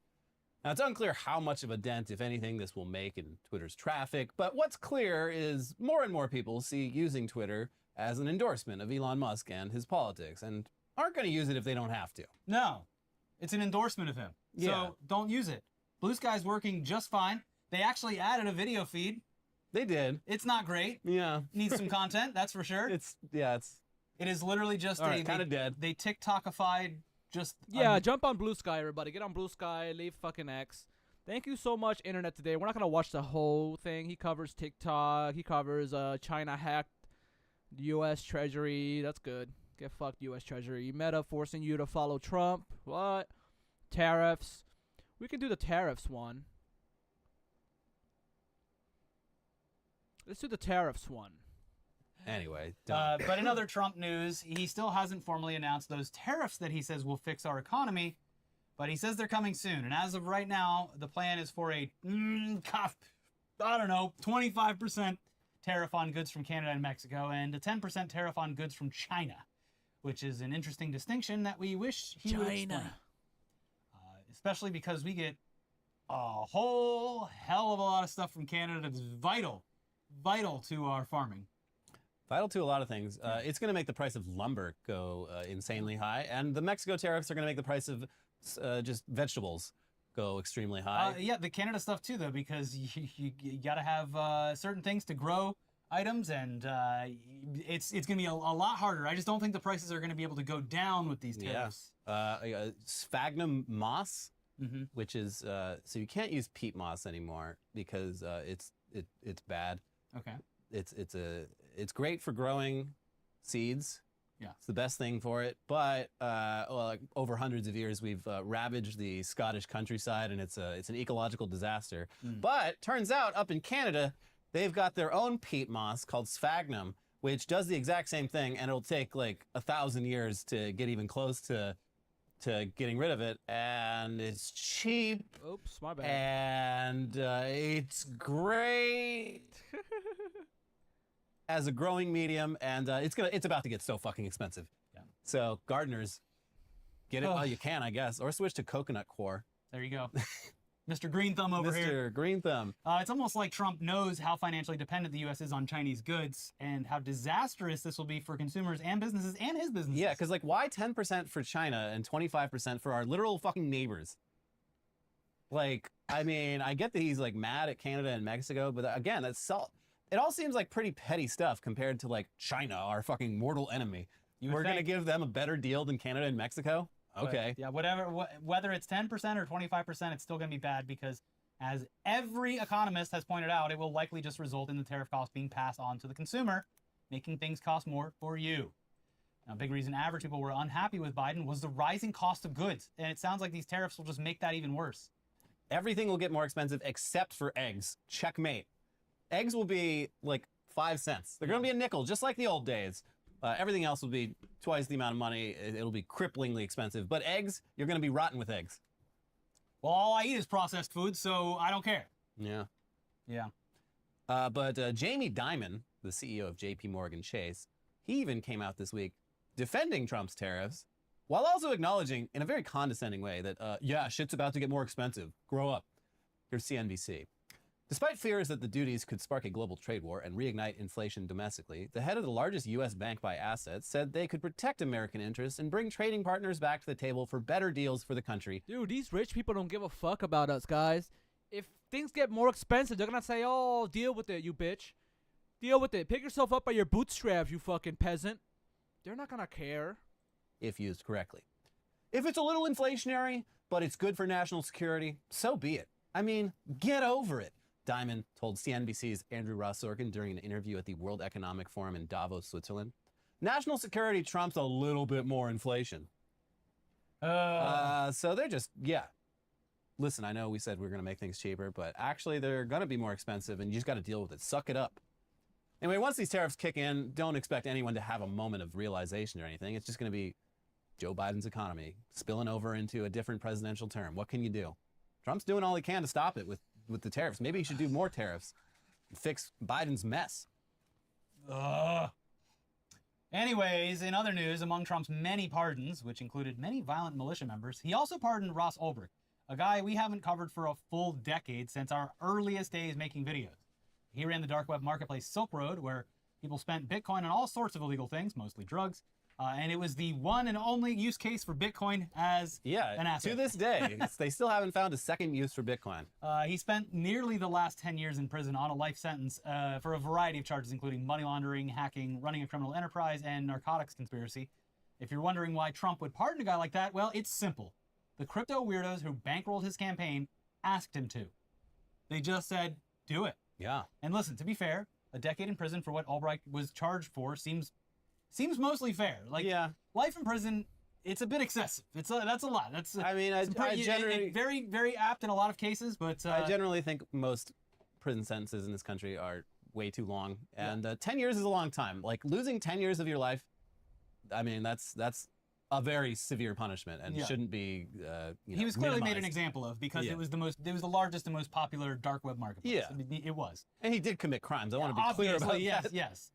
Now, it's unclear how much of a dent, if anything, this will make in Twitter's traffic, but what's clear is more and more people see using Twitter as an endorsement of Elon Musk and his politics, and aren't going to use it if they don't have to. No, it's an endorsement of him. Yeah. So don't use it. Blue Sky's working just fine. They actually added a video feed. They did. It's not great. Yeah. Needs some content, that's for sure. It is literally just kind of dead. They TikTokified just... Yeah, jump on Blue Sky, everybody. Get on Blue Sky, leave fucking X. Thank you so much, Internet Today. We're not going to watch the whole thing. He covers TikTok. He covers China hacked U.S. Treasury. That's good. Get fucked, U.S. Treasury. Meta forcing you to follow Trump. What? Tariffs. We can do the tariffs one. Let's do the tariffs one. Anyway. But in other Trump news, he still hasn't formally announced those tariffs that he says will fix our economy, but he says they're coming soon. And as of right now, the plan is for a, 25% tariff on goods from Canada and Mexico, and a 10% tariff on goods from China, which is an interesting distinction that we wish he would explain. Especially because we get a whole hell of a lot of stuff from Canada that's vital to our farming. Vital to a lot of things. It's going to make the price of lumber go insanely high, and the Mexico tariffs are going to make the price of just vegetables go extremely high. Yeah, the Canada stuff too, though, because you got to have certain things to grow items, and it's going to be a lot harder. I just don't think the prices are going to be able to go down with these tariffs. Yeah. Sphagnum moss, which is so you can't use peat moss anymore because it's bad. Okay. It's great for growing seeds. Yeah. It's the best thing for it. But over hundreds of years, we've ravaged the Scottish countryside, and it's an ecological disaster. But turns out up in Canada, they've got their own peat moss called sphagnum, which does the exact same thing, and it'll take like 1,000 years to get even close to getting rid of it, and it's cheap. Oops, my bad. And it's great as a growing medium, and it's about to get so fucking expensive. Yeah. So gardeners, get it while you can, I guess, or switch to coconut coir. There you go. Mr. Green Thumb over here. Mr. Green Thumb. It's almost like Trump knows how financially dependent the U.S. is on Chinese goods and how disastrous this will be for consumers and businesses and his businesses. Yeah, because why 10% for China and 25% for our literal fucking neighbors? I mean, I get that he's mad at Canada and Mexico, but again, it all seems like pretty petty stuff compared to China, our fucking mortal enemy. We're going to give them a better deal than Canada and Mexico? Okay. But, yeah, whether it's 10% or 25%, it's still going to be bad because, as every economist has pointed out, it will likely just result in the tariff cost being passed on to the consumer, making things cost more for you. Now, a big reason average people were unhappy with Biden was the rising cost of goods, and it sounds like these tariffs will just make that even worse. Everything will get more expensive except for eggs. Checkmate. Eggs will be 5 cents. They're going to be a nickel, just like the old days. Everything else will be twice the amount of money. It'll be cripplingly expensive. But eggs, you're going to be rotten with eggs. Well, all I eat is processed food, so I don't care. Yeah. Yeah. But Jamie Dimon, the CEO of J.P. Morgan Chase, he even came out this week defending Trump's tariffs, while also acknowledging in a very condescending way that, yeah, shit's about to get more expensive. Grow up. Here's CNBC. Despite fears that the duties could spark a global trade war and reignite inflation domestically, the head of the largest U.S. bank by assets said they could protect American interests and bring trading partners back to the table for better deals for the country. Dude, these rich people don't give a fuck about us, guys. If things get more expensive, they're going to say, oh, deal with it, you bitch. Deal with it. Pick yourself up by your bootstraps, you fucking peasant. They're not going to care. If used correctly. If it's a little inflationary, but it's good for national security, so be it. I mean, get over it, Diamond told CNBC's Andrew Ross Sorkin during an interview at the World Economic Forum in Davos, Switzerland. National security trumps a little bit more inflation. So they're just, yeah. Listen, I know we said we were going to make things cheaper, but actually they're going to be more expensive, and you just got to deal with it. Suck it up. Anyway, once these tariffs kick in, don't expect anyone to have a moment of realization or anything. It's just going to be Joe Biden's economy spilling over into a different presidential term. What can you do? Trump's doing all he can to stop it with the tariffs. Maybe he should do more tariffs and fix Biden's mess. Anyways, in other news, among Trump's many pardons, which included many violent militia members, he also pardoned Ross Ulbricht, a guy we haven't covered for a full decade since our earliest days making videos. He ran the dark web marketplace Silk Road, where people spent Bitcoin on all sorts of illegal things, mostly drugs. And it was the one and only use case for Bitcoin as an asset. To this day, they still haven't found a second use for Bitcoin. He spent nearly the last 10 years in prison on a life sentence for a variety of charges, including money laundering, hacking, running a criminal enterprise, and narcotics conspiracy. If you're wondering why Trump would pardon a guy like that, well, it's simple. The crypto weirdos who bankrolled his campaign asked him to. They just said, do it. Yeah. And listen, to be fair, a decade in prison for what Ulbricht was charged for seems mostly fair. Like, life in prison, it's a bit excessive. That's a lot. I generally very, very apt in a lot of cases, but I generally think most prison sentences in this country are way too long, and 10 years is a long time. Like, losing 10 years of your life, I mean, that's a very severe punishment and shouldn't be. He was clearly minimized. made an example of because it was the largest and most popular dark web marketplace. Yeah, I mean, it was, and he did commit crimes. I want to be clear about that. Yes.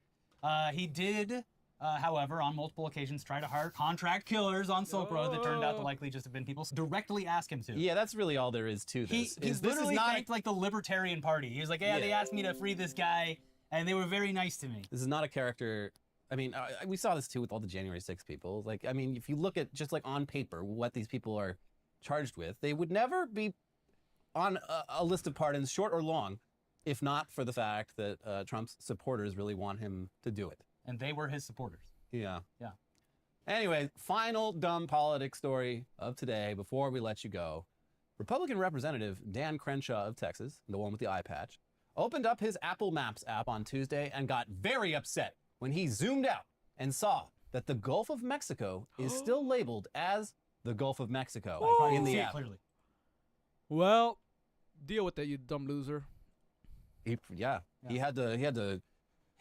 He did. However, on multiple occasions, try to hire contract killers on Silk Road that turned out to likely just have been people directly ask him to. Yeah, that's really all there is to this. He literally thanked like the Libertarian Party. He was like, yeah, they asked me to free this guy, and they were very nice to me. This is not a character. I mean, we saw this too with all the January 6th people. Like, I mean, if you look at just like on paper what these people are charged with, they would never be on a list of pardons, short or long, if not for the fact that Trump's supporters really want him to do it. And they were his supporters. Yeah. Yeah. Anyway, final dumb politics story of today before we let you go. Republican Representative Dan Crenshaw of Texas, the one with the eye patch, opened up his Apple Maps app on Tuesday and got very upset when he zoomed out and saw that the Gulf of Mexico is still labeled as the Gulf of Mexico in the app. Clearly. Well, deal with that, you dumb loser. He had to.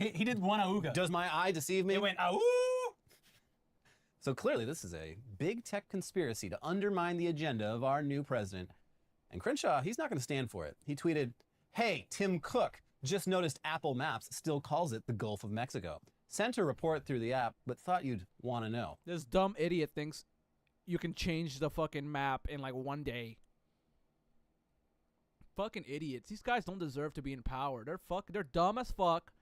He did one auga. Does my eye deceive me? It went auga. So clearly this is a big tech conspiracy to undermine the agenda of our new president. And Crenshaw, he's not going to stand for it. He tweeted, "Hey, Tim Cook, just noticed Apple Maps still calls it the Gulf of Mexico. Sent a report through the app, but thought you'd want to know." This dumb idiot thinks you can change the fucking map in like one day. Fucking idiots. These guys don't deserve to be in power. They're dumb as fuck.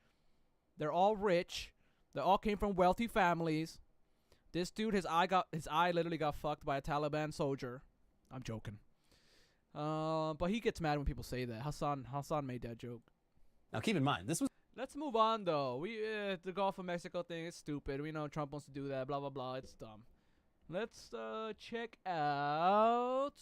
They're all rich. They all came from wealthy families. This dude, his eye literally got fucked by a Taliban soldier. I'm joking. But he gets mad when people say that. Hassan made that joke. Now keep in mind, this was. Let's move on though. The Gulf of Mexico thing is stupid. We know Trump wants to do that. Blah blah blah. It's dumb. Let's check out.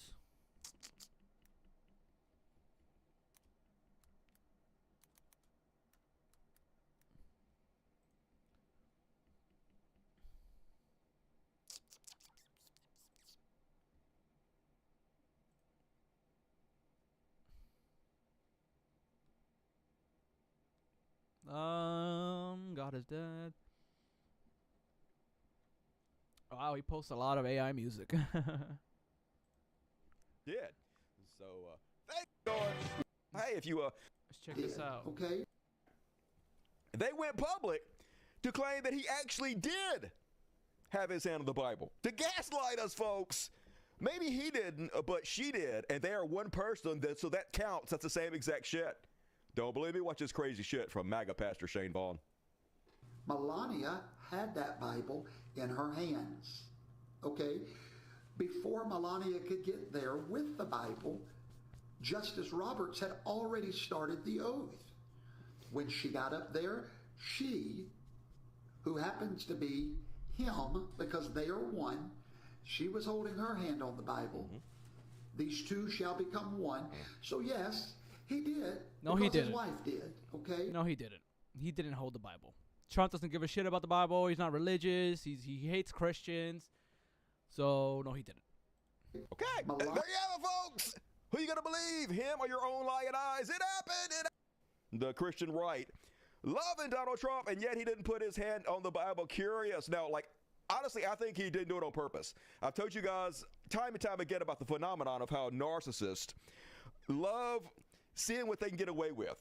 God is dead. Wow, he posts a lot of AI music. Yeah. So, thank God. Hey, if you let's check this out. Okay. They went public to claim that he actually did have his hand on the Bible. To gaslight us, folks. Maybe he didn't, but she did, and they are one person, so that counts. That's the same exact shit. Don't believe me? Watch this crazy shit from MAGA Pastor Shane Vaughn. Melania had that Bible in her hands, okay? Before Melania could get there with the Bible, Justice Roberts had already started the oath. When she got up there, she, who happens to be him, because they are one, she was holding her hand on the Bible. These two shall become one. So yes, he did. No, he didn't. His wife did. Okay. No, he didn't. He didn't hold the Bible. Trump doesn't give a shit about the Bible. He's not religious. He hates Christians. So no, he didn't. Okay, there you have it, folks. Who you gonna believe, him or your own lying eyes? It happened. The Christian right loving Donald Trump, and yet he didn't put his hand on the Bible. Curious. Now, like, honestly, I think he didn't do it on purpose. I've told you guys time and time again about the phenomenon of how narcissists love seeing what they can get away with.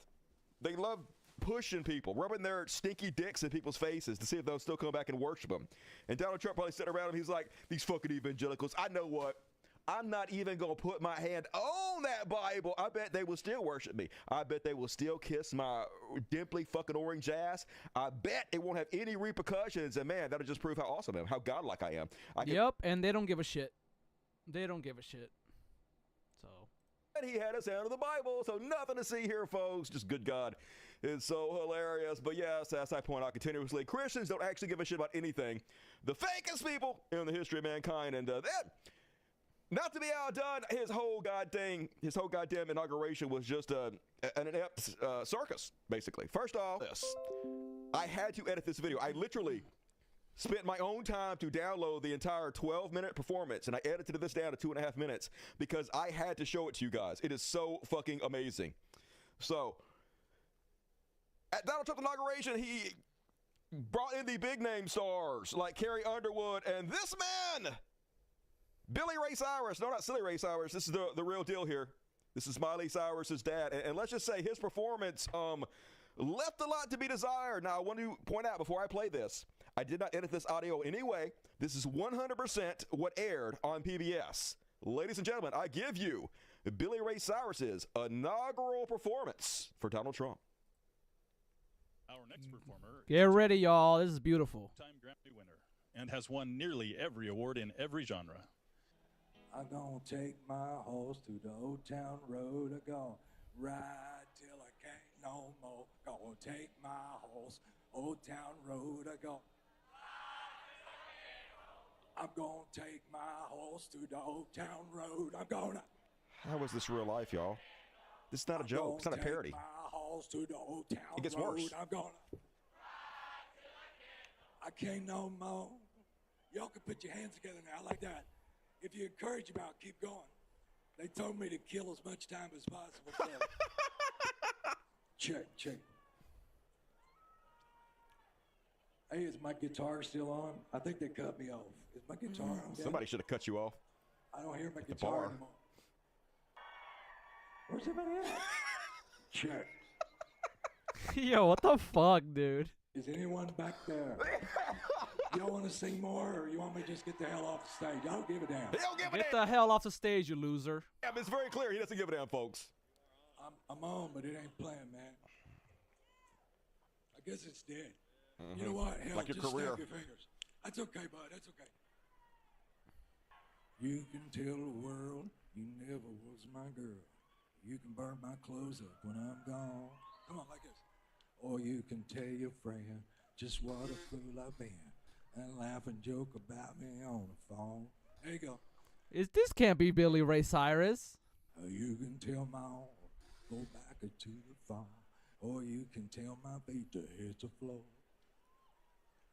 They love pushing people, rubbing their stinky dicks in people's faces to see if they'll still come back and worship them. And Donald Trump probably sitting around him, he's like, these fucking evangelicals, I know what? I'm not even going to put my hand on that Bible. I bet they will still worship me. I bet they will still kiss my dimply fucking orange ass. I bet it won't have any repercussions. And man, that'll just prove how awesome I am, how godlike I am. Yep, and they don't give a shit. They don't give a shit. So. And he had his hand on the Bible, so nothing to see here, folks. Just good God. It's so hilarious. But yes, as I point out continuously, Christians don't actually give a shit about anything. The fakest people in the history of mankind. And that, not to be outdone, his whole goddamn inauguration was just an inept circus, basically. First off, I had to edit this video. I literally spent my own time to download the entire 12-minute performance, and I edited this down to 2.5 minutes because I had to show it to you guys. It is so fucking amazing. So, at Donald Trump's inauguration, he brought in the big-name stars like Carrie Underwood and this man, Billy Ray Cyrus. No, not Silly Ray Cyrus. This is the real deal here. This is Miley Cyrus's dad. And let's just say his performance left a lot to be desired. Now, I want to point out before I play this, I did not edit this audio anyway. This is 100% what aired on PBS. Ladies and gentlemen, I give you Billy Ray Cyrus's inaugural performance for Donald Trump. Our next performer Get ready, y'all. This is beautiful. Time Grammy winner and has won nearly every award in every genre. I'm gonna take my horse to the old town road. I'm gonna ride till I can't no more. Gonna take my horse, old town road. I'm gonna take my horse to the old town road. I'm gonna. How is this real life, y'all? This is not a joke. It's not a parody. My horse to the old town It gets road. worse. I'm gonna. I can't no more. Y'all can put your hands together now like that. If you encourage them out, keep going. They told me to kill as much time as possible. So. Check. Hey, is my guitar still on? I think they cut me off. Is my guitar on? Somebody should have cut you off. I don't hear my At the guitar bar. anymore. Where's everybody at? Check. Yo, what the fuck, dude? Is anyone back there? Y'all want to sing more, or you want me to just get the hell off the stage? I don't give a damn. Get the hell off the stage, you loser. Yeah, it's very clear. He doesn't give a damn, folks. I'm on, but it ain't playing, man. I guess it's dead. Mm-hmm. You know what? Hell, Like your just career. snap your fingers. That's okay, bud. That's okay. You can tell the world you never was my girl. You can burn my clothes up when I'm gone. Come on, like this. Or you can tell your friend just what a fool I've been and laugh and joke about me on the phone. There you go. This can't be Billy Ray Cyrus. Or you can tell my arm, go back to the farm. Or you can tell my feet to hit the floor.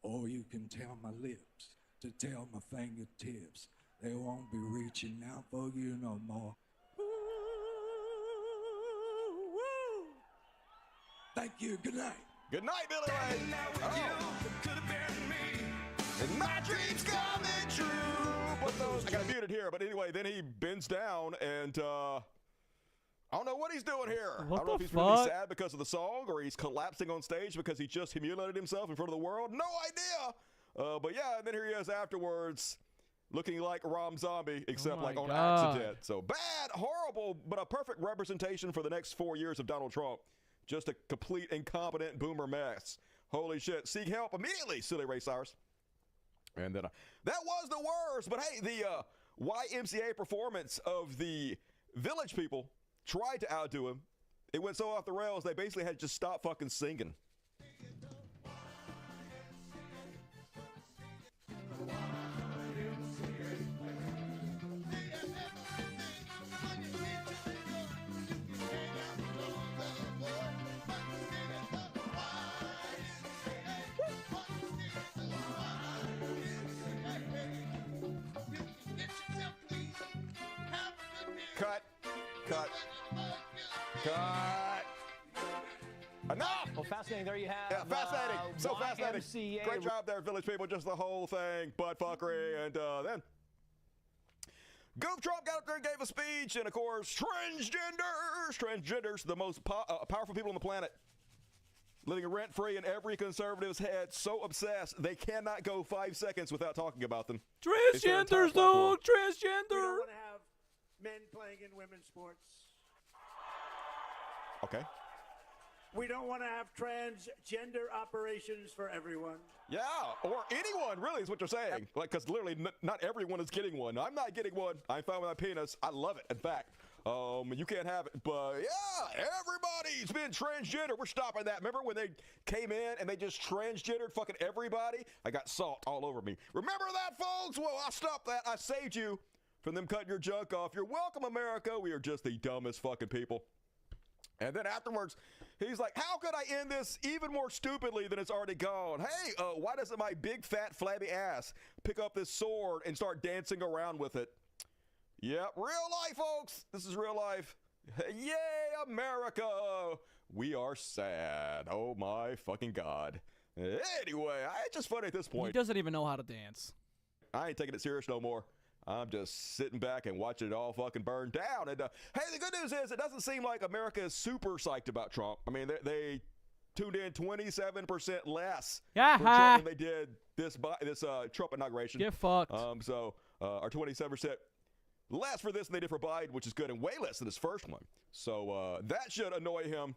Or you can tell my lips to tell my fingertips they won't be reaching out for you no more. Thank you. Good night. Good night, Billy Ray. And my dreams coming true. But those I got muted here, but anyway, then he bends down and I don't know what he's doing here. What I don't know if the he's really fuck? sad because of the song or he's collapsing on stage because he just humiliated himself in front of the world. No idea. But yeah, and then here he is afterwards looking like Rom Zombie, except my like on God. accident. So bad, horrible, but a perfect representation for the next 4 years of Donald Trump. Just a complete incompetent boomer mess. Holy shit. Seek help immediately, Silly Ray Cyrus. And then that was the worst. But hey, the YMCA performance of the Village People tried to outdo him. It went so off the rails, they basically had to just stop fucking singing. cut. Enough! Well, fascinating. There you have. Yeah, fascinating. So fascinating. YMCA. Great job there, village people. Just the whole thing. Butt fuckery. And then Goof Trump got up there and gave a speech. And, of course, transgenders, the most powerful people on the planet. Living rent-free in every conservative's head. So obsessed, they cannot go 5 seconds without talking about them. Transgenders, though. Transgender. We don't want to have men playing in women's sports. Okay. We don't want to have transgender operations for everyone. Yeah, or anyone, really, is what you're saying. Like, because literally, not everyone is getting one. I'm not getting one. I'm fine with my penis. I love it, in fact. You can't have it. But, yeah, everybody's been transgender. We're stopping that. Remember when they came in and they just transgendered fucking everybody? I got salt all over me. Remember that, folks? Well, I stopped that. I saved you from them cutting your junk off. You're welcome, America. We are just the dumbest fucking people. And then afterwards, he's like, how could I end this even more stupidly than it's already gone? Hey, why doesn't my big, fat, flabby ass pick up this sword and start dancing around with it? Yep, real life, folks. This is real life. Yay, America. We are sad. Oh, my fucking God. Anyway, it's just funny at this point. He doesn't even know how to dance. I ain't taking it serious no more. I'm just sitting back and watching it all fucking burn down. And hey, the good news is it doesn't seem like America is super psyched about Trump. I mean, they tuned in 27% less for Trump than they did this Trump inauguration. Get fucked. Or 27% less for this than they did for Biden, which is good, and way less than his first one. So that should annoy him.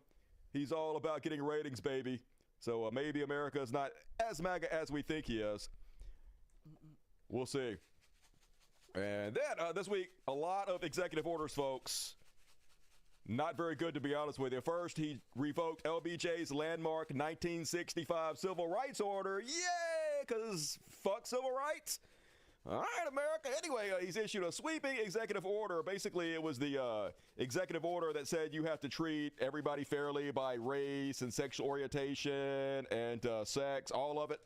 He's all about getting ratings, baby. So maybe America is not as MAGA as we think he is. We'll see. And then this week, a lot of executive orders, folks. Not very good, to be honest with you. First, he revoked LBJ's landmark 1965 Civil Rights Order. Yay! Because fuck civil rights. All right, America. Anyway, he's issued a sweeping executive order. Basically, it was the executive order that said you have to treat everybody fairly by race and sexual orientation and sex, all of it.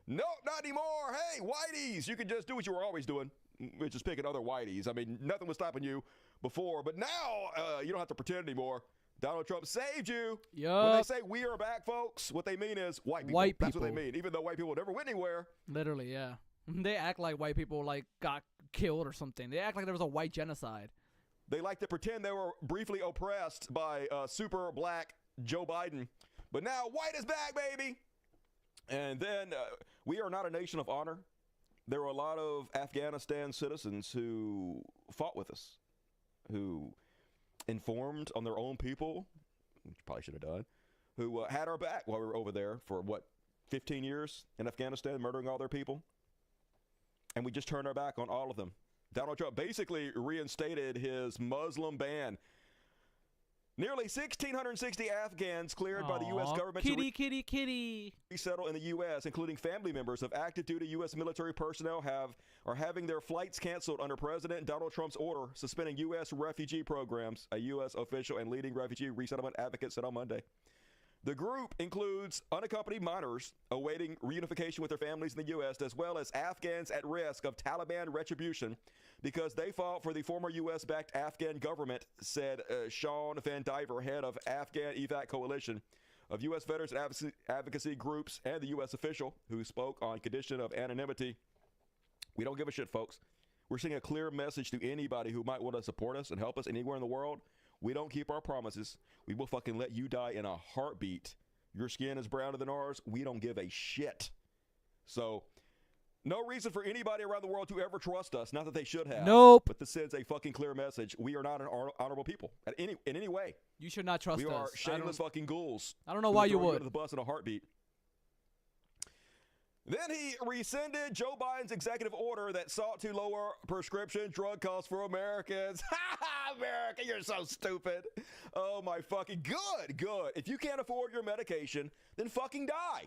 No, not anymore. Hey, whiteys, you can just do what you were always doing, which is picking other whiteys. I mean, nothing was stopping you before, but now you don't have to pretend anymore. Donald Trump saved you. Yep. When they say we are back, folks, what they mean is white people. That's what they mean, even though white people never went anywhere. Literally, yeah. They act like white people got killed or something. They act like there was a white genocide. They like to pretend they were briefly oppressed by super black Joe Biden. But now white is back, baby. And then we are not a nation of honor. There were a lot of Afghanistan citizens who fought with us, who informed on their own people, which probably should have done, who had our back while we were over there for, 15 years in Afghanistan, murdering all their people. And we just turned our back on all of them. Donald Trump basically reinstated his Muslim ban. Nearly 1,660 Afghans cleared by the U.S. government to resettle in the U.S., including family members of active duty U.S. military personnel are having their flights canceled under President Donald Trump's order suspending U.S. refugee programs, a U.S. official and leading refugee resettlement advocate said on Monday. The group includes unaccompanied minors awaiting reunification with their families in the U.S., as well as Afghans at risk of Taliban retribution because they fought for the former U.S.-backed Afghan government, said Sean Van Diver, head of Afghan Evac Coalition of U.S. veterans advocacy groups and the U.S. official who spoke on condition of anonymity. We don't give a shit, folks. We're sending a clear message to anybody who might want to support us and help us anywhere in the world. We don't keep our promises. We will fucking let you die in a heartbeat. Your skin is browner than ours. We don't give a shit. So, no reason for anybody around the world to ever trust us. Not that they should have. Nope. But this sends a fucking clear message. We are not an honorable people in any way. You should not trust us. We are shameless fucking ghouls. I don't know why you would. Go to the bus in a heartbeat. Then he rescinded Joe Biden's executive order that sought to lower prescription drug costs for Americans. Ha ha, America, you're so stupid. Oh my fucking good. If you can't afford your medication, then fucking die.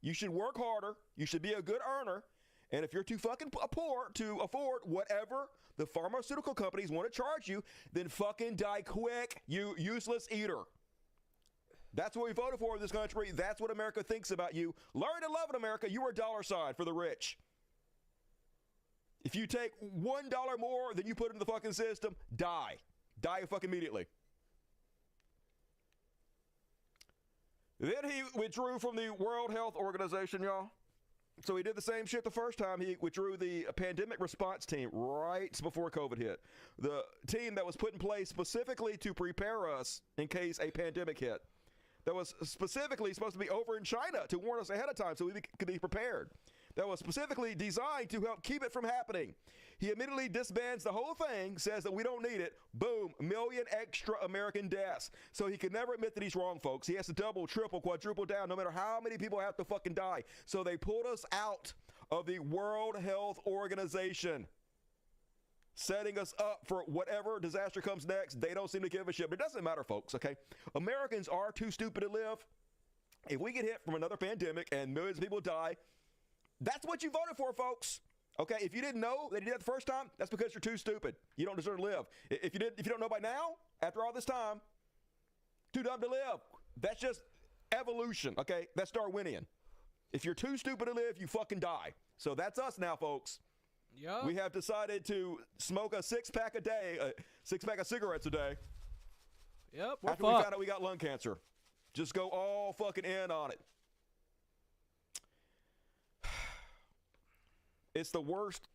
You should work harder. You should be a good earner. And if you're too fucking poor to afford whatever the pharmaceutical companies want to charge you, then fucking die quick, you useless eater. That's what we voted for in this country. That's what America thinks about you. Learn to love it, America. You are a dollar sign for the rich. If you take $1 more than you put in the fucking system, die. Die fucking immediately. Then he withdrew from the World Health Organization, y'all. So he did the same shit the first time. He withdrew the pandemic response team right before COVID hit. The team that was put in place specifically to prepare us in case a pandemic hit. That was specifically supposed to be over in China to warn us ahead of time so we could be prepared. That was specifically designed to help keep it from happening. He immediately disbands the whole thing, says that we don't need it. Boom, million extra American deaths. So he can never admit that he's wrong, folks. He has to double, triple, quadruple down, no matter how many people have to fucking die. So they pulled us out of the World Health Organization, setting us up for whatever disaster comes next. They don't seem to give a shit, but it doesn't matter, folks, okay? Americans are too stupid to live. If we get hit from another pandemic and millions of people die, that's what you voted for, folks. Okay, if you didn't know that he did that the first time, that's because you're too stupid. You don't deserve to live. If you don't know by now, after all this time, too dumb to live. That's just evolution, okay? That's Darwinian. If you're too stupid to live, you fucking die. So that's us now, folks. Yep. We have decided to smoke a 6-pack a day, a 6-pack of cigarettes a day. Yep, after we found out we got lung cancer. Just go all fucking in on it. It's the worst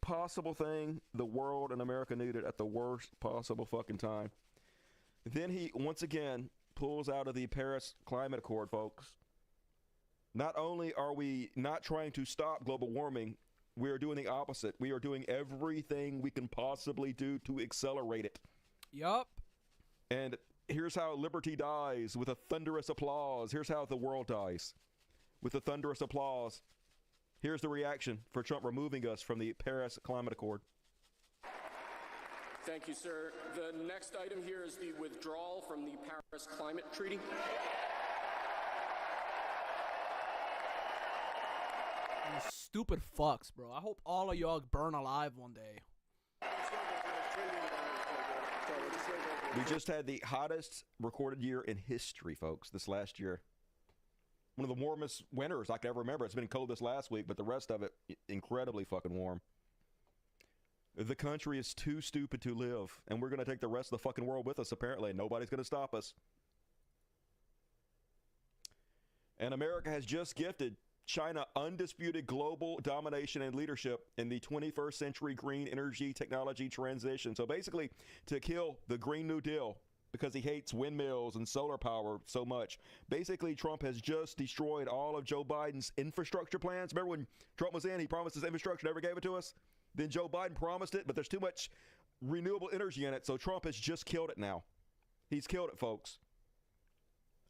possible thing the world and America needed at the worst possible fucking time. Then he, once again, pulls out of the Paris Climate Accord, folks. Not only are we not trying to stop global warming, we are doing the opposite. We are doing everything we can possibly do to accelerate it. Yup. And here's how liberty dies, with a thunderous applause. Here's how the world dies, with a thunderous applause. Here's the reaction for Trump removing us from the Paris Climate Accord. Thank you, sir. The next item here is the withdrawal from the Paris Climate Treaty. You stupid fucks, bro. I hope all of y'all burn alive one day. We just had the hottest recorded year in history, folks, this last year. One of the warmest winters I can ever remember. It's been cold this last week, but the rest of it, incredibly fucking warm. The country is too stupid to live, and we're going to take the rest of the fucking world with us, apparently. Nobody's going to stop us. And America has just gifted China undisputed global domination and leadership in the 21st century green energy technology transition. So basically, to kill the Green New Deal, because he hates windmills and solar power so much. Basically, Trump has just destroyed all of Joe Biden's infrastructure plans. Remember when Trump was in, he promised his infrastructure, never gave it to us? Then Joe Biden promised it, but there's too much renewable energy in it, so Trump has just killed it now. He's killed it, folks.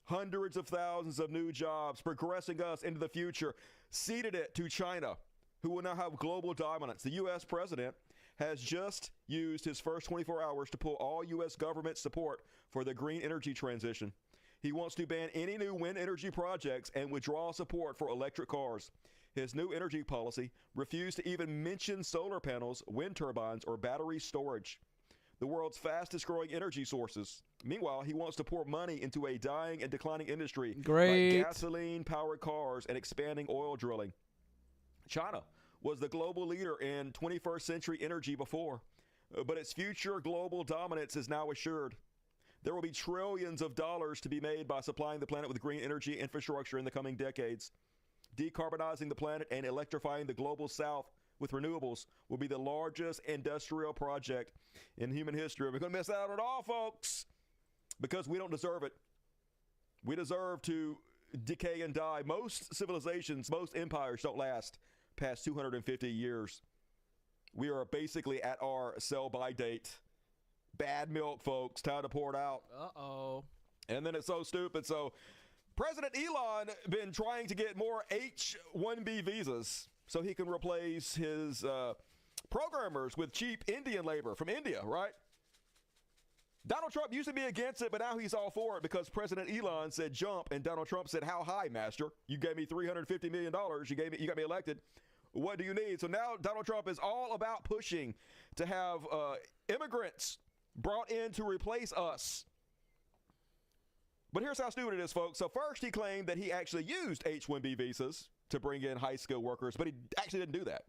Hundreds of thousands of new jobs, progressing us into the future, ceded it to China, who will now have global dominance. The U.S. president has just used his first 24 hours to pull all U.S. government support for the green energy transition. He wants to ban any new wind energy projects and withdraw support for electric cars. His new energy policy refused to even mention solar panels, wind turbines, or battery storage, the world's fastest growing energy sources. Meanwhile, he wants to pour money into a dying and declining industry like gasoline-powered cars and expanding oil drilling. China was the global leader in 21st century energy before, but its future global dominance is now assured. There will be trillions of dollars to be made by supplying the planet with green energy infrastructure in the coming decades. Decarbonizing the planet and electrifying the global south with renewables will be the largest industrial project in human history. We're going to miss out on it all, folks, because we don't deserve it. We deserve to decay and die. Most civilizations, most empires don't last past 250 years. We are basically at our sell-by date. Bad milk, folks. Time to pour it out. Uh-oh. And then it's so stupid. So President Elon been trying to get more H-1B visas so he can replace his programmers with cheap Indian labor from India, right? Donald Trump used to be against it, but now he's all for it because President Elon said jump, and Donald Trump said, how high, master? You gave me $350 million. You got me elected. What do you need? So now Donald Trump is all about pushing to have immigrants brought in to replace us. But here's how stupid it is, folks. So first he claimed that he actually used H-1B visas to bring in high-skilled workers, but he actually didn't do that.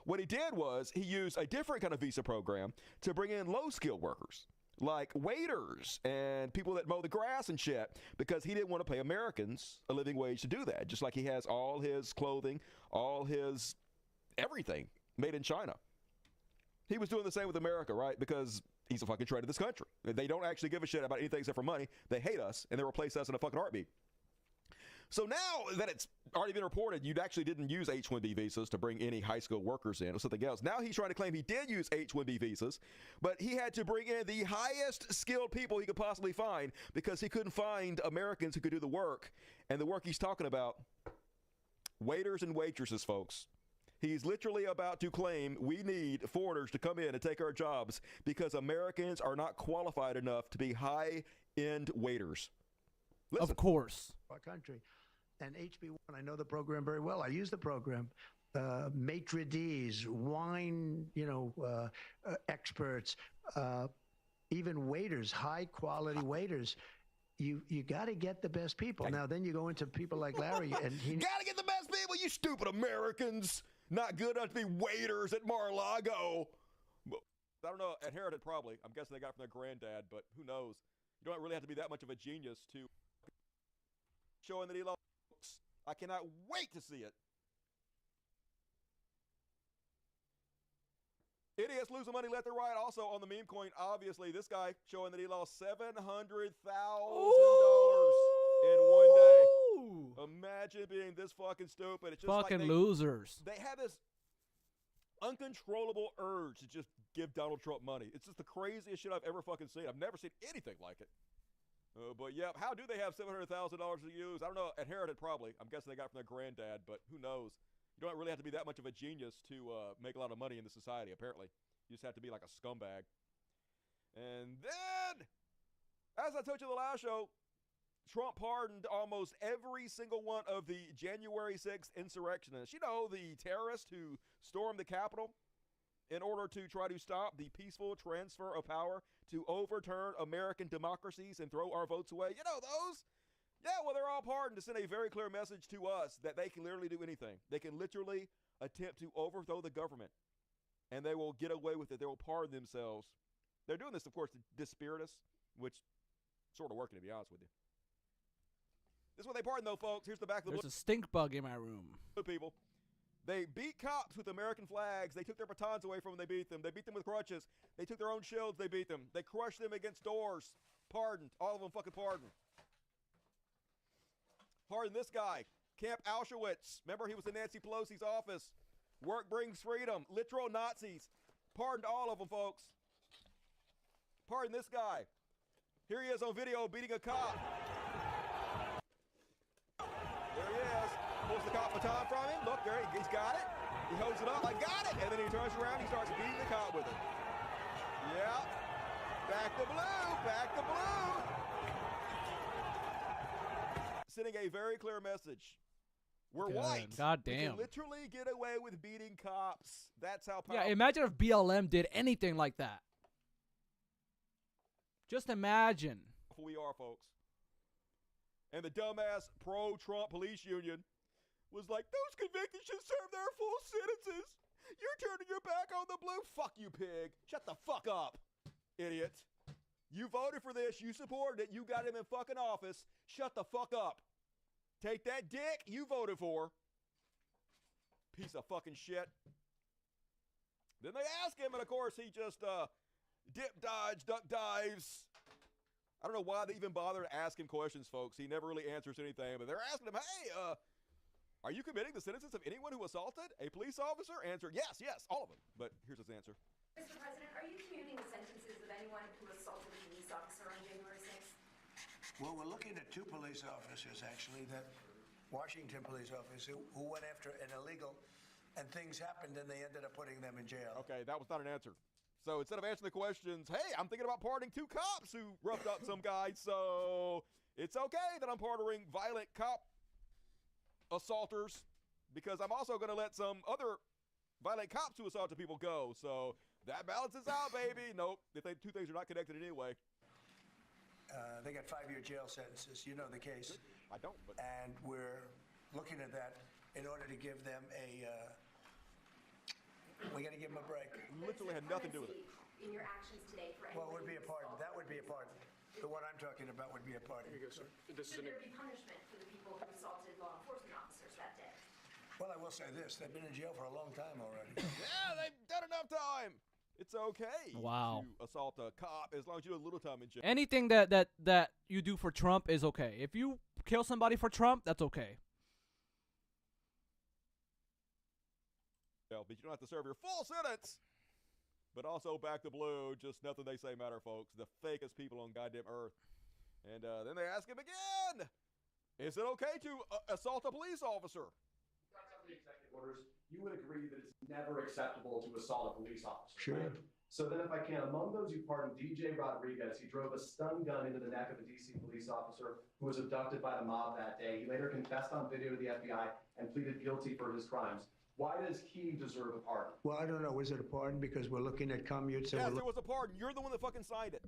What he did was he used a different kind of visa program to bring in low-skilled workers. like waiters and people that mow the grass and shit, because he didn't want to pay Americans a living wage to do that, just like he has all his clothing, all his everything made in China. He was doing the same with America, right? Because he's a fucking traitor to this country. They don't actually give a shit about anything except for money. They hate us, and they replace us in a fucking heartbeat. So now that it's already been reported, you actually didn't use H-1B visas to bring any high school workers in or something else. Now he's trying to claim he did use H-1B visas, but he had to bring in the highest skilled people he could possibly find because he couldn't find Americans who could do the work. And the work he's talking about, waiters and waitresses, folks. He's literally about to claim we need foreigners to come in and take our jobs because Americans are not qualified enough to be high-end waiters. Listen. Of course. Our country. And HB1, I know the program very well. I use the program. Maitre d's, wine, experts, even waiters, high-quality waiters. You got to get the best people. Now, then you go into people like Larry, and he got to get the best people, you stupid Americans. Not good enough to be waiters at Mar-a-Lago. I don't know, inherited probably. I'm guessing they got it from their granddad, but who knows? You don't really have to be that much of a genius to showing that Elon. I cannot wait to see it. Idiots losing money left and right. Also on the meme coin, obviously, this guy showing that he lost $700,000 in one day. Imagine being this fucking stupid. It's just fucking like losers. They have this uncontrollable urge to just give Donald Trump money. It's just the craziest shit I've ever fucking seen. I've never seen anything like it. But yeah, how do they have $700,000 to use? I don't know. Inherited probably. I'm guessing they got it from their granddad, but who knows? You don't really have to be that much of a genius to make a lot of money in the society, apparently. You just have to be like a scumbag. And then, as I told you in the last show, Trump pardoned almost every single one of the January 6th insurrectionists. You know, the terrorists who stormed the Capitol in order to try to stop the peaceful transfer of power to overturn American democracies and throw our votes away. You know those? Yeah, well, they're all pardoned to send a very clear message to us that they can literally do anything. They can literally attempt to overthrow the government, and they will get away with it. They will pardon themselves. They're doing this, of course, to dispirit us, which sort of working, to be honest with you. This is what they pardon, though, folks. Here's the back of the There's a stink bug in my room. People. They beat cops with American flags. They took their batons away from them. They beat them. They beat them with crutches. They took their own shields. They beat them. They crushed them against doors. Pardoned. All of them fucking pardoned. Pardon this guy. Camp Auschwitz. Remember, he was in Nancy Pelosi's office. Work brings freedom. Literal Nazis. Pardoned all of them, folks. Pardon this guy. Here he is on video beating a cop. There he is. Pulls the cop baton from him. Look, there he's got it. He holds it up. I got it. And then he turns around. He starts beating the cop with it. Yeah. Back to blue. Back to blue. Sending a very clear message. We're white. God We damn. can literally get away with beating cops. That's how powerful. Yeah, imagine if BLM did anything like that. Just imagine. We are, folks. And the dumbass pro-Trump police union was like, those convicted should serve their full sentences. You're turning your back on the blue. Fuck you, pig. Shut the fuck up, idiot. You voted for this. You supported it. You got him in fucking office. Shut the fuck up. Take that dick you voted for. Piece of fucking shit. Then they ask him, and of course he just dip, dodge, duck, dives. I don't know why they even bother to ask him questions, folks. He never really answers anything, but they're asking him, hey, are you committing the sentences of anyone who assaulted a police officer? Answer, yes, all of them. But here's his answer. Mr. President, are you commuting the sentences of anyone who assaulted a police officer on January 6th? Well, we're looking at 2 police officers, actually, that Washington police officers who went after an illegal, and things happened, and they ended up putting them in jail. Okay, that was not an answer. So instead of answering the questions, hey, I'm thinking about pardoning 2 cops who roughed up some guy, so it's okay that I'm pardoning violent cop assaulters because I'm also going to let some other violent cops who assaulted people go. So that balances out, baby. Nope, if they 2 things are not connected in any way. They got 5-year jail sentences. You know the case. I don't. But and we're looking at that in order to give them a. We got to give them a break. Literally had nothing to do with it. in your actions today for Well, anyone would be a who pardon. assaulted That would be a pardon. The one I'm talking about would be a pardon. Here you go, sir. This Should there be punishment for the people who assaulted law enforcement officers that day? Well, I will say this. They've been in jail for a long time already. Yeah, they've done enough time. It's okay Wow. to assault a cop as long as you do a little time in jail. Anything that you do for Trump is okay. If you kill somebody for Trump, that's okay. But you don't have to serve your full sentence. But also back to blue, just nothing they say matter, folks. The fakest people on goddamn earth. And then they ask him again, is it okay to assault a police officer? The executive orders, you would agree that it's never acceptable to assault a police officer. Sure. Right? So then if I can, among those you pardoned DJ Rodriguez, he drove a stun gun into the neck of a DC police officer who was abducted by the mob that day. He later confessed on video to the FBI and pleaded guilty for his crimes. Why does he deserve a pardon? Well, I don't know. Was it a pardon? Because we're looking at commutes. Yes, it was a pardon. You're the one that fucking signed it.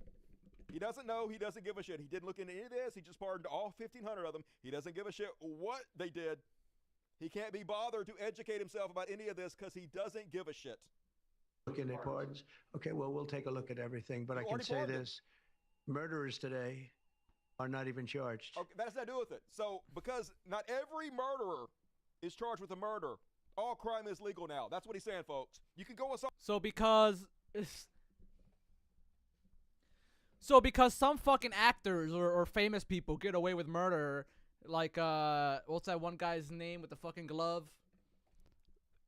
He doesn't know. He doesn't give a shit. He didn't look into any of this. He just pardoned all 1,500 of them. He doesn't give a shit what they did. He can't be bothered to educate himself about any of this because he doesn't give a shit. Looking at pardons. Okay, well, we'll take a look at everything. But I can say this. Murderers today are not even charged. Okay, that has nothing to do with it. So, because not every murderer is charged with a murder, all crime is legal now. That's what he's saying, folks. You can go assault. So because some fucking actors or famous people get away with murder, like what's that one guy's name with the fucking glove?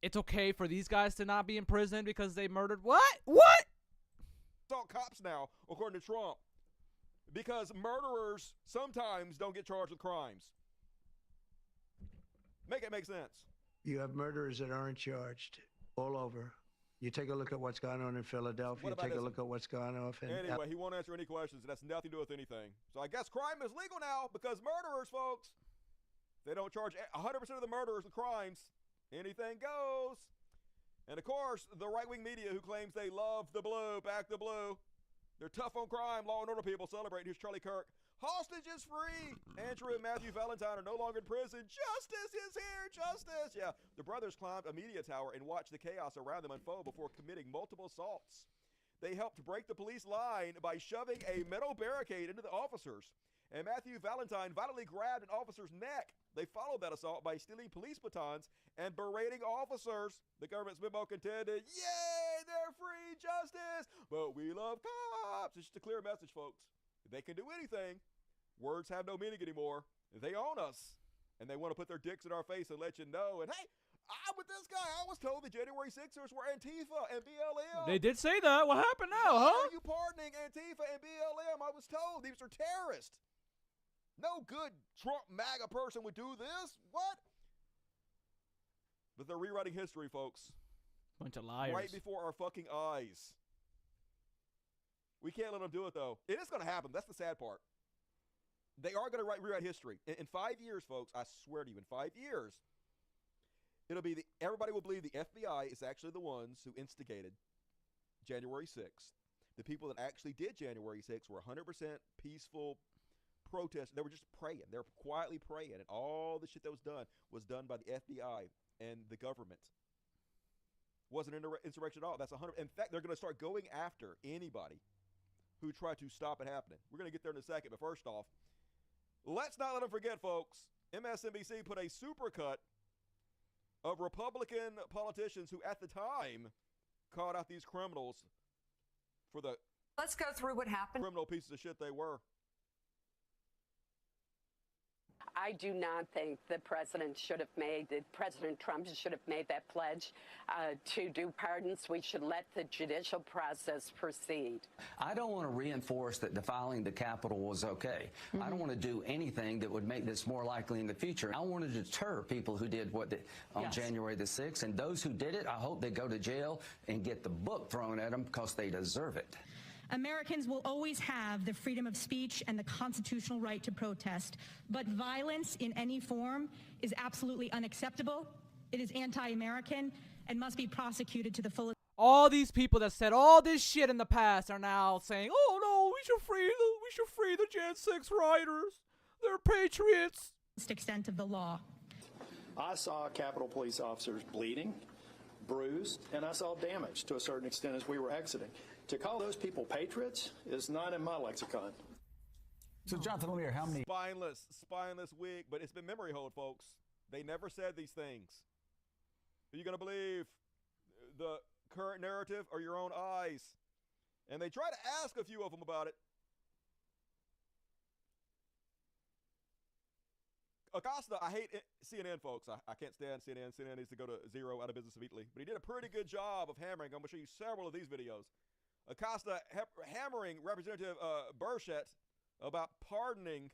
It's okay for these guys to not be in prison because they murdered what? Assault cops now, according to Trump, because murderers sometimes don't get charged with crimes. Make it make sense. You have murderers that aren't charged all over. You take a look at what's gone on in Philadelphia. Take a look at what's gone on in... Anyway, he won't answer any questions. That's nothing to do with anything. So I guess crime is legal now because murderers, folks, they don't charge 100% of the murderers with crimes. Anything goes. And of course, the right-wing media who claims they love the blue, back the blue, they're tough on crime, law and order people celebrate. Here's Charlie Kirk. Hostage is free. Andrew and Matthew Valentine are no longer in prison. Justice is here. Justice. Yeah. The brothers climbed a media tower and watched the chaos around them unfold before committing multiple assaults. They helped break the police line by shoving a metal barricade into the officers. And Matthew Valentine violently grabbed an officer's neck. They followed that assault by stealing police batons and berating officers. The government's memo contended, yay, they're free, justice, but we love cops. It's just a clear message, folks. They can do anything. Words have no meaning anymore. They own us. And they want to put their dicks in our face and let you know. And hey, I'm with this guy. I was told the January 6ers were Antifa and BLM. They did say that. What happened now, Why huh? are you pardoning Antifa and BLM? I was told these are terrorists. No good Trump MAGA person would do this. What? But they're rewriting history, folks. Bunch of liars. Right before our fucking eyes. We can't let them do it, though. It is going to happen. That's the sad part. They are going to rewrite history. In 5 years, folks, I swear to you, in 5 years, it'll be everybody will believe the FBI is actually the ones who instigated January 6th. The people that actually did January 6th were 100% peaceful protest. They were just praying. They were quietly praying. And all the shit that was done by the FBI and the government. Wasn't an insurrection at all. That's 100. In fact, they're going to start going after anybody who tried to stop it happening. We're going to get there in a second. But first off, let's not let them forget, folks. MSNBC put a supercut of Republican politicians who at the time called out these criminals for the Let's go through what happened. Criminal pieces of shit they were. I do not think that President Trump should have made that pledge to do pardons. We should let the judicial process proceed. I don't want to reinforce that defiling the Capitol was okay. I don't want to do anything that would make this more likely in the future. I want to deter people who did what on January the 6th, and those who did it, I hope they go to jail and get the book thrown at them because they deserve it. Americans will always have the freedom of speech and the constitutional right to protest, but violence in any form is absolutely unacceptable. It is anti-American and must be prosecuted to the fullest. All these people that said all this shit in the past are now saying, "Oh no, we should free the Jan 6 rioters. They're patriots." Extent of the law. I saw Capitol Police officers bleeding, bruised, and I saw damage to a certain extent as we were exiting. To call those people patriots is not in my lexicon. So, Jonathan, let me hear how many. Spineless wig, but it's been memory hold, folks. They never said these things. Are you going to believe the current narrative or your own eyes? And they try to ask a few of them about it. Acosta, I hate CNN, folks. I can't stand CNN. CNN needs to go to zero, out of business immediately. But he did a pretty good job of hammering. I'm going to show you several of these videos. Acosta hammering Representative Burchett about pardoning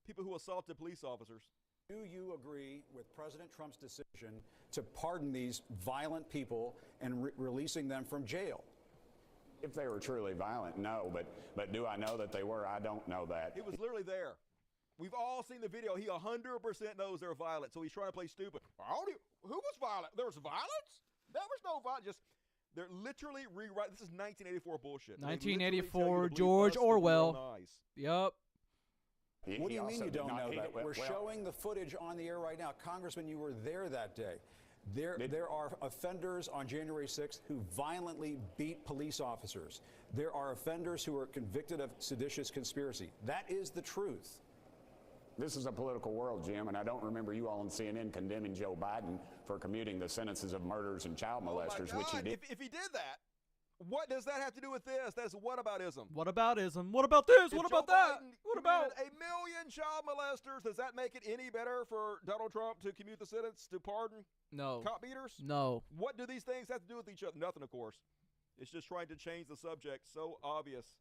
people who assaulted police officers. Do you agree with President Trump's decision to pardon these violent people and releasing them from jail? If they were truly violent, no. But do I know that they were? I don't know that. It was literally there. We've all seen the video. He 100% knows they're violent, so he's trying to play stupid. Who was violent? There was violence? There was no violence. They're literally rewriting. This is 1984 bullshit. 1984, George Orwell. Yep. What do you mean you don't know that? We're showing the footage on the air right now. Congressman, you were there that day. There are offenders on January 6th who violently beat police officers. There are offenders who are convicted of seditious conspiracy. That is the truth. This is a political world, Jim, and I don't remember you all on CNN condemning Joe Biden for commuting the sentences of murderers and child molesters, which he did. If he did that, what does that have to do with this? That's whataboutism. Whataboutism? What about this? What about that? What about 1 million child molesters? Does that make it any better for Donald Trump to commute the sentence to pardon cop beaters? No. What do these things have to do with each other? Nothing, of course. It's just trying to change the subject. So obvious.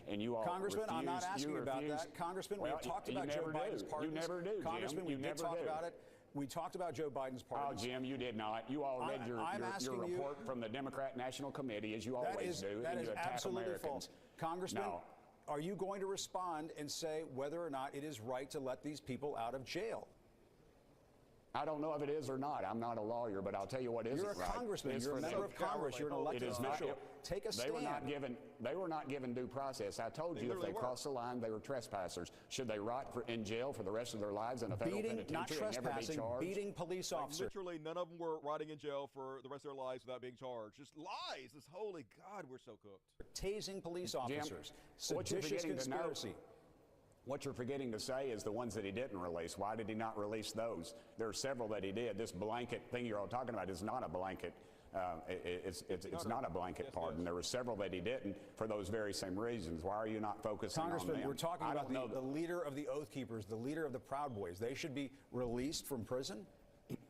And you all Congressman, I'm not asking about that. Congressman, we talked about Joe Biden's pardons. You never do, Congressman, Jim. we did talk about it. We talked about Joe Biden's pardons. Oh, Jim, you did not. You all read your report from the Democrat National Committee, as you always do, that and is you attack absolutely Americans. false. Congressman, are you going to respond and say whether or not it is right to let these people out of jail? I don't know if it is or not. I'm not a lawyer, but I'll tell you what isn't right. You're a congressman. You're a member of Congress. You're an elected official. Take a stand. They were not given due process. I told you if they crossed the line, they were trespassers. Should they rot in jail for the rest of their lives in a federal penitentiary not trespassing, and never be charged? beating police officers. Literally, none of them were rotting in jail for the rest of their lives without being charged. Just lies. This holy God, we're so cooked. Tasing police officers. Jim, seditious conspiracy. What you're forgetting to say is the ones that he didn't release. Why did he not release those? There are several that he did. This blanket thing you're all talking about is not a blanket. It's not a blanket pardon. There were several that he didn't for those very same reasons. Why are you not focusing on them? Congressman, we're talking about the leader of the Oath Keepers, the leader of the Proud Boys. They should be released from prison?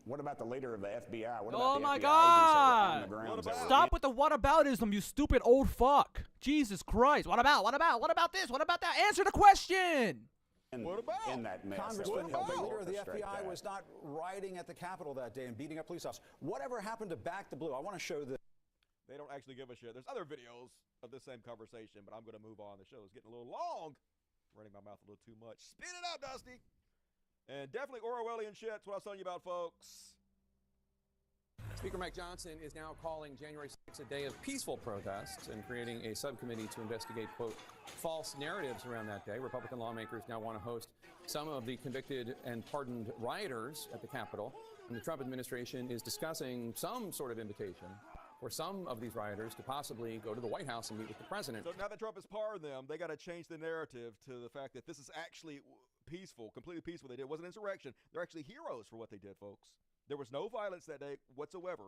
What about the leader of the FBI? What oh about my the FBI God! agents that were on the grounds? Stop with the whataboutism, you stupid old fuck. Jesus Christ. What about this? What about that? Answer the question. What about? In that mess. Congressman, the leader of the FBI was not rioting at the Capitol that day and beating up police officers. Whatever happened to Back the Blue? I want to show this. They don't actually give a shit. There's other videos of this same conversation, but I'm going to move on. The show is getting a little long. Running my mouth a little too much. Spin it up, Dusty. And definitely Orwellian shit. That's what I was telling you about, folks. Speaker Mike Johnson is now calling January 6th a day of peaceful protests and creating a subcommittee to investigate, quote, false narratives around that day. Republican lawmakers now want to host some of the convicted and pardoned rioters at the Capitol. And the Trump administration is discussing some sort of invitation for some of these rioters to possibly go to the White House and meet with the president. So now that Trump has pardoned them, they got to change the narrative to the fact that this is actually peaceful, completely peaceful. They did. It wasn't insurrection. They're actually heroes for what they did, folks. There was no violence that day whatsoever.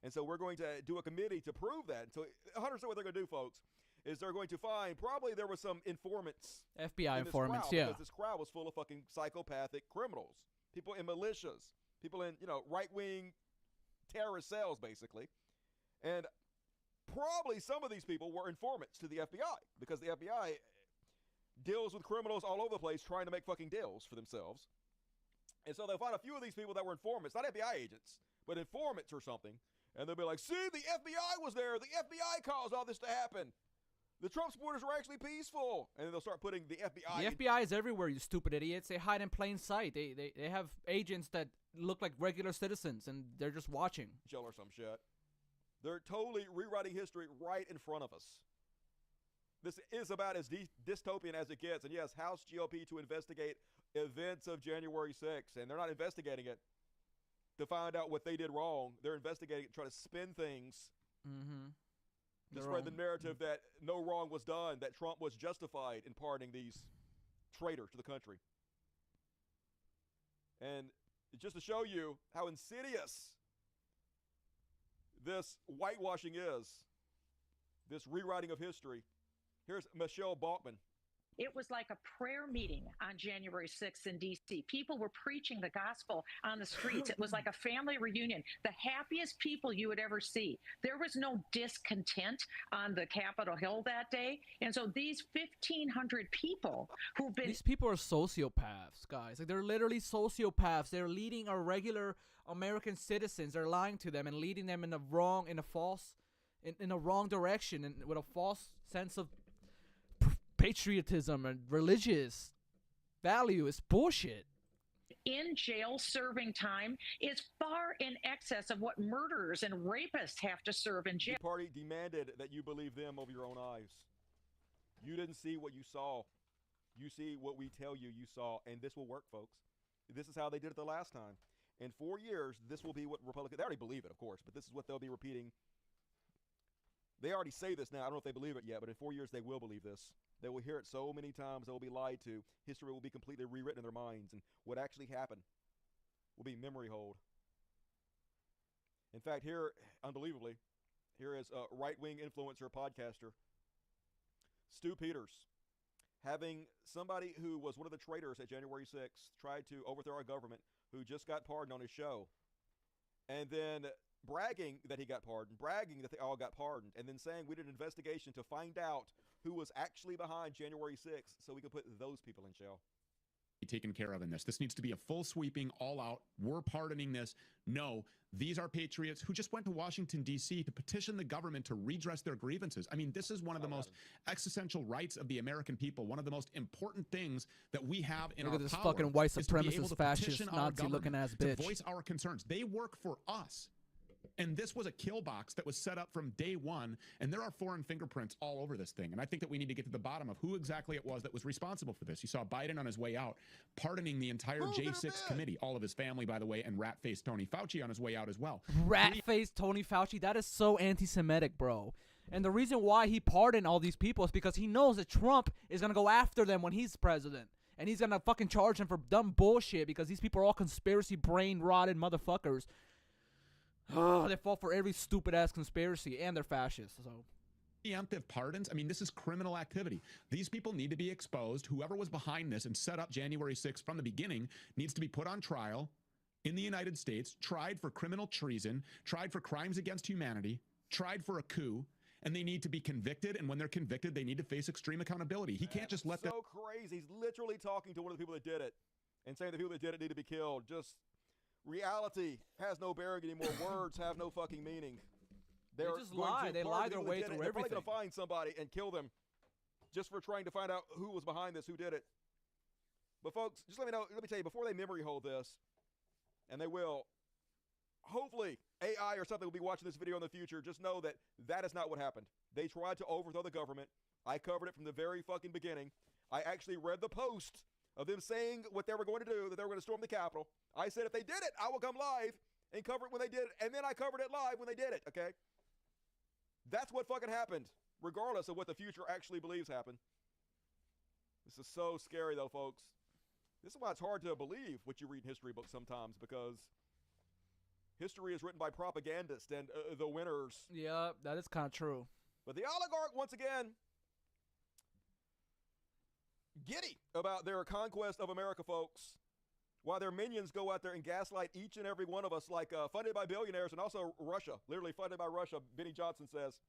And so we're going to do a committee to prove that. So 100% what they're going to do, folks, is they're going to find probably there was some informants. FBI informants, yeah. Because this crowd was full of fucking psychopathic criminals. People in militias. People in, right-wing terrorist cells, basically. And probably some of these people were informants to the FBI because the FBI deals with criminals all over the place trying to make fucking deals for themselves. And so they'll find a few of these people that were informants, not FBI agents, but informants or something. And they'll be like, see, the FBI was there. The FBI caused all this to happen. The Trump supporters were actually peaceful. And then they'll start putting the FBI. The FBI is everywhere, you stupid idiots. They hide in plain sight. They have agents that look like regular citizens, and they're just watching. Jail or some shit. They're totally rewriting history right in front of us. This is about as dystopian as it gets. And yes, House GOP to investigate events of January 6th. And they're not investigating it to find out what they did wrong. They're investigating it, trying to spin things to spread the narrative that no wrong was done, that Trump was justified in pardoning these traitors to the country. And just to show you how insidious this whitewashing is, this rewriting of history, here's Michelle Balkman. It was like a prayer meeting on January 6th in D.C. People were preaching the gospel on the streets. It was like a family reunion, the happiest people you would ever see. There was no discontent on the Capitol Hill that day. And so these 1,500 people who've been... These people are sociopaths, guys. Like, they're literally sociopaths. They're leading our regular American citizens. They're lying to them and leading them in the wrong, in a wrong direction, and with a false sense of patriotism and religious value. Is bullshit. In jail serving time is far in excess of what murderers and rapists have to serve in jail. The party demanded that you believe them over your own eyes. You didn't see what you saw. You see what we tell you saw, and this will work, folks. This is how they did it the last time. In 4 years, this will be what Republicans, they already believe it, of course, but this is what they'll be repeating. They already say this now. I don't know if they believe it yet, but in 4 years, they will believe this. They will hear it so many times, they will be lied to. History will be completely rewritten in their minds, and what actually happened will be memory hold. In fact, here, unbelievably, here is a right-wing influencer podcaster, Stu Peters, having somebody who was one of the traitors at January 6th tried to overthrow our government, who just got pardoned on his show, and then bragging that he got pardoned, bragging that they all got pardoned, and then saying we did an investigation to find out who was actually behind January 6th so we could put those people in jail. Be taken care of in this. This needs to be a full sweeping, all out. We're pardoning this. No, these are patriots who just went to Washington, D.C. to petition the government to redress their grievances. I mean, this is one of the most existential rights of the American people. One of the most important things that we have in our power. Look at this fucking white supremacist, fascist, Nazi-looking ass bitch. To voice our concerns. They work for us. And this was a kill box that was set up from day one, and there are foreign fingerprints all over this thing. And I think that we need to get to the bottom of who exactly it was that was responsible for this. You saw Biden on his way out pardoning the entire J6 committee, all of his family, by the way, and rat-faced Tony Fauci on his way out as well. Rat-faced Tony Fauci, that is so anti-Semitic, bro. And the reason why he pardoned all these people is because he knows that Trump is going to go after them when he's president. And he's going to fucking charge them for dumb bullshit because these people are all conspiracy brain-rotted motherfuckers. Oh, they fall for every stupid-ass conspiracy, and they're fascists, so... Preemptive pardons? I mean, this is criminal activity. These people need to be exposed. Whoever was behind this and set up January 6th from the beginning needs to be put on trial in the United States, tried for criminal treason, tried for crimes against humanity, tried for a coup, and they need to be convicted, and when they're convicted, they need to face extreme accountability. He can't just let that... So crazy. He's literally talking to one of the people that did it and saying the people that did it need to be killed. Just... reality has no bearing anymore. Words have no fucking meaning. They just lie. They lie their way through everything. They're probably going to find somebody and kill them just for trying to find out who was behind this, who did it. But folks, just let me tell you, before they memory hold this, and they will, hopefully AI or something will be watching this video in the future, just know that that is not what happened. They tried to overthrow the government. I covered it from the very fucking beginning. I actually read the post of them saying what they were going to do, that they were going to storm the Capitol. I said if they did it, I will come live and cover it when they did it, and then I covered it live when they did it, okay? That's what fucking happened, regardless of what the future actually believes happened. This is so scary, though, folks. This is why it's hard to believe what you read in history books sometimes, because history is written by propagandists and the winners. Yeah, that is kind of true. But the oligarch, once again, giddy about their conquest of America, folks, while their minions go out there and gaslight each and every one of us, like funded by billionaires and also Russia, literally funded by Russia. Benny Johnson says,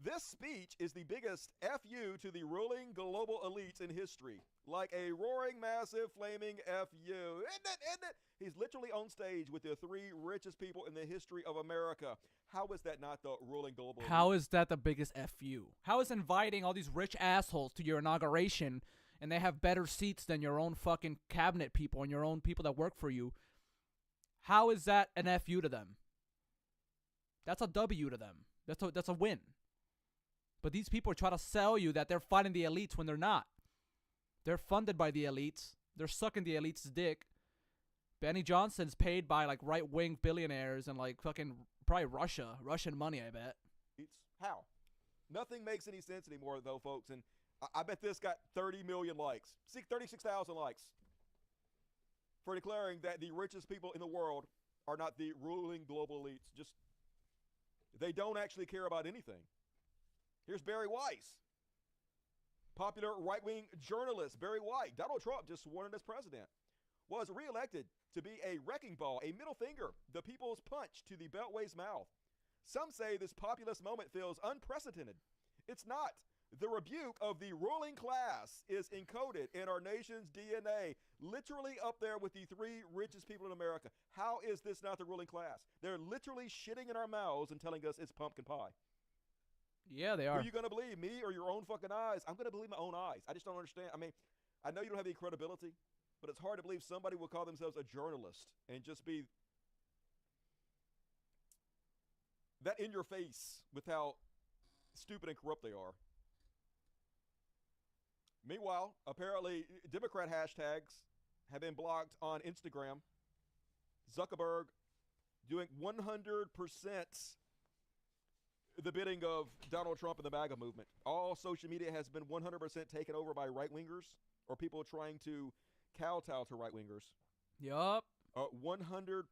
this speech is the biggest FU to the ruling global elites in history. Like a roaring, massive, flaming FU. Isn't it? He's literally on stage with the three richest people in the history of America. How is that not the ruling global elite? How is that the biggest FU? How is inviting all these rich assholes to your inauguration and they have better seats than your own fucking cabinet people and your own people that work for you? How is that an FU to them? That's a W to them. That's a win. But these people try to sell you that they're fighting the elites when they're not. They're funded by the elites. They're sucking the elites' dick. Benny Johnson's paid by like right-wing billionaires and like fucking probably Russian money, I bet. How? Nothing makes any sense anymore, though, folks. And I bet this got 30 million likes, 36,000 likes, for declaring that the richest people in the world are not the ruling global elites. Just, they don't actually care about anything. Here's Barry Weiss, popular right-wing journalist Barry White. Donald Trump, just sworn in as president, was reelected to be a wrecking ball, a middle finger, the people's punch to the Beltway's mouth. Some say this populist moment feels unprecedented. It's not. The rebuke of the ruling class is encoded in our nation's DNA, literally up there with the 3 richest people in America. How is this not the ruling class? They're literally shitting in our mouths and telling us it's pumpkin pie. Yeah, they are. Who are you going to believe, me or your own fucking eyes? I'm going to believe my own eyes. I just don't understand. I mean, I know you don't have any credibility, but it's hard to believe somebody will call themselves a journalist and just be that in your face with how stupid and corrupt they are. Meanwhile, apparently, Democrat hashtags have been blocked on Instagram. Zuckerberg doing 100% the bidding of Donald Trump and the MAGA movement. All social media has been 100% taken over by right-wingers or people trying to kowtow to right-wingers. Yup. 100%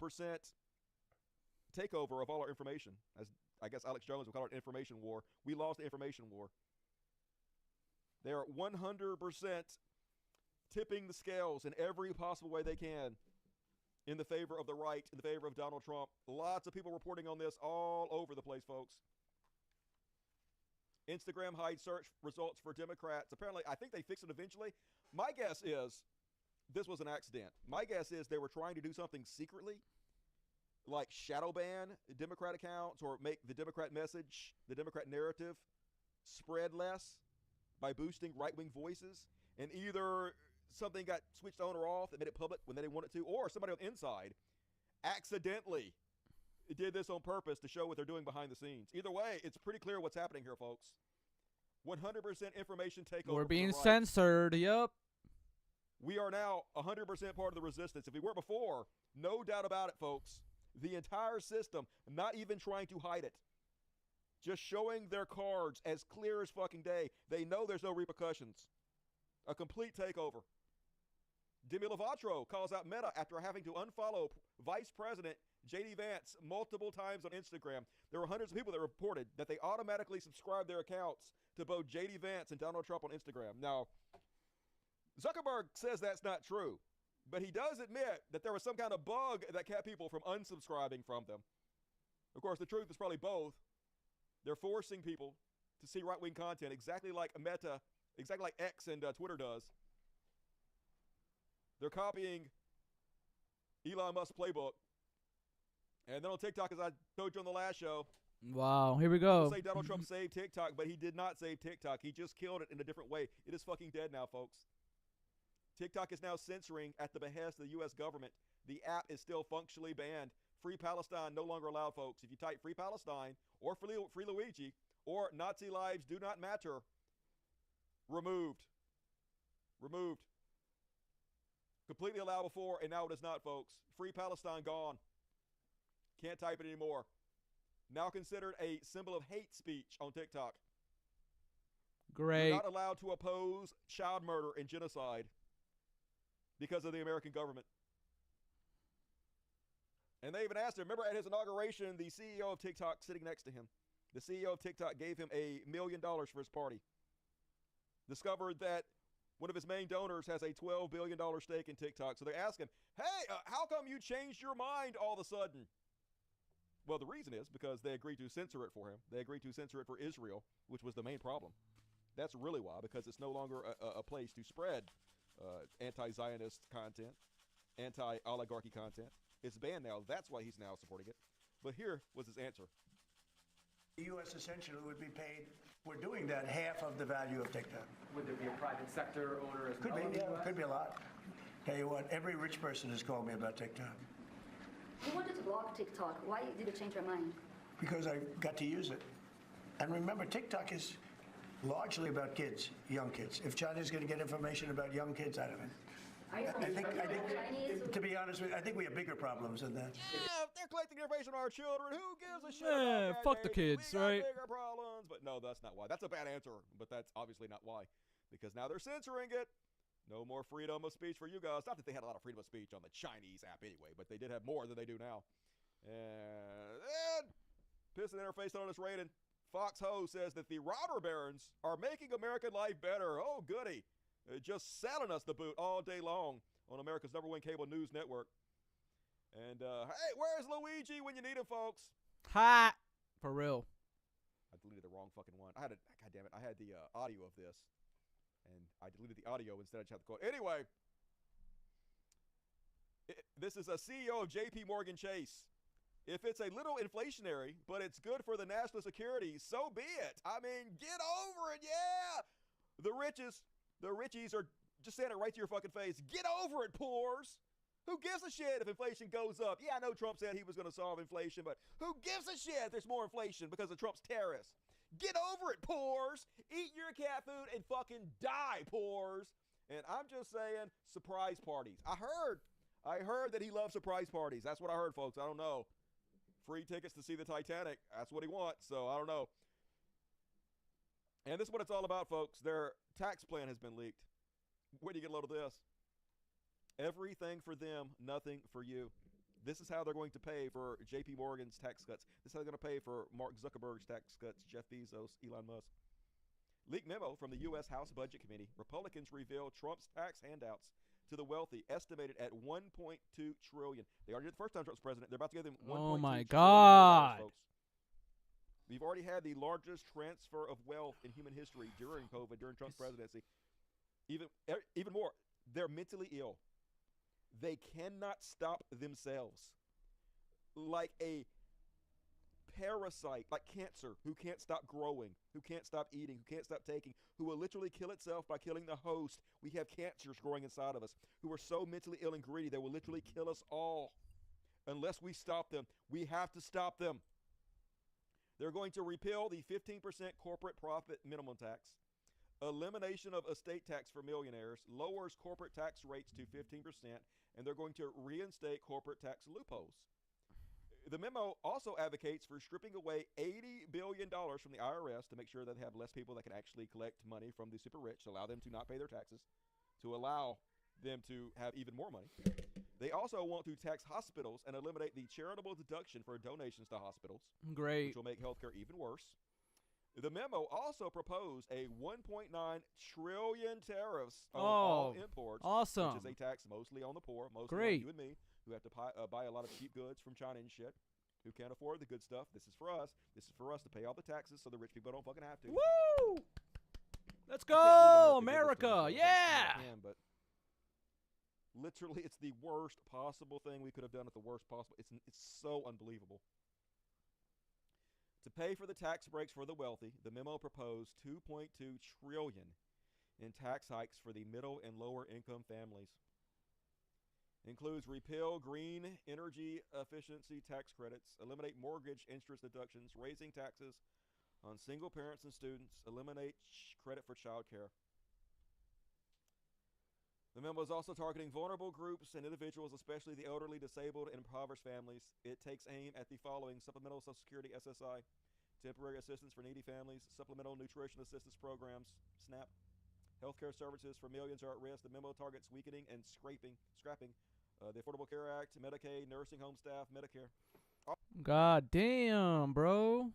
takeover of all our information. As I guess Alex Jones would call it, information war. We lost the information war. They are 100% tipping the scales in every possible way they can in the favor of the right, in the favor of Donald Trump. Lots of people reporting on this all over the place, folks. Instagram hides search results for Democrats. Apparently, I think they fixed it eventually. My guess is this was an accident. My guess is they were trying to do something secretly, like shadow ban Democrat accounts or make the Democrat message, the Democrat narrative, spread less by boosting right-wing voices. And either something got switched on or off that made it public when they didn't want it to, or somebody on the inside accidentally did this on purpose to show what they're doing behind the scenes. Either way, it's pretty clear what's happening here, folks. 100% information takeover. We're being right. censored. Yep. We are now 100% part of the resistance. If we were before, no doubt about it, folks. The entire system, not even trying to hide it, just showing their cards as clear as fucking day. They know there's no repercussions. A complete takeover. Demi Lovato calls out Meta after having to unfollow Vice President J.D. Vance multiple times on Instagram. There were hundreds of people that reported that they automatically subscribed their accounts to both J.D. Vance and Donald Trump on Instagram. Now, Zuckerberg says that's not true, but he does admit that there was some kind of bug that kept people from unsubscribing from them. Of course, the truth is probably both. They're forcing people to see right-wing content exactly like Meta, exactly like X and Twitter does. They're copying Elon Musk's playbook. And then on TikTok, as I told you on the last show, wow, here we go. Say Donald Trump saved TikTok, but he did not save TikTok. He just killed it in a different way. It is fucking dead now, folks. TikTok is now censoring at the behest of the U.S. government. The app is still functionally banned. Free Palestine no longer allowed, folks. If you type Free Palestine or Free Luigi or Nazi lives do not matter, removed. Removed. Completely allowed before, and now it is not, folks. Free Palestine gone. Can't type it anymore. Now considered a symbol of hate speech on TikTok. Great. You're not allowed to oppose child murder and genocide because of the American government. And they even asked him, remember at his inauguration, the CEO of TikTok sitting next to him. The CEO of TikTok gave him $1 million for his party. Discovered that one of his main donors has a $12 billion stake in TikTok. So they ask him, hey, how come you changed your mind all of a sudden? Well, the reason is because they agreed to censor it for him. They agreed to censor it for Israel, which was the main problem. That's really why, because it's no longer a place to spread anti-Zionist content, anti-oligarchy content. It's banned now. That's why he's now supporting it. But here was his answer. The U.S. essentially would be paid, we're doing that, half of the value of TikTok. Would there be a private sector owner as Could well? be, yeah, could be a lot. Tell you what, every rich person has called me about TikTok. You wanted to block TikTok. Why did you change your mind? Because I got to use it. And remember, TikTok is largely about kids, young kids. If China's going to get information about young kids out of it, To be honest with you, I think we have bigger problems than that. Yeah, if they're collecting information on our children, who gives a shit Yeah, about that, fuck the baby? kids, We got right? bigger problems. But no, that's not why. That's a bad answer, but that's obviously not why. Because now they're censoring it. No more freedom of speech for you guys. Not that they had a lot of freedom of speech on the Chinese app anyway, but they did have more than they do now. And then, pissing in her face on this rating, Fox Ho says that the robber barons are making American life better. Oh, goody. Just selling us the boot all day long on America's #1 cable news network. And, hey, where's Luigi when you need him, folks? Ha! For real. I deleted the wrong fucking one. God damn it. I had the audio of this. And I deleted the audio instead. I just had the quote. Anyway, this is a CEO of J.P. Morgan Chase. If it's a little inflationary, but it's good for the national security, so be it. I mean, get over it, yeah. The richies are just saying it right to your fucking face. Get over it, poors. Who gives a shit if inflation goes up? Yeah, I know Trump said he was going to solve inflation, but who gives a shit if there's more inflation because of Trump's tariffs? Get over it, poors. Eat your cat food and fucking die, poors. And I'm just saying, surprise parties. I heard that he loves surprise parties. That's what I heard, folks. I don't know. Free tickets to see the Titanic. That's what he wants, so I don't know. And this is what it's all about, folks. Their tax plan has been leaked. Where do you get a load of this? Everything for them, nothing for you. This is how they're going to pay for J.P. Morgan's tax cuts. This is how they're going to pay for Mark Zuckerberg's tax cuts, Jeff Bezos, Elon Musk. Leaked memo from the U.S. House Budget Committee. Republicans reveal Trump's tax handouts to the wealthy, estimated at $1.2 trillion. They already did the first time Trump's president. They're about to give him $1.2 Oh my trillion, God. folks. We've already had the largest transfer of wealth in human history during COVID, during Trump's presidency. Even more, they're mentally ill. They cannot stop themselves. Like a parasite, like cancer, who can't stop growing, who can't stop eating, who can't stop taking, who will literally kill itself by killing the host. We have cancers growing inside of us who are so mentally ill and greedy they will literally kill us all unless we stop them. We have to stop them. They're going to repeal the 15% corporate profit minimum tax, elimination of estate tax for millionaires, lowers corporate tax rates to 15%, and they're going to reinstate corporate tax loopholes. The memo also advocates for stripping away $80 billion from the IRS to make sure that they have less people that can actually collect money from the super rich, to allow them to not pay their taxes, to allow them to have even more money. They also want to tax hospitals and eliminate the charitable deduction for donations to hospitals. Great. Which will make healthcare even worse. The memo also proposed a $1.9 trillion tariffs on all imports. Awesome. Which is a tax mostly on the poor, mostly Great. on you and me, who have to buy a lot of cheap goods from China and shit, who can't afford the good stuff. This is for us. This is for us to pay all the taxes so the rich people don't fucking have to. Woo! Let's go, America! Yeah! But literally, it's the worst possible thing we could have done at the worst possible. It's so unbelievable. To pay for the tax breaks for the wealthy, the memo proposed $2.2 trillion in tax hikes for the middle and lower income families. Includes repeal green energy efficiency tax credits, eliminate mortgage interest deductions, raising taxes on single parents and students, eliminate credit for child care. The memo is also targeting vulnerable groups and individuals, especially the elderly, disabled, and impoverished families. It takes aim at the following: supplemental Social Security, SSI, temporary assistance for needy families, supplemental nutrition assistance programs, SNAP, healthcare services for millions are at risk. The memo targets weakening and scrapping the Affordable Care Act, Medicaid, nursing home staff, Medicare. God damn, bro.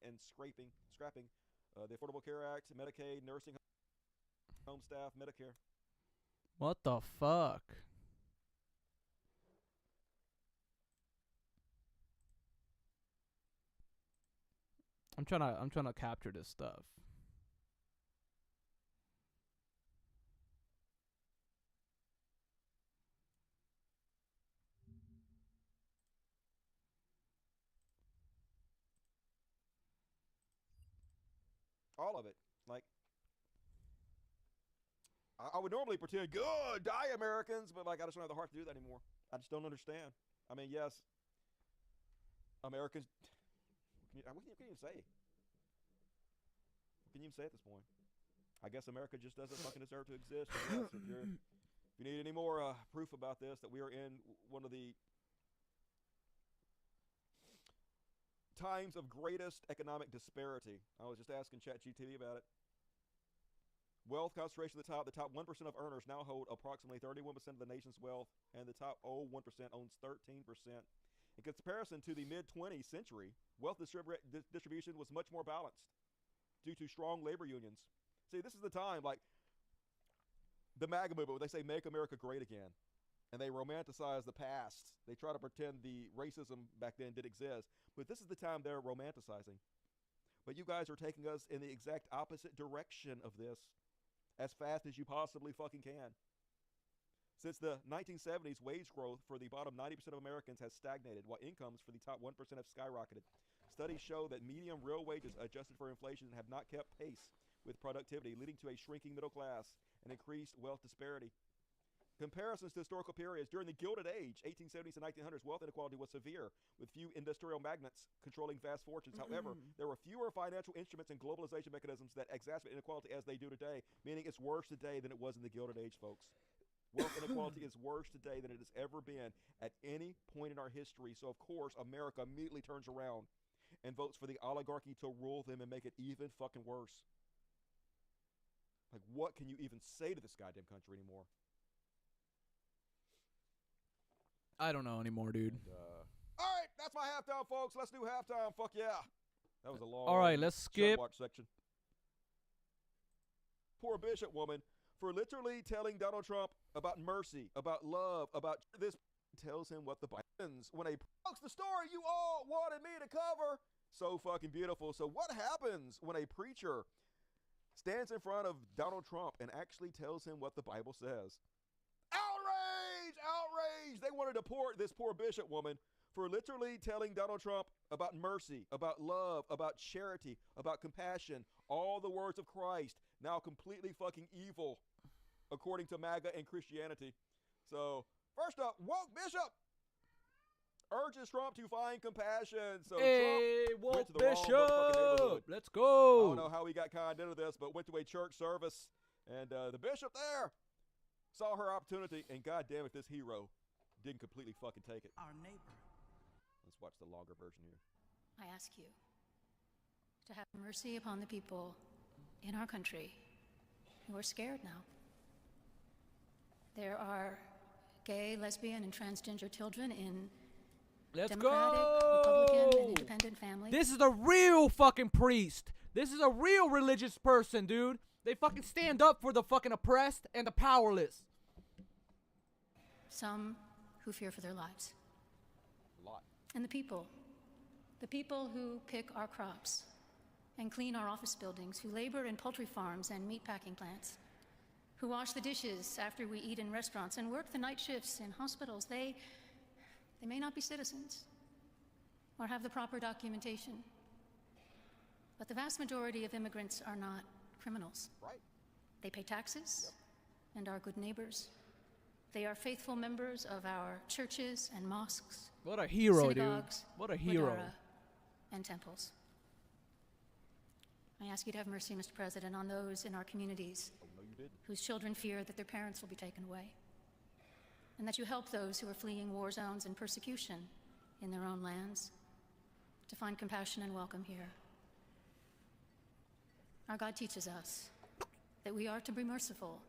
And scrapping the Affordable Care Act, Medicaid, nursing home staff, Medicare. What the fuck? I'm trying to capture this stuff. All of it. Like, I would normally pretend, good, die Americans, but like I just don't have the heart to do that anymore. I just don't understand. I mean, yes, Americans, what can you even say? What can you even say at this point? I guess America just doesn't fucking deserve to exist. Yes, if you need any more proof about this, that we are in one of the times of greatest economic disparity. I was just asking ChatGPT about it. Wealth concentration at the top 1% of earners now hold approximately 31% of the nation's wealth, and the top 1% owns 13%. In comparison to the mid-20th century, wealth distribution was much more balanced due to strong labor unions. See, this is the time, like the MAGA movement, where they say "Make America Great Again," and they romanticize the past. They try to pretend the racism back then did exist, but this is the time they're romanticizing. But you guys are taking us in the exact opposite direction of this, as fast as you possibly fucking can. Since the 1970s, wage growth for the bottom 90% of Americans has stagnated, while incomes for the top 1% have skyrocketed. Studies show that median real wages adjusted for inflation have not kept pace with productivity, leading to a shrinking middle class and increased wealth disparity. Comparisons to historical periods. During the Gilded Age, 1870s and 1900s, wealth inequality was severe, with few industrial magnates controlling vast fortunes. However, there were fewer financial instruments and globalization mechanisms that exacerbate inequality as they do today, meaning it's worse today than it was in the Gilded Age, folks. Wealth inequality is worse today than it has ever been at any point in our history. So, of course, America immediately turns around and votes for the oligarchy to rule them and make it even fucking worse. Like, what can you even say to this goddamn country anymore? I don't know anymore, dude. All right, that's my halftime, folks. Let's do halftime. Fuck yeah. That was a long. All right, let's skip. Watch section. Poor bishop woman for literally telling Donald Trump about mercy, about love, about this. Tells him what the Bible is. When a the story you all wanted me to cover. So fucking beautiful. So what happens when a preacher stands in front of Donald Trump and actually tells him what the Bible says? Outrage! Outrage! They wanted to deport this poor bishop woman for literally telling Donald Trump about mercy, about love, about charity, about compassion, all the words of Christ, now completely fucking evil, according to MAGA and Christianity. So, first up, woke bishop urges Trump to find compassion. So hey, Trump went to the bishop! wrong neighborhood. Let's go! I don't know how he got conned into this, but went to a church service, and the bishop there saw her opportunity, and God damn it, this hero didn't completely fucking take it. Our neighbor. Let's watch the longer version here. I ask you to have mercy upon the people in our country who are scared now. There are gay, lesbian, and transgender children in Democratic, Republican, and independent families. This is a real fucking priest. This is a real religious person, dude. They fucking stand up for the fucking oppressed and the powerless. Some who fear for their lives. A lot. And the people who pick our crops and clean our office buildings, who labor in poultry farms and meat packing plants, who wash the dishes after we eat in restaurants and work the night shifts in hospitals. They may not be citizens or have the proper documentation, but the vast majority of immigrants are not criminals. Right. They pay taxes and are good neighbors. They are faithful members of our churches and mosques. What a hero, synagogues, dude. What a hero. And temples. I ask you to have mercy, Mr. President, on those in our communities whose children fear that their parents will be taken away, and that you help those who are fleeing war zones and persecution in their own lands to find compassion and welcome here. Our God teaches us that we are to be merciful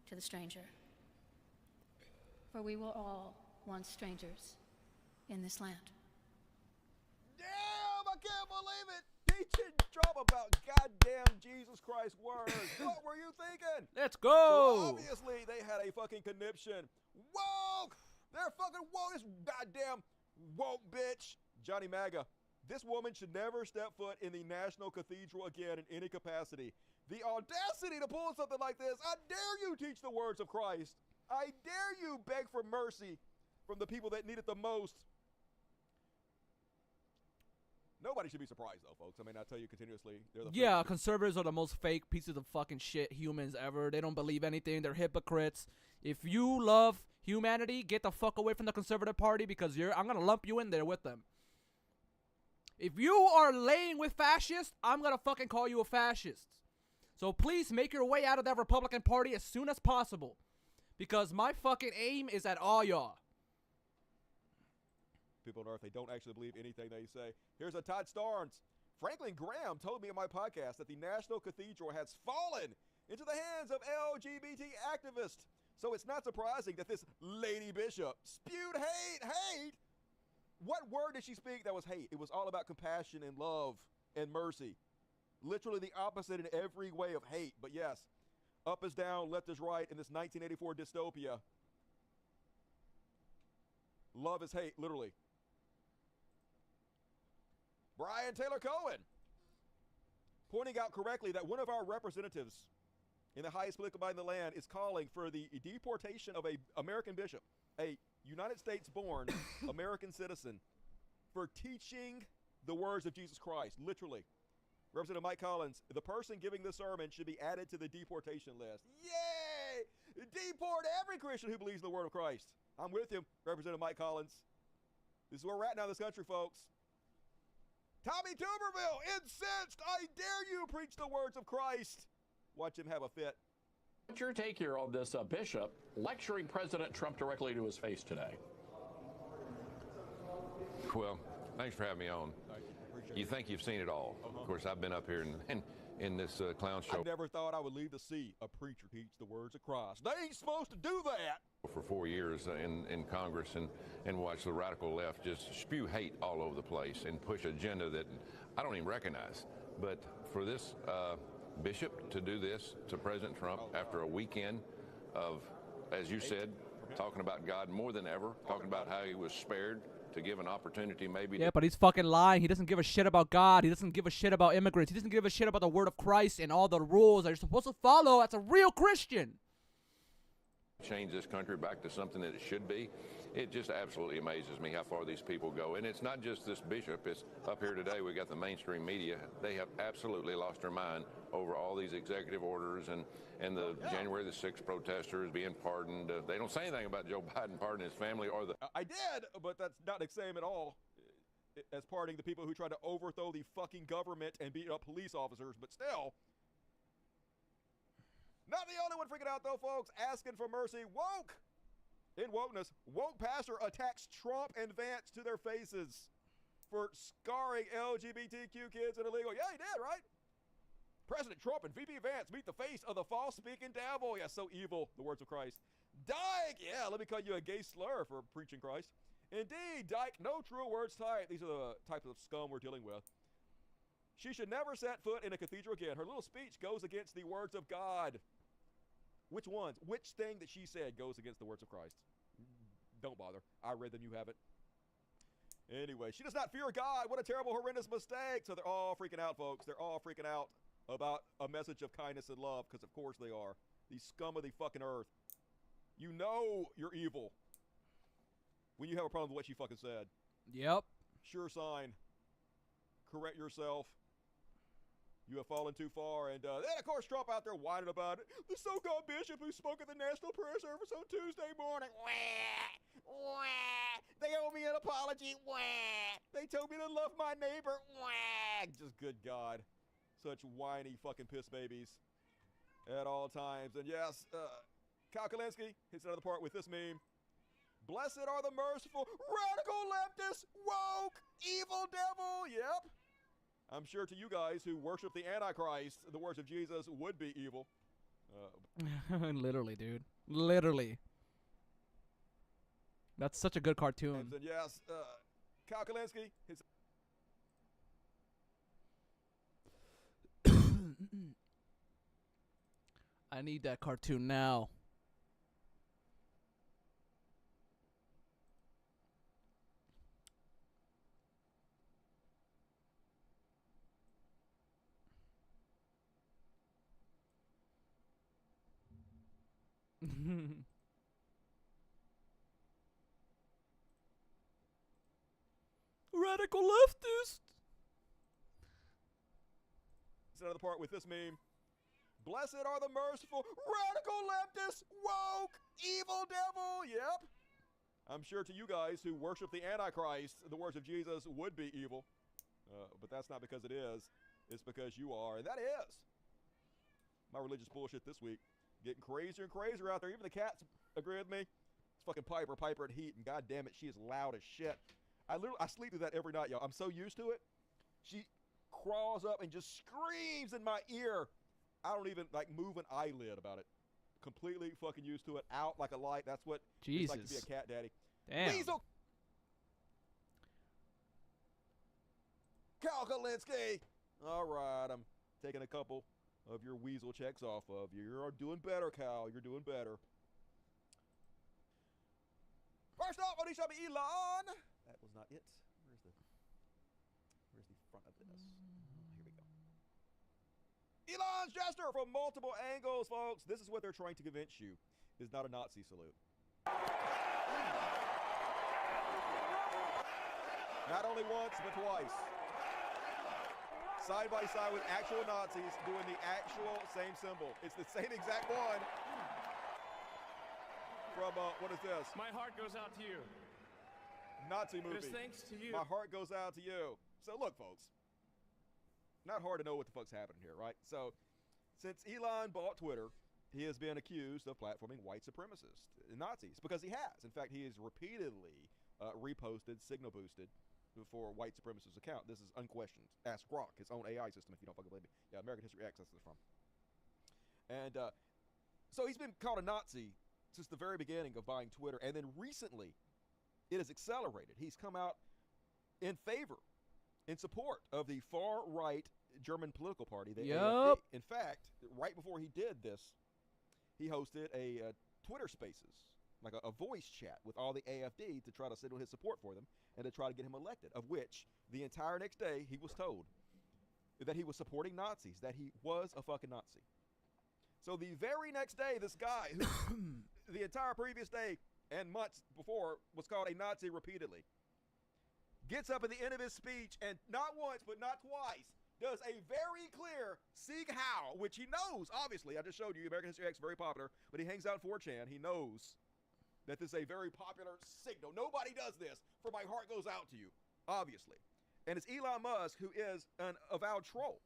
to the stranger, for we were all once strangers in this land. Damn, I can't believe it. Teaching Trump about goddamn Jesus Christ words. What were you thinking? Let's go. So obviously, they had a fucking conniption. Woke! They're fucking woke. This goddamn woke bitch. Johnny MAGA. This woman should never step foot in the National Cathedral again in any capacity. The audacity to pull something like this. I dare you teach the words of Christ. I dare you beg for mercy from the people that need it the most. Nobody should be surprised, though, folks. I mean, I tell you continuously. Yeah, conservatives are the most fake pieces of fucking shit humans ever. They don't believe anything. They're hypocrites. If you love humanity, get the fuck away from the conservative party because I'm going to lump you in there with them. If you are laying with fascists, I'm going to fucking call you a fascist. So please make your way out of that Republican Party as soon as possible. Because my fucking aim is at all y'all. People on Earth, they don't actually believe anything they say. Here's a Todd Starnes. Franklin Graham told me in my podcast that the National Cathedral has fallen into the hands of LGBT activists. So it's not surprising that this lady bishop spewed hate. Hate? What word did she speak that was hate? It was all about compassion and love and mercy. Literally the opposite in every way of hate. But yes, up is down, left is right in this 1984 dystopia. Love is hate, literally. Brian Taylor Cohen pointing out correctly that one of our representatives in the highest political body in the land is calling for the deportation of an American bishop, a United States-born American citizen, for teaching the words of Jesus Christ, literally. Representative Mike Collins, the person giving this sermon should be added to the deportation list. Yay! Deport every Christian who believes in the word of Christ. I'm with you, Representative Mike Collins. This is where we're at now in this country, folks. Tommy Tuberville, incensed, I dare you preach the words of Christ. Watch him have a fit. What's your take here on this bishop lecturing President Trump directly to his face today? Well, thanks for having me on. You think you've seen it all. Of course, I've been up here in this clown show. I never thought I would leave to see a preacher teach the words of Christ. They ain't supposed to do that. For 4 years in Congress and watch the radical left just spew hate all over the place and push agenda that I don't even recognize. But for this bishop to do this to President Trump after a weekend of, as you said, talking about God more than ever, talking about how he was spared to give an opportunity maybe. Yeah, but he's fucking lying. He doesn't give a shit about God. He doesn't give a shit about immigrants. He doesn't give a shit about the word of Christ and all the rules that you're supposed to follow as a real Christian. Change this country back to something that it should be. It just absolutely amazes me how far these people go. And it's not just this bishop. It's up here today. We got the mainstream media. They have absolutely lost their mind over all these executive orders and the January the 6th protesters being pardoned. They don't say anything about Joe Biden pardoning his family or the... I did, but that's not the same at all as pardoning the people who tried to overthrow the fucking government and beat up police officers. But still... Not the only one freaking out, though, folks. Asking for mercy. Woke! In wokeness, woke pastor attacks Trump and Vance to their faces for scarring LGBTQ kids and illegal. Yeah, he did, right? President Trump and VP Vance meet the face of the false-speaking devil. Yeah, so evil, the words of Christ. Dyke! Yeah, let me call you a gay slur for preaching Christ. Indeed, Dyke, no true words type. These are the types of scum we're dealing with. She should never set foot in a cathedral again. Her little speech goes against the words of God. Which ones? Which thing that she said goes against the words of Christ? Don't bother. I read them. You have it. Anyway, she does not fear God. What a terrible, horrendous mistake. So they're all freaking out, folks. They're all freaking out about a message of kindness and love, because of course they are. The scum of the fucking earth. You know you're evil when you have a problem with what she fucking said. Yep. Sure sign. Correct yourself. You have fallen too far. And then, of course, Trump out there whining about it. The so-called bishop who spoke at the National Prayer Service on Tuesday morning. Wah, wah. They owe me an apology. Wah. They told me to love my neighbor. Wah. Just good God. Such whiny fucking piss babies at all times. And yes, Kyle Kalinske hits another part with this meme. Blessed are the merciful, radical leftist, woke, evil devil. Yep. I'm sure to you guys who worship the Antichrist, the words of Jesus would be evil. Literally, dude. Literally. That's such a good cartoon. And yes, Kyle Kalinske. I need that cartoon now. Radical leftist. It's another part with this meme. Blessed are the merciful, radical leftist, woke, evil devil. Yep. I'm sure to you guys who worship the Antichrist, the words of Jesus would be evil. But that's not because it is. It's because you are. And that is My religious bullshit this week. Getting crazier and crazier out there. Even the cats agree with me. It's fucking Piper at Heat, and god damn it, she is loud as shit. I sleep through that every night, y'all. I'm so used to it. She crawls up and just screams in my ear. I don't even like move an eyelid about it. Completely fucking used to it. Out like a light. That's what it's like to be a cat daddy. Damn. Weasel. Cal Kalinske. All right, I'm taking a couple of your weasel checks off of you. You're doing better, Cal. You're doing better. First off, Odisha Elon. That was not it. Where's the front of this? Here we go. Elon's gesture from multiple angles, folks. This is what they're trying to convince you is not a Nazi salute. Not only once, but twice. Side by side with actual Nazis doing the actual same symbol. It's the same exact one. From, what is this? My heart goes out to you. Nazi movie. It is thanks to you. My heart goes out to you. So look, folks. Not hard to know what the fuck's happening here, right? So, since Elon bought Twitter, he has been accused of platforming white supremacists, Nazis, because he has. In fact, he has repeatedly reposted, signal boosted for white supremacist account. This is unquestioned. Ask Grok, his own AI system, if you don't fucking believe me. Yeah, American History X, that's where it's from. And so he's been called a Nazi since the very beginning of buying Twitter, and then recently it has accelerated. He's come out in favor, in support of the far-right German political party, the AfD. In fact, right before he did this, he hosted a Twitter Spaces, like a voice chat with all the AfD to try to signal his support for them and to try to get him elected, of which the entire next day he was told that he was supporting Nazis, that he was a fucking Nazi. So the very next day, this guy, who the entire previous day and months before was called a Nazi repeatedly, gets up at the end of his speech and not once but not twice does a very clear Sieg Heil, which he knows, obviously. I just showed you, American History X, very popular, but he hangs out 4chan. He knows that this is a very popular signal. Nobody does this, for my heart goes out to you, obviously. And it's Elon Musk, who is an avowed troll.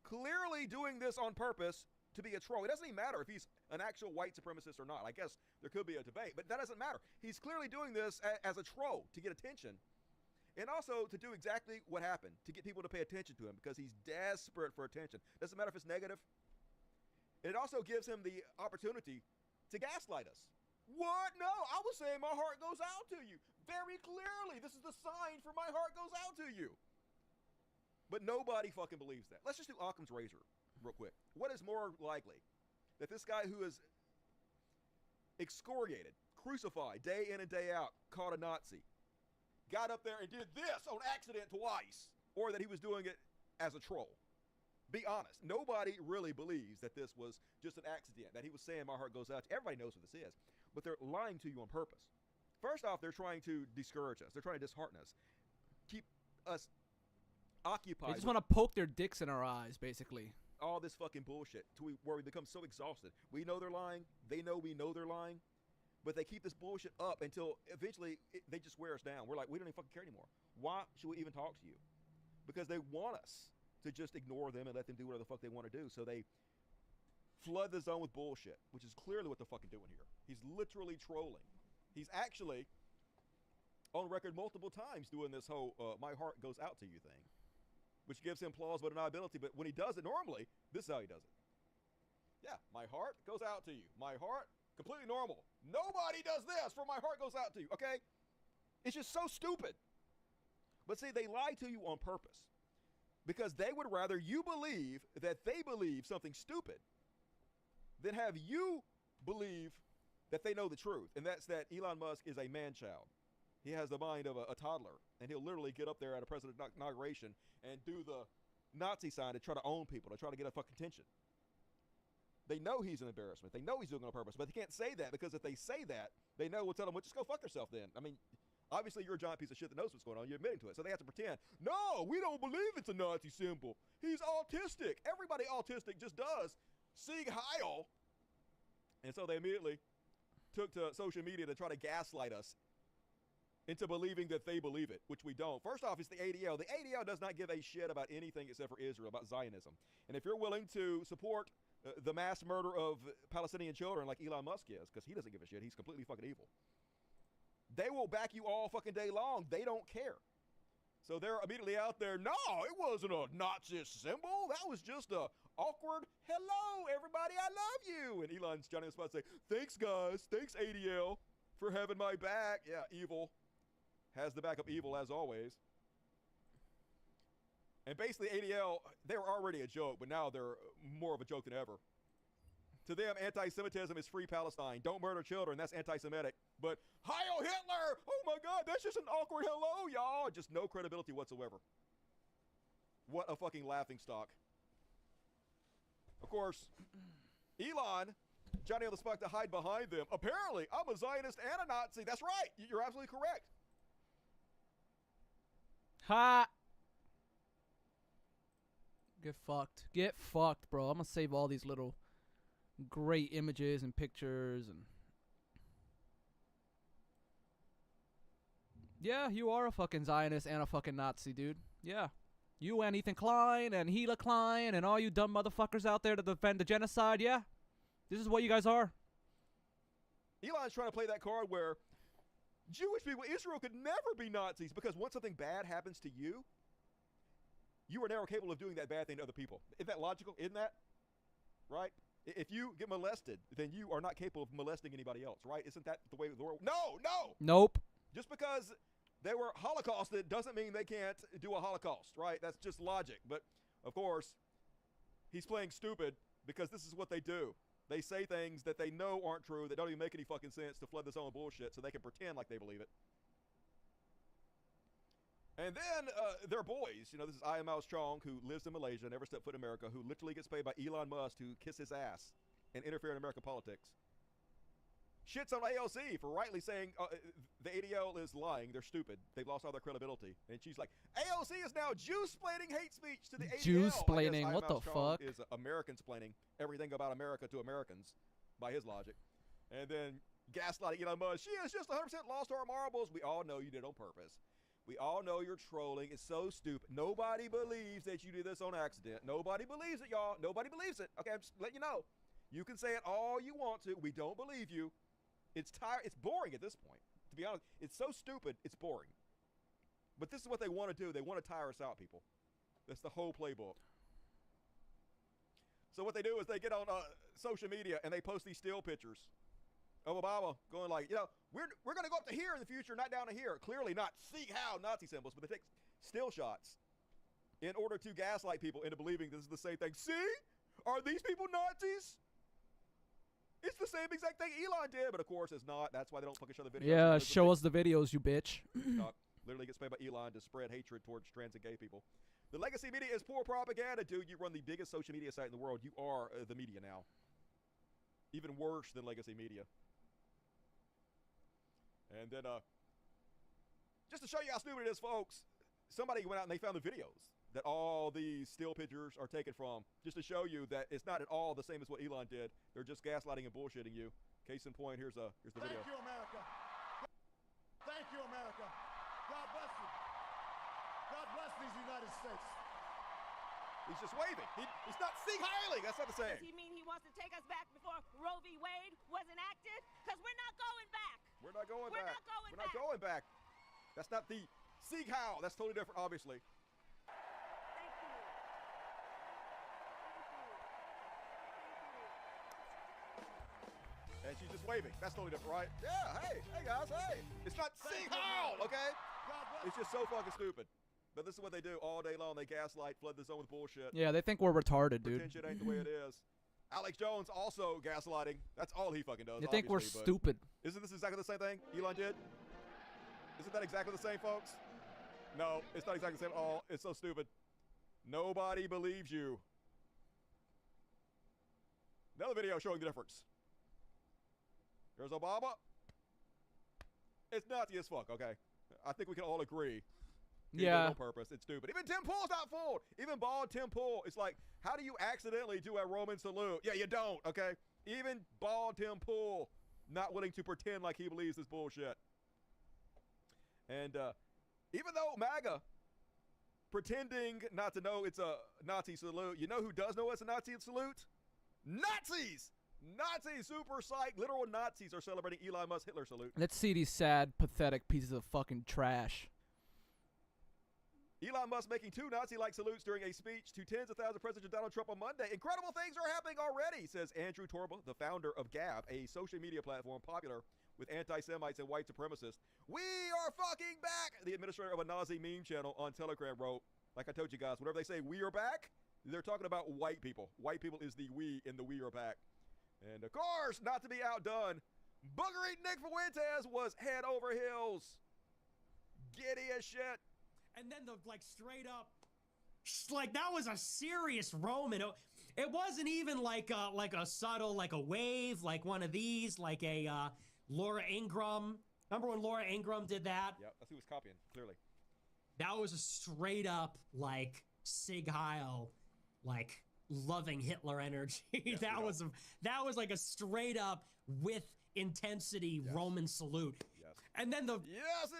Clearly doing this on purpose to be a troll. It doesn't even matter if he's an actual white supremacist or not. I guess there could be a debate, but that doesn't matter. He's clearly doing this as a troll to get attention, and also to do exactly what happened, to get people to pay attention to him, because he's desperate for attention. Doesn't matter if it's negative. It also gives him the opportunity to gaslight us. What? No, I was saying my heart goes out to you. Very clearly, this is the sign for my heart goes out to you. But nobody fucking believes that. Let's just do Occam's razor real quick. What is more likely? That this guy who is excoriated, crucified, day in and day out, called a Nazi, got up there and did this on accident twice, or that he was doing it as a troll? Be honest. Nobody really believes that this was just an accident, that he was saying my heart goes out to you. Everybody knows what this is, but they're lying to you on purpose. First off, they're trying to discourage us. They're trying to dishearten us, keep us occupied. They just want to poke their dicks in our eyes, basically. All this fucking bullshit to where we become so exhausted. We know they're lying. They know we know they're lying. But they keep this bullshit up until eventually they just wear us down. We're like, we don't even fucking care anymore. Why should we even talk to you? Because they want us to just ignore them and let them do whatever the fuck they want to do. So they flood the zone with bullshit, which is clearly what they're fucking doing here. He's literally trolling. He's actually on record multiple times doing this whole my heart goes out to you thing, which gives him plausible deniability. But when he does it normally, this is how he does it. Yeah, my heart goes out to you. My heart, completely normal. Nobody does this for my heart goes out to you, okay? It's just so stupid. But see, they lie to you on purpose because they would rather you believe that they believe something stupid than have you believe that they know the truth. And that's that Elon Musk is a man-child. He has the mind of a toddler, and he'll literally get up there at a president's inauguration and do the Nazi sign to try to own people, to try to get a fucking attention. They know he's an embarrassment. They know he's doing it on purpose, but they can't say that because if they say that, they know we'll tell them, well, just go fuck yourself then. I mean, obviously you're a giant piece of shit that knows what's going on. You're admitting to it. So they have to pretend, no, we don't believe it's a Nazi symbol. He's autistic. Everybody autistic just does Sieg Heil. And so they immediately took to social media to try to gaslight us into believing that they believe it, which we don't. First off, it's the ADL. The ADL does not give a shit about anything except for Israel, about Zionism. And if you're willing to support the mass murder of Palestinian children like Elon Musk is, because he doesn't give a shit, he's completely fucking evil, they will back you all fucking day long. They don't care. So they're immediately out there, no, it wasn't a Nazi symbol. That was just a awkward, hello, everybody, I love you. And Elon's Johnny on the spot saying, thanks, guys. Thanks, ADL, for having my back. Yeah, evil has the back of evil, as always. And basically, ADL, they were already a joke, but now they're more of a joke than ever. To them, anti-Semitism is free Palestine. Don't murder children. That's anti-Semitic. But Heil Hitler! Oh my God, that's just an awkward hello, y'all. Just no credibility whatsoever. What a fucking laughingstock. Of course, Elon, Johnny on the spot to hide behind them. Apparently, I'm a Zionist and a Nazi. That's right. You're absolutely correct. Ha! Get fucked. Get fucked, bro. I'm gonna save all these little great images and pictures and yeah, you are a fucking Zionist and a fucking Nazi, dude. Yeah. You and Ethan Klein and Hila Klein and all you dumb motherfuckers out there to defend the genocide, yeah. This is what you guys are. Elon's trying to play that card where Jewish people, Israel could never be Nazis because once something bad happens to you, you are never capable of doing that bad thing to other people. Isn't that logical? Isn't that? Right? If you get molested, then you are not capable of molesting anybody else, right? Isn't that the way the world? No, no. Nope. Just because they were Holocausted doesn't mean they can't do a Holocaust, right? That's just logic. But, of course, he's playing stupid because this is what they do. They say things that they know aren't true, that don't even make any fucking sense to flood this own bullshit so they can pretend like they believe it. And then their boys, you know, this is Ian Mao Chong, who lives in Malaysia, never stepped foot in America, who literally gets paid by Elon Musk to kiss his ass and interfere in American politics. Shits on AOC for rightly saying the ADL is lying. They're stupid. They've lost all their credibility. And she's like, AOC is now Jew-splaining hate speech to the ADL. Jew-splaining? What the fuck? Is American-splaining everything about America to Americans, by his logic. And then gaslighting Elon Musk. She has just 100% lost her marbles. We all know you did it on purpose. We all know you're trolling. It's so stupid. Nobody believes that you did this on accident. Nobody believes it, y'all. Nobody believes it. Okay, I'm just letting you know. You can say it all you want to. We don't believe you. It's tired. It's boring at this point. To be honest, it's so stupid, it's boring. But this is what they want to do. They want to tire us out, people. That's the whole playbook. So what they do is they get on social media and they post these still pictures of Obama going like, you know, we're going to go up to here in the future, not down to here. Clearly not see how Nazi symbols, but they take still shots in order to gaslight people into believing this is the same thing. See? Are these people Nazis? It's the same exact thing Elon did, but of course it's not. That's why they don't fucking show the videos. Yeah, show us the videos, you bitch. Literally gets paid by Elon to spread hatred towards trans and gay people. The legacy media is poor propaganda, dude. You run the biggest social media site in the world. You are the media now. Even worse than legacy media. And then, just to show you how stupid it is, folks, somebody went out and they found the videos that all these still pictures are taken from, just to show you that it's not at all the same as what Elon did. They're just gaslighting and bullshitting you. Case in point, here's the video. Thank you, America. Thank you, America. God bless you. God bless these United States. He's just waving. He's not Sieg Heilig. That's not the same. Does he mean he wants to take us back before Roe v. Wade was enacted? Because we're not going back. We're not going back. We're not going back. We're not going back. That's not the Sieg Heil. That's totally different, obviously. And she's just waving. That's totally different, right? Yeah, hey guys, hey. It's not Sieg Heil, okay? It's just so fucking stupid. But this is what they do all day long. They gaslight, flood the zone with bullshit. Yeah, they think we're retarded, dude. Pretend shit ain't the way it is. Alex Jones also gaslighting. That's all he fucking does. They think we're stupid. Isn't this exactly the same thing Elon did? Isn't that exactly the same, folks? No, it's not exactly the same at all. It's so stupid. Nobody believes you. Another video showing the difference. Here's Obama. It's Nazi as fuck, okay? I think we can all agree. Yeah. On purpose. It's stupid. Even Tim Pool's not fooled. Even bald Tim Pool. It's like, how do you accidentally do a Roman salute? Yeah, you don't, okay? Even bald Tim Pool not willing to pretend like he believes this bullshit. And even though MAGA pretending not to know it's a Nazi salute, you know who does know it's a Nazi salute? Nazis! Nazis, super psyched, literal Nazis are celebrating Elon Musk's Hitler salute. Let's see these sad, pathetic pieces of fucking trash. Elon Musk making 2 Nazi-like salutes during a speech to tens of thousands of President Donald Trump on Monday. Incredible things are happening already, says Andrew Torba, the founder of Gab, a social media platform popular with anti-Semites and white supremacists. We are fucking back! The administrator of a Nazi meme channel on Telegram wrote, like I told you guys, whenever they say we are back, they're talking about white people. White people is the we in the we are back. And of course, not to be outdone, Boogery Nick Fuentes was head over heels. Giddy as shit. And then the straight up, like that was a serious Roman. It wasn't even like a subtle, like a wave, like one of these, like a Laura Ingraham. Remember when Laura Ingraham did that? Yep, that's who was copying, clearly. That was a straight up like Sig Heil, like loving Hitler energy. Yes, that was like a straight up with intensity Roman salute. Yes. And then Yes,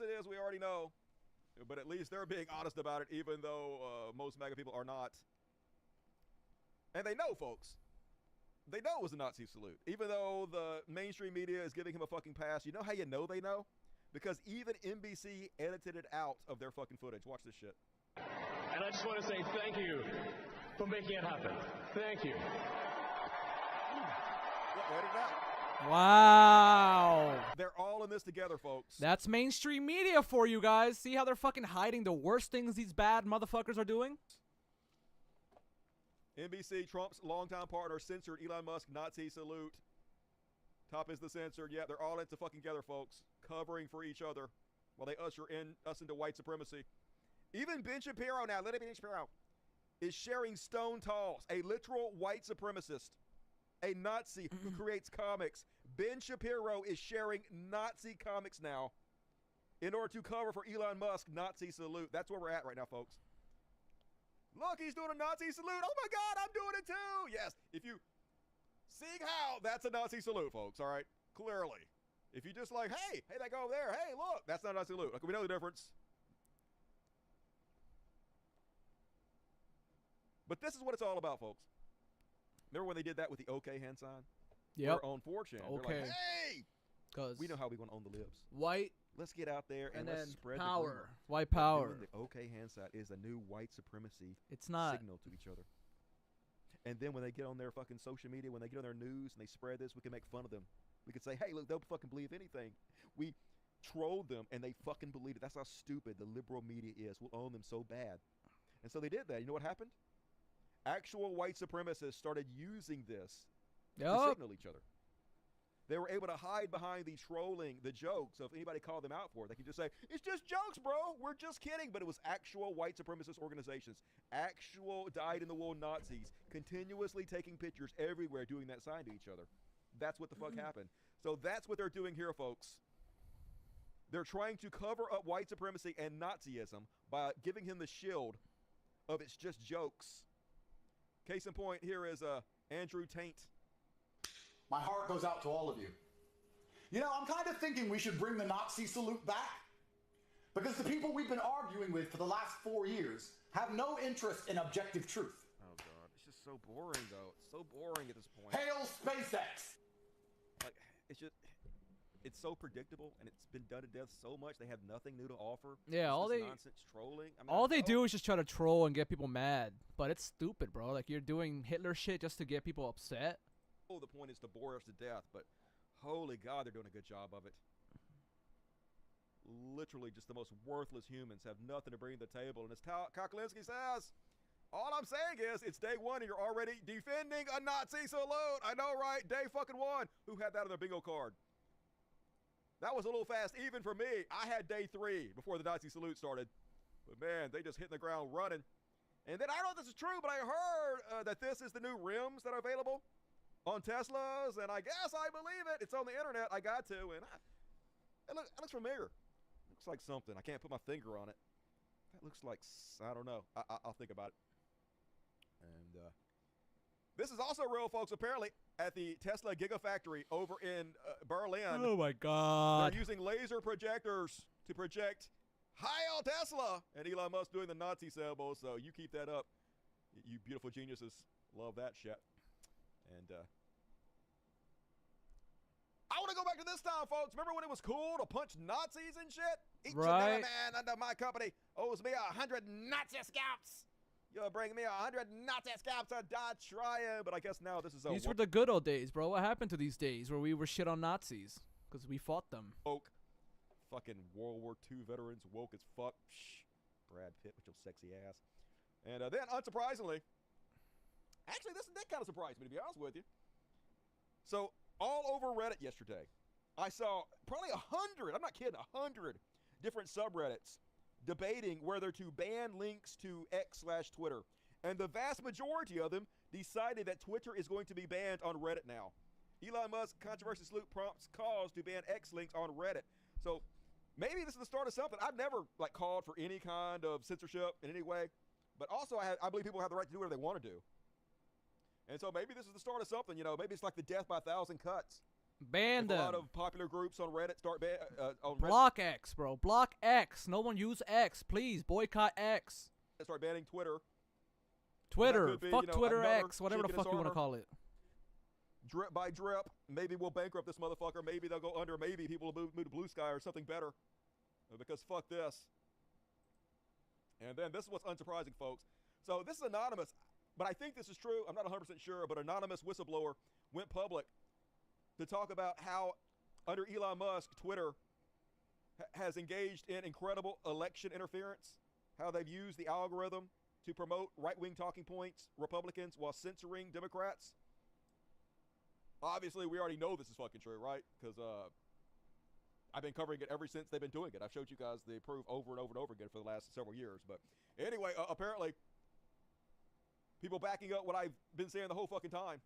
it is. We already know. But at least they're being honest about it, even though most MAGA people are not. And they know, folks. They know it was a Nazi salute. Even though the mainstream media is giving him a fucking pass. You know how you know they know? Because even NBC edited it out of their fucking footage. Watch this shit. And I just want to say thank you for making it happen. Thank you. Yeah, edit it out. Wow. They're all in this together, folks. That's mainstream media for you guys. See how they're fucking hiding the worst things these bad motherfuckers are doing? NBC, Trump's longtime partner, censored Elon Musk Nazi salute. Top is the censored. Yeah, they're all into fucking together, folks. Covering for each other while they usher us into white supremacy. Even Ben Shapiro now, little Ben Shapiro, is sharing Stone Talls, a literal white supremacist. A Nazi who creates comics. Ben Shapiro is sharing Nazi comics now in order to cover for Elon Musk Nazi salute. That's where we're at right now, folks. Look, he's doing a Nazi salute. Oh my God, I'm doing it too. Yes, if you see how that's a Nazi salute, folks, all right? Clearly. If you just like, hey, that guy over there, hey, look, that's not a Nazi salute. Like, we know the difference. But this is what it's all about, folks. Remember when they did that with the OK hand sign? Yep. On 4chan. Okay. They're like, hey! Because we know how we want to own the libs. White. Let's get out there and let's spread power. the rumor. White power. The OK hand sign is a new white supremacy signal to each other. And then when they get on their fucking social media, when they get on their news and they spread this, we can make fun of them. We can say, hey, look, they'll fucking believe anything. We trolled them and they fucking believe it. That's how stupid the liberal media is. We'll own them so bad. And so they did that. You know what happened? Actual white supremacists started using this to signal each other. They were able to hide behind the trolling, the jokes. So if anybody called them out for it, they could just say, it's just jokes, bro. We're just kidding. But it was actual white supremacist organizations, actual dyed-in-the-wool Nazis, continuously taking pictures everywhere doing that sign to each other. That's what the fuck happened. So that's what they're doing here, folks. They're trying to cover up white supremacy and Nazism by giving him the shield of it's just jokes. Case in point, here is Andrew Taint. My heart goes out to all of you. You know, I'm kind of thinking we should bring the Nazi salute back. Because the people we've been arguing with for the last 4 years have no interest in objective truth. Oh, God. It's just so boring, though. It's so boring at this point. Hail SpaceX! Like, it's so predictable, and it's been done to death so much. They have nothing new to offer. Yeah, all they nonsense trolling. I mean, they do is just try to troll and get people mad. But it's stupid, bro. Like, you're doing Hitler shit just to get people upset. Oh, the point is to bore us to death, but holy God, they're doing a good job of it. Literally, just the most worthless humans have nothing to bring to the table. And as Kokolinsky says, all I'm saying is it's day one and you're already defending a Nazi salute. I know, right? Day fucking one. Who had that on their bingo card? That was a little fast, even for me. I had day 3 before the Nazi salute started. But man, they just hitting the ground running. And then I don't know if this is true, but I heard that this is the new rims that are available on Teslas, and I guess I believe it. It's on the internet. I got to, and it looks familiar. Looks like something. I can't put my finger on it. That looks like, I don't know. I'll think about it. And this is also real, folks. Apparently, at the Tesla Gigafactory over in Berlin. Oh my God! They're using laser projectors to project Heil Tesla, and Elon Musk doing the Nazi symbol. So you keep that up, you beautiful geniuses. Love that shit. And I want to go back to this time, folks. Remember when it was cool to punch Nazis and shit? Each and every man under my company owes me 100 Nazi scalps. You'll bring me 100 Nazi scalps or die trying. But I guess now this is These were the good old days, bro. What happened to these days where we were shit on Nazis? Because we fought them. Woke. Fucking World War II veterans. Woke as fuck. Psh, Brad Pitt with your sexy ass. And then, unsurprisingly, actually, that kind of surprised me, to be honest with you. So, all over Reddit yesterday, I saw probably 100, I'm not kidding, 100 different subreddits debating whether to ban links to X/Twitter. And the vast majority of them decided that Twitter is going to be banned on Reddit now. Elon Musk controversy salute prompts calls to ban X links on Reddit. So maybe this is the start of something. I've never called for any kind of censorship in any way, but also I believe people have the right to do whatever they want to do. And so maybe this is the start of something, you know. Maybe it's like the death by 1,000 cuts. Ban them. A lot of popular groups on Reddit start on Block X, bro. Block X. No one use X. Please boycott X. Start banning Twitter. Twitter. Fuck Twitter X. Whatever the fuck you want to call it. Drip by drip. Maybe we'll bankrupt this motherfucker. Maybe they'll go under. Maybe people will move to Blue Sky or something better. Because fuck this. And then this is what's unsurprising, folks. So this is anonymous. But I think this is true. I'm not 100% sure, but anonymous whistleblower went public to talk about how, under Elon Musk, Twitter has engaged in incredible election interference, how they've used the algorithm to promote right-wing talking points, Republicans, while censoring Democrats. Obviously, we already know this is fucking true, right? Because I've been covering it ever since they've been doing it. I've showed you guys the proof over and over and over again for the last several years. But anyway, apparently, people backing up what I've been saying the whole fucking time.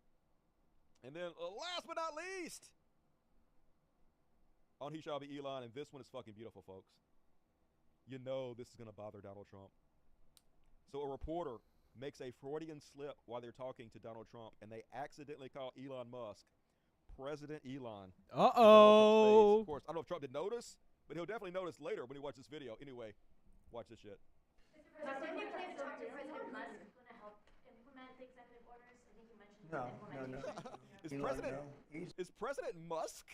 And then, last but not least, on He Shall Be Elon, and this one is fucking beautiful, folks. You know this is going to bother Donald Trump. So a reporter makes a Freudian slip while they're talking to Donald Trump, and they accidentally call Elon Musk President Elon. Uh-oh. Of course, I don't know if Trump did notice, but he'll definitely notice later when he watches this video. Anyway, watch this shit. No. Is President Musk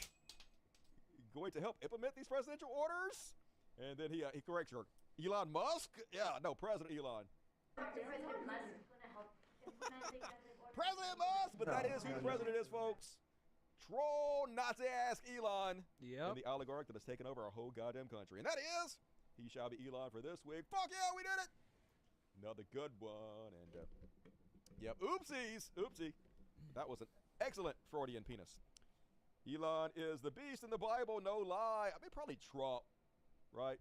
going to help implement these presidential orders? And then he corrects her. Elon Musk? Yeah, no, President Elon. President Musk, but that is who the president is, folks. Troll Nazi-ass Elon. Yep. And the oligarch that has taken over our whole goddamn country. And that is He Shall Be Elon for this week. Fuck yeah, we did it! Another good one. And, yep, oopsies. Oopsie. That was an excellent Freudian penis. Elon is the beast in the Bible, no lie. I mean, probably Trump, right?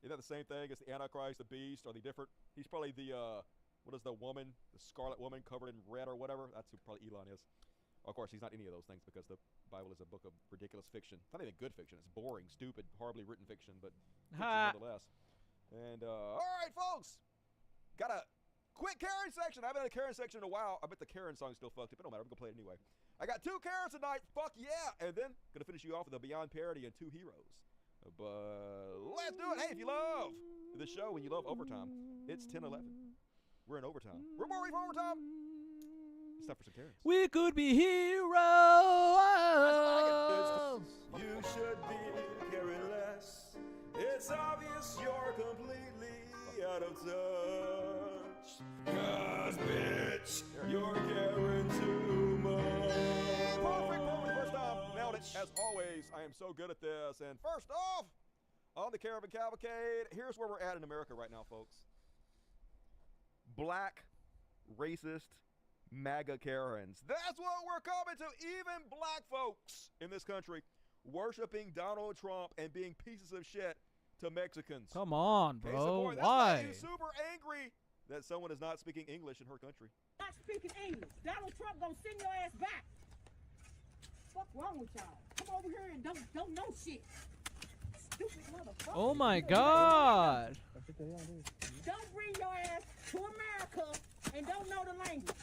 Isn't that the same thing as the Antichrist, the beast? Are they different? He's probably the, what is the woman? The scarlet woman covered in red or whatever? That's who probably Elon is. Of course, he's not any of those things because the Bible is a book of ridiculous fiction. Not even good fiction. It's boring, stupid, horribly written fiction, but fiction nonetheless. And, all right, folks. Got a quick Karen section. I haven't had a Karen section in a while. I bet the Karen song's still fucked up. It don't matter. I'm going to play it anyway. I got 2 Karens tonight. Fuck yeah. And then going to finish you off with a Beyond Parody and 2 Heroes. But let's do it. Hey, if you love the show and you love overtime, it's 10:11. We're in overtime. We're more ready for overtime. It's time for some Karens. We could be heroes. You should be caring less. It's obvious you're completely out of touch. 'Cause bitch, you're caring too much. Perfect. First time. Nailed it. As always, I am so good at this. And first off, on the Caravan Cavalcade, here's where we're at in America right now, folks. Black, racist, MAGA Karens. That's what we're coming to. Even black folks in this country worshiping Donald Trump and being pieces of shit to Mexicans. Come on, Case in bro. point, that's Why? why you're super angry that someone is not speaking English in her country. Not speaking English. Donald Trump gonna send your ass back. What's wrong with y'all? Come over here and don't know shit. Stupid motherfucker. Oh my God. Don't bring your ass to America and don't know the language.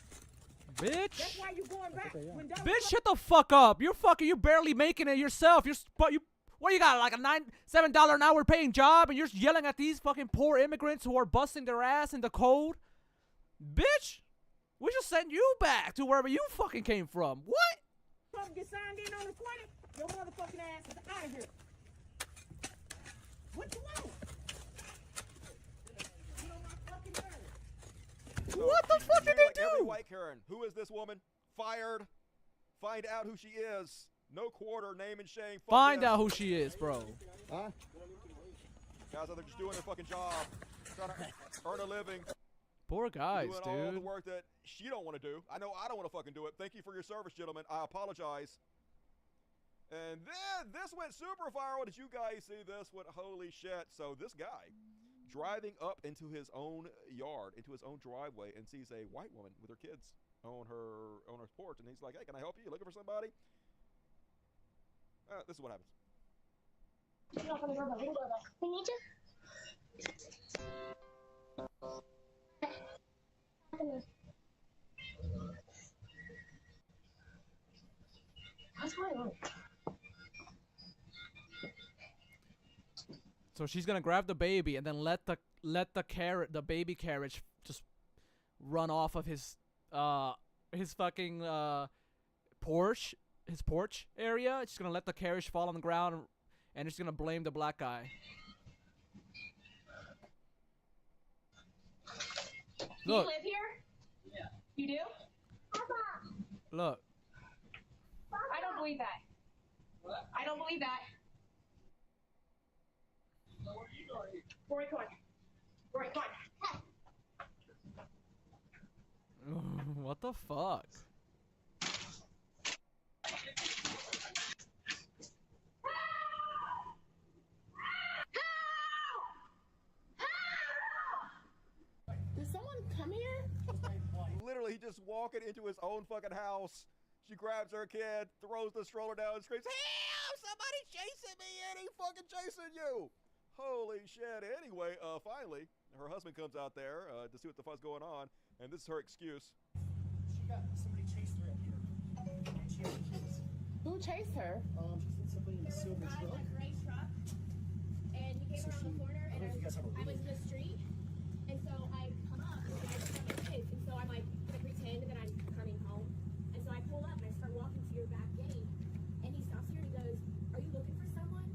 Bitch. That's why you going back. When Donald Bitch, shut the fuck up. You're barely making it yourself. What you got, like a $7 an hour paying job, and you're yelling at these fucking poor immigrants who are busting their ass in the cold? Bitch, we should send you back to wherever you fucking came from. What? Trump get signed in on the 20, your motherfucking ass is out of here. What you want? You on my fucking nerves. What the fuck did they do? Every white Karen. Who is this woman? Fired. Find out who she is. No quarter, name and shame. Find out who she is, bro. Huh? Guys out there just doing their fucking job. Trying to earn a living. Poor guys, doing all the work that she don't want to do. I know I don't want to fucking do it. Thank you for your service, gentlemen. I apologize. And then this went super viral. Did you guys see this one? Holy shit. So this guy driving up into his own yard, into his own driveway, and sees a white woman with her kids on her porch. And he's like, hey, can I help you? You looking for somebody? This is what happens. What's going on? So she's gonna grab the baby and then let the baby carriage just run off of his fucking porch. His porch area. She's gonna let the carriage fall on the ground, and she's gonna blame the black guy. Do you live here? Yeah. You do? Look. I don't believe that. What? I don't believe that. So where are you going? Rory, come on. Rory, come on. What the fuck? Literally, he just walking into his own fucking house. She grabs her kid, throws the stroller down, and screams, "Help! Somebody chasing me! And he fucking chasing you!" Holy shit! Anyway, finally, her husband comes out there to see what the fuck's going on, and this is her excuse. She got somebody chased her up here, and she had kids. Who chased her? She said somebody in a silver truck. Like a gray truck, and he came around the corner, and I was in the street, and so I come up, and I just have my kids, and so I'm like gonna pretend that I'm coming home, and so I pull up and I start walking to your back gate, and he stops here and he goes, "Are you looking for someone?"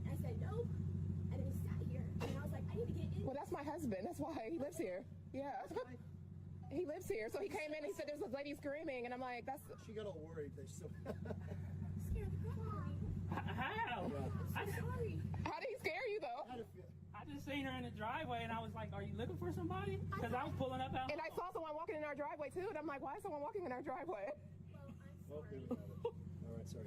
And I said, "Nope," and then he sat here, and I was like, "I need to get in." Well, that's my husband. That's why he lives here. Yeah. He lives here. So he came in and he said there's a lady screaming, and I'm like, that's... She got all worried. They still... Scared the crap out of me. How? I'm sorry. How did he scare you, though? I just seen her in the driveway, and I was like, are you looking for somebody? Because I was pulling up out. And I saw someone walking in our driveway, too, and I'm like, why is someone walking in our driveway? All right, sorry.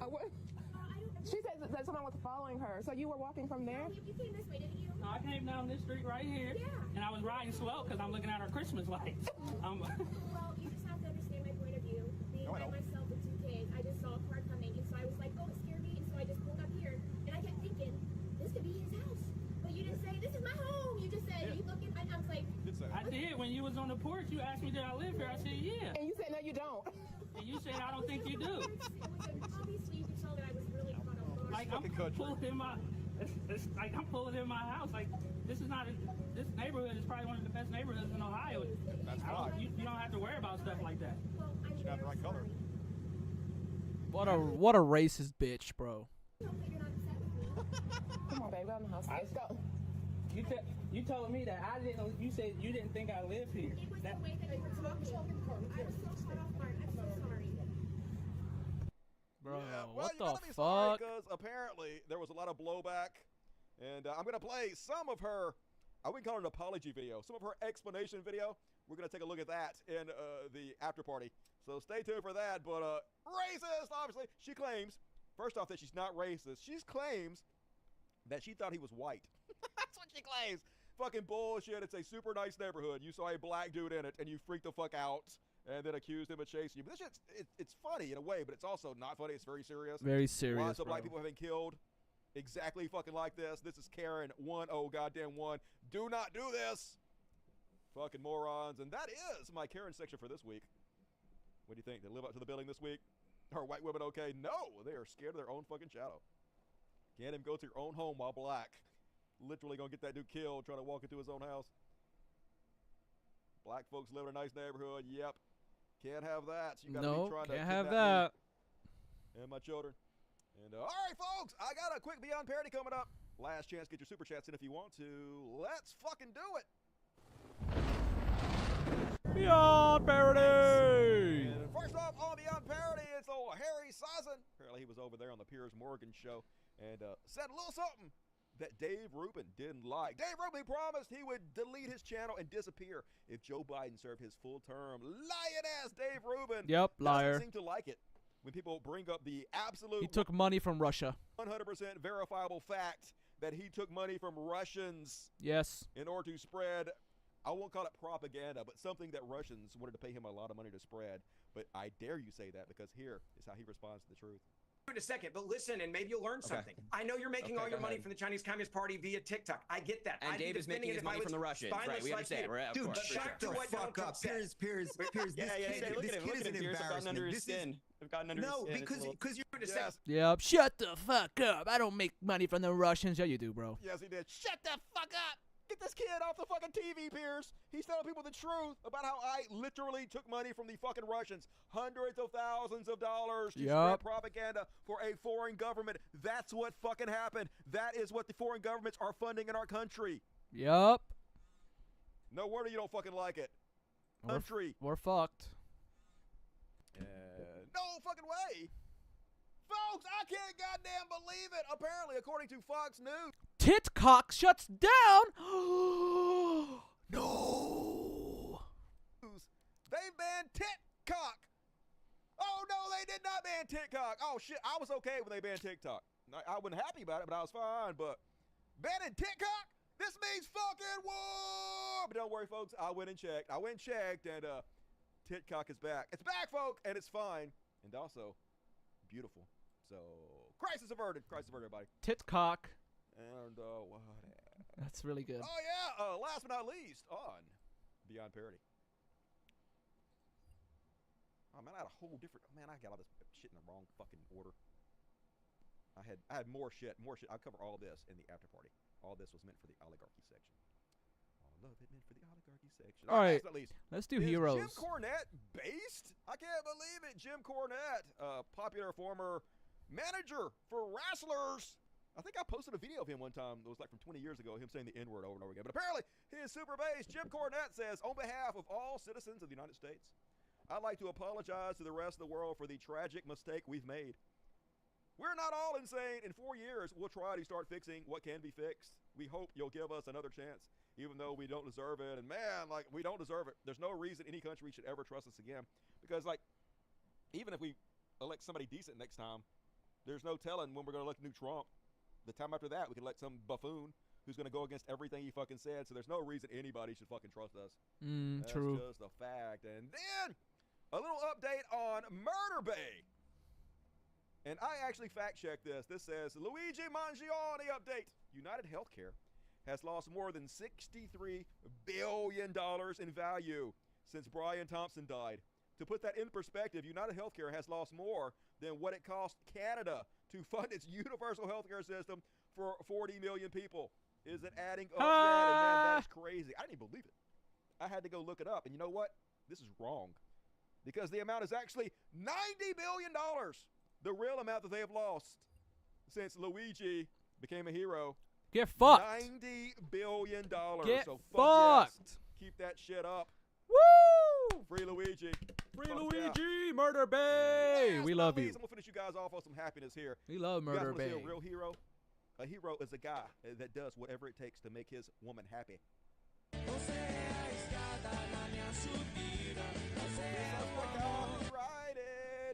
She said that someone was following her, so you were walking from there? You came this way, didn't you? No, I came down this street right here, and I was riding slow because I'm looking at our Christmas lights. Well, you just have to understand my point of view. Being by myself with two kids, I just saw a car coming, and so I was like, oh, it scared me, and so I just pulled up here, and I kept thinking, this could be his house. But you didn't say, this is my home. You just said, you looking, and I was like... I did. When you was on the porch, you asked me, did I live here? I said, yeah. And you said, no, you don't. And you said, I don't think you do. Obviously, you could tell that I was really caught off guard. Like, I'm pulling in my... It's like I'm pulling in my house. Like, this neighborhood is probably one of the best neighborhoods in Ohio. That's why. You don't have to worry about stuff like that. She got the right color. What a racist bitch, bro. Come on, baby, go in the house. Let's go. You told me that I didn't. You said you didn't think I lived here. It was the way that you were talking. I was so caught off guard. I'm so sorry. Bro, Yeah, what you gotta the be sorry, fuck? because apparently there was a lot of blowback, and I'm gonna play some of her. I wouldn't call it an apology video. Some of her explanation video. We're gonna take a look at that in the after party. So stay tuned for that. But racist, obviously. She claims, first off, that she's not racist. She claims that she thought he was white. That's what she claims. Fucking bullshit. It's a super nice neighborhood. You saw a black dude in it, and you freaked the fuck out. And then accused him of chasing you. But this shit's, it's funny in a way, but it's also not funny. It's very serious. Very serious, Lots of black bro. people have been killed exactly fucking like this. This is Karen 10 goddamn 1. Do not do this. Fucking morons. And that is my Karen section for this week. What do you think? They live up to the billing this week? Are white women okay? No, they are scared of their own fucking shadow. Can't even go to your own home while black. Literally gonna get that dude killed trying to walk into his own house. Black folks live in a nice neighborhood. Yep. Can't have that. So you gotta be trying to can't have kidnap that. me and my children. And all right, folks, I got a quick Beyond Parody coming up. Last chance, get your super chats in if you want to. Let's fucking do it. Beyond Parody! And first off, on Beyond Parody, it's old Harry Sazin. Apparently, he was over there on the Piers Morgan show and said a little something that Dave Rubin didn't like. Dave Rubin promised he would delete his channel and disappear if Joe Biden served his full term. Lying ass Dave Rubin. Yep, liar. Doesn't seem to like it when people bring up the absolute He took money from Russia. 100% verifiable fact that he took money from Russians. Yes. In order to spread, I won't call it propaganda, but something that Russians wanted to pay him a lot of money to spread. But I dare you say that, because here is how he responds to the truth. In a second, but listen, and maybe you'll learn something. I know you're making all your money from the Chinese Communist Party via TikTok. I get that. And Dave is making his money from the Russians, right? We understand. Dude, shut the fuck up. Piers, look at him. Look at him, Piers. I've gotten under his skin. I've gotten under his skin. No, because you're in a second. Yep. Shut the fuck up. I don't make money from the Russians. Yeah, you do, bro. Yes, he did. Shut the fuck up. Get this kid off the fucking TV, Piers. He's telling people the truth about how I literally took money from the fucking Russians. Hundreds of thousands of dollars to spread propaganda for a foreign government. That's what fucking happened. That is what the foreign governments are funding in our country. Yep. No wonder you don't fucking like it. Country. We're fucked. No fucking way. Folks, I can't goddamn believe it. Apparently, according to Fox News, Titcock shuts down. No. They banned TikTok. Oh no, they did not ban TikTok. Oh shit, I was okay when they banned TikTok. I wasn't happy about it, but I was fine. But banning TikTok? This means fucking war. But don't worry, folks. I went and checked. And TikTok is back. It's back, folks, and it's fine, and also beautiful. So crisis averted. Crisis averted, everybody. Titcock. And what? That's really good. Oh yeah. Last but not least, on Beyond Parody. Oh man, I had a whole different. Man, I got all this shit in the wrong fucking order. I had more shit. I'll cover all this in the after party. All this was meant for the oligarchy section. All of it meant for the oligarchy section. All right, at least. Let's do heroes. Jim Cornette based? I can't believe it. Jim Cornette, popular former manager for wrestlers. I think I posted a video of him one time. It was like from 20 years ago, him saying the N-word over and over again. But apparently, he is super based. Jim Cornette says, on behalf of all citizens of the United States, I'd like to apologize to the rest of the world for the tragic mistake we've made. We're not all insane. In 4 years, we'll try to start fixing what can be fixed. We hope you'll give us another chance, even though we don't deserve it. And man, like, we don't deserve it. There's no reason any country should ever trust us again. Because, like, even if we elect somebody decent next time, there's no telling when we're going to elect a new Trump. The time after that, we can elect some buffoon who's going to go against everything he fucking said. So there's no reason anybody should fucking trust us. That's True. just a fact. And then a little update on Murder Bay. And I actually fact-checked this. This says, Luigi Mangione update. United Healthcare has lost more than $63 billion in value since Brian Thompson died. To put that in perspective, United Healthcare has lost more than what it cost Canada to fund its universal healthcare system for 40 million people. Is it adding up yet? And man, that is crazy. I didn't even believe it. I had to go look it up. And you know what? This is wrong. Because the amount is actually $90 billion. The real amount that they have lost since Luigi became a hero. Get fucked. $90 billion. Get so fucked. Yes. Keep that shit up. Woo! Free Luigi. Free Luigi. Murder Bay. Last we but love not you. least, I'm going to finish you guys off on some happiness here. We love You guys Murder wanna see Bay. a real hero? A hero is a guy that does whatever it takes to make his woman happy.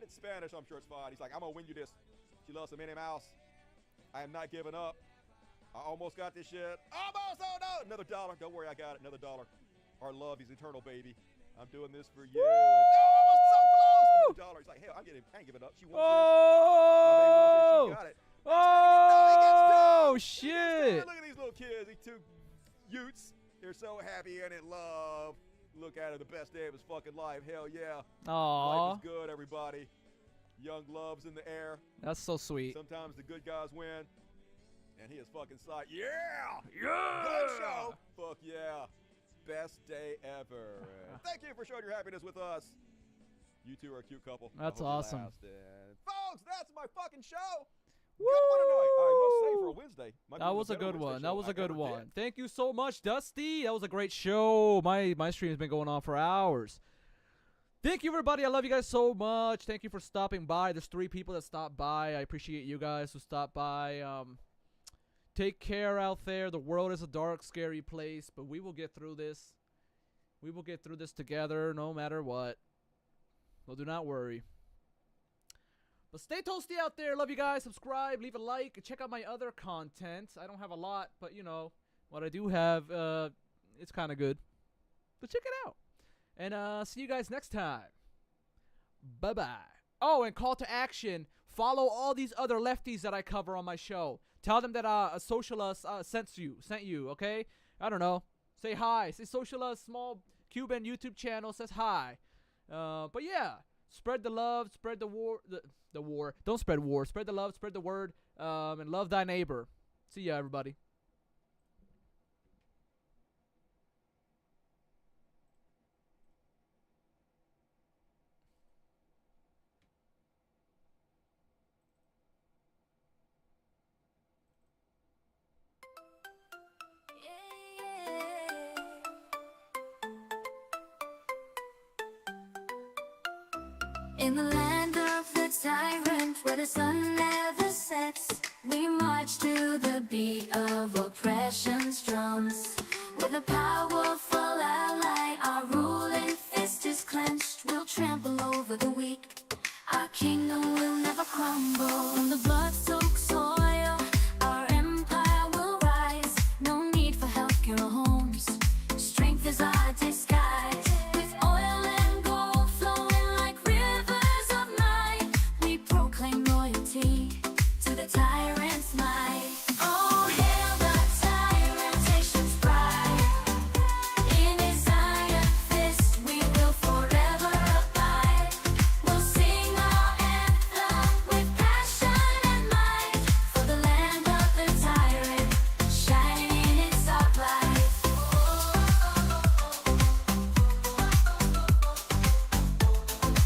It's Spanish, I'm sure it's fine. He's like, I'm gonna win you this. She loves the Minnie Mouse. I am not giving up. I almost got this shit. Almost, oh no! Another $1. Don't worry, I got it. Another $1. Our love is eternal, baby. I'm doing this for you. And no, I was so close. Another $1. He's like, hell, I ain't giving up. She wants this. My baby wants it. She got it. Oh, shit. Look at these little kids. These two Utes. They're so happy and in love. Look at it, the best day of his fucking life. Hell yeah. Aww. Life is good, everybody. Young love's in the air. That's so sweet. Sometimes the good guys win. And he is fucking psyched. Yeah! Yeah! Good show! Fuck yeah. Best day ever. And thank you for showing your happiness with us. You two are a cute couple. That's I hope you awesome. last. And folks, that's my fucking show. Good one tonight. I must say, for a Wednesday. That was a good one. That was a good one. Thank you so much, Dusty. That was a great show. My stream has been going on for hours. Thank you, everybody. I love you guys so much. Thank you for stopping by. There's 3 people that stopped by. I appreciate you guys who stopped by. Take care out there. The world is a dark, scary place, but we will get through this. We will get through this together no matter what. So do not worry. But stay toasty out there. Love you guys. Subscribe, leave a like, and check out my other content. I don't have a lot, but you know, what I do have, it's kind of good. So check it out. And see you guys next time. Bye-bye. Oh, and call to action. Follow all these other lefties that I cover on my show. Tell them that a Sociallust sent you, okay? I don't know. Say hi. Say Sociallust, small Cuban YouTube channel says hi. But yeah, spread the love, spread the war. The war. Don't spread war. Spread the love, spread the word, and love thy neighbor. See ya, everybody. In the land of the tyrant, where the sun never sets, we march to the beat of oppression's drums, with a powerful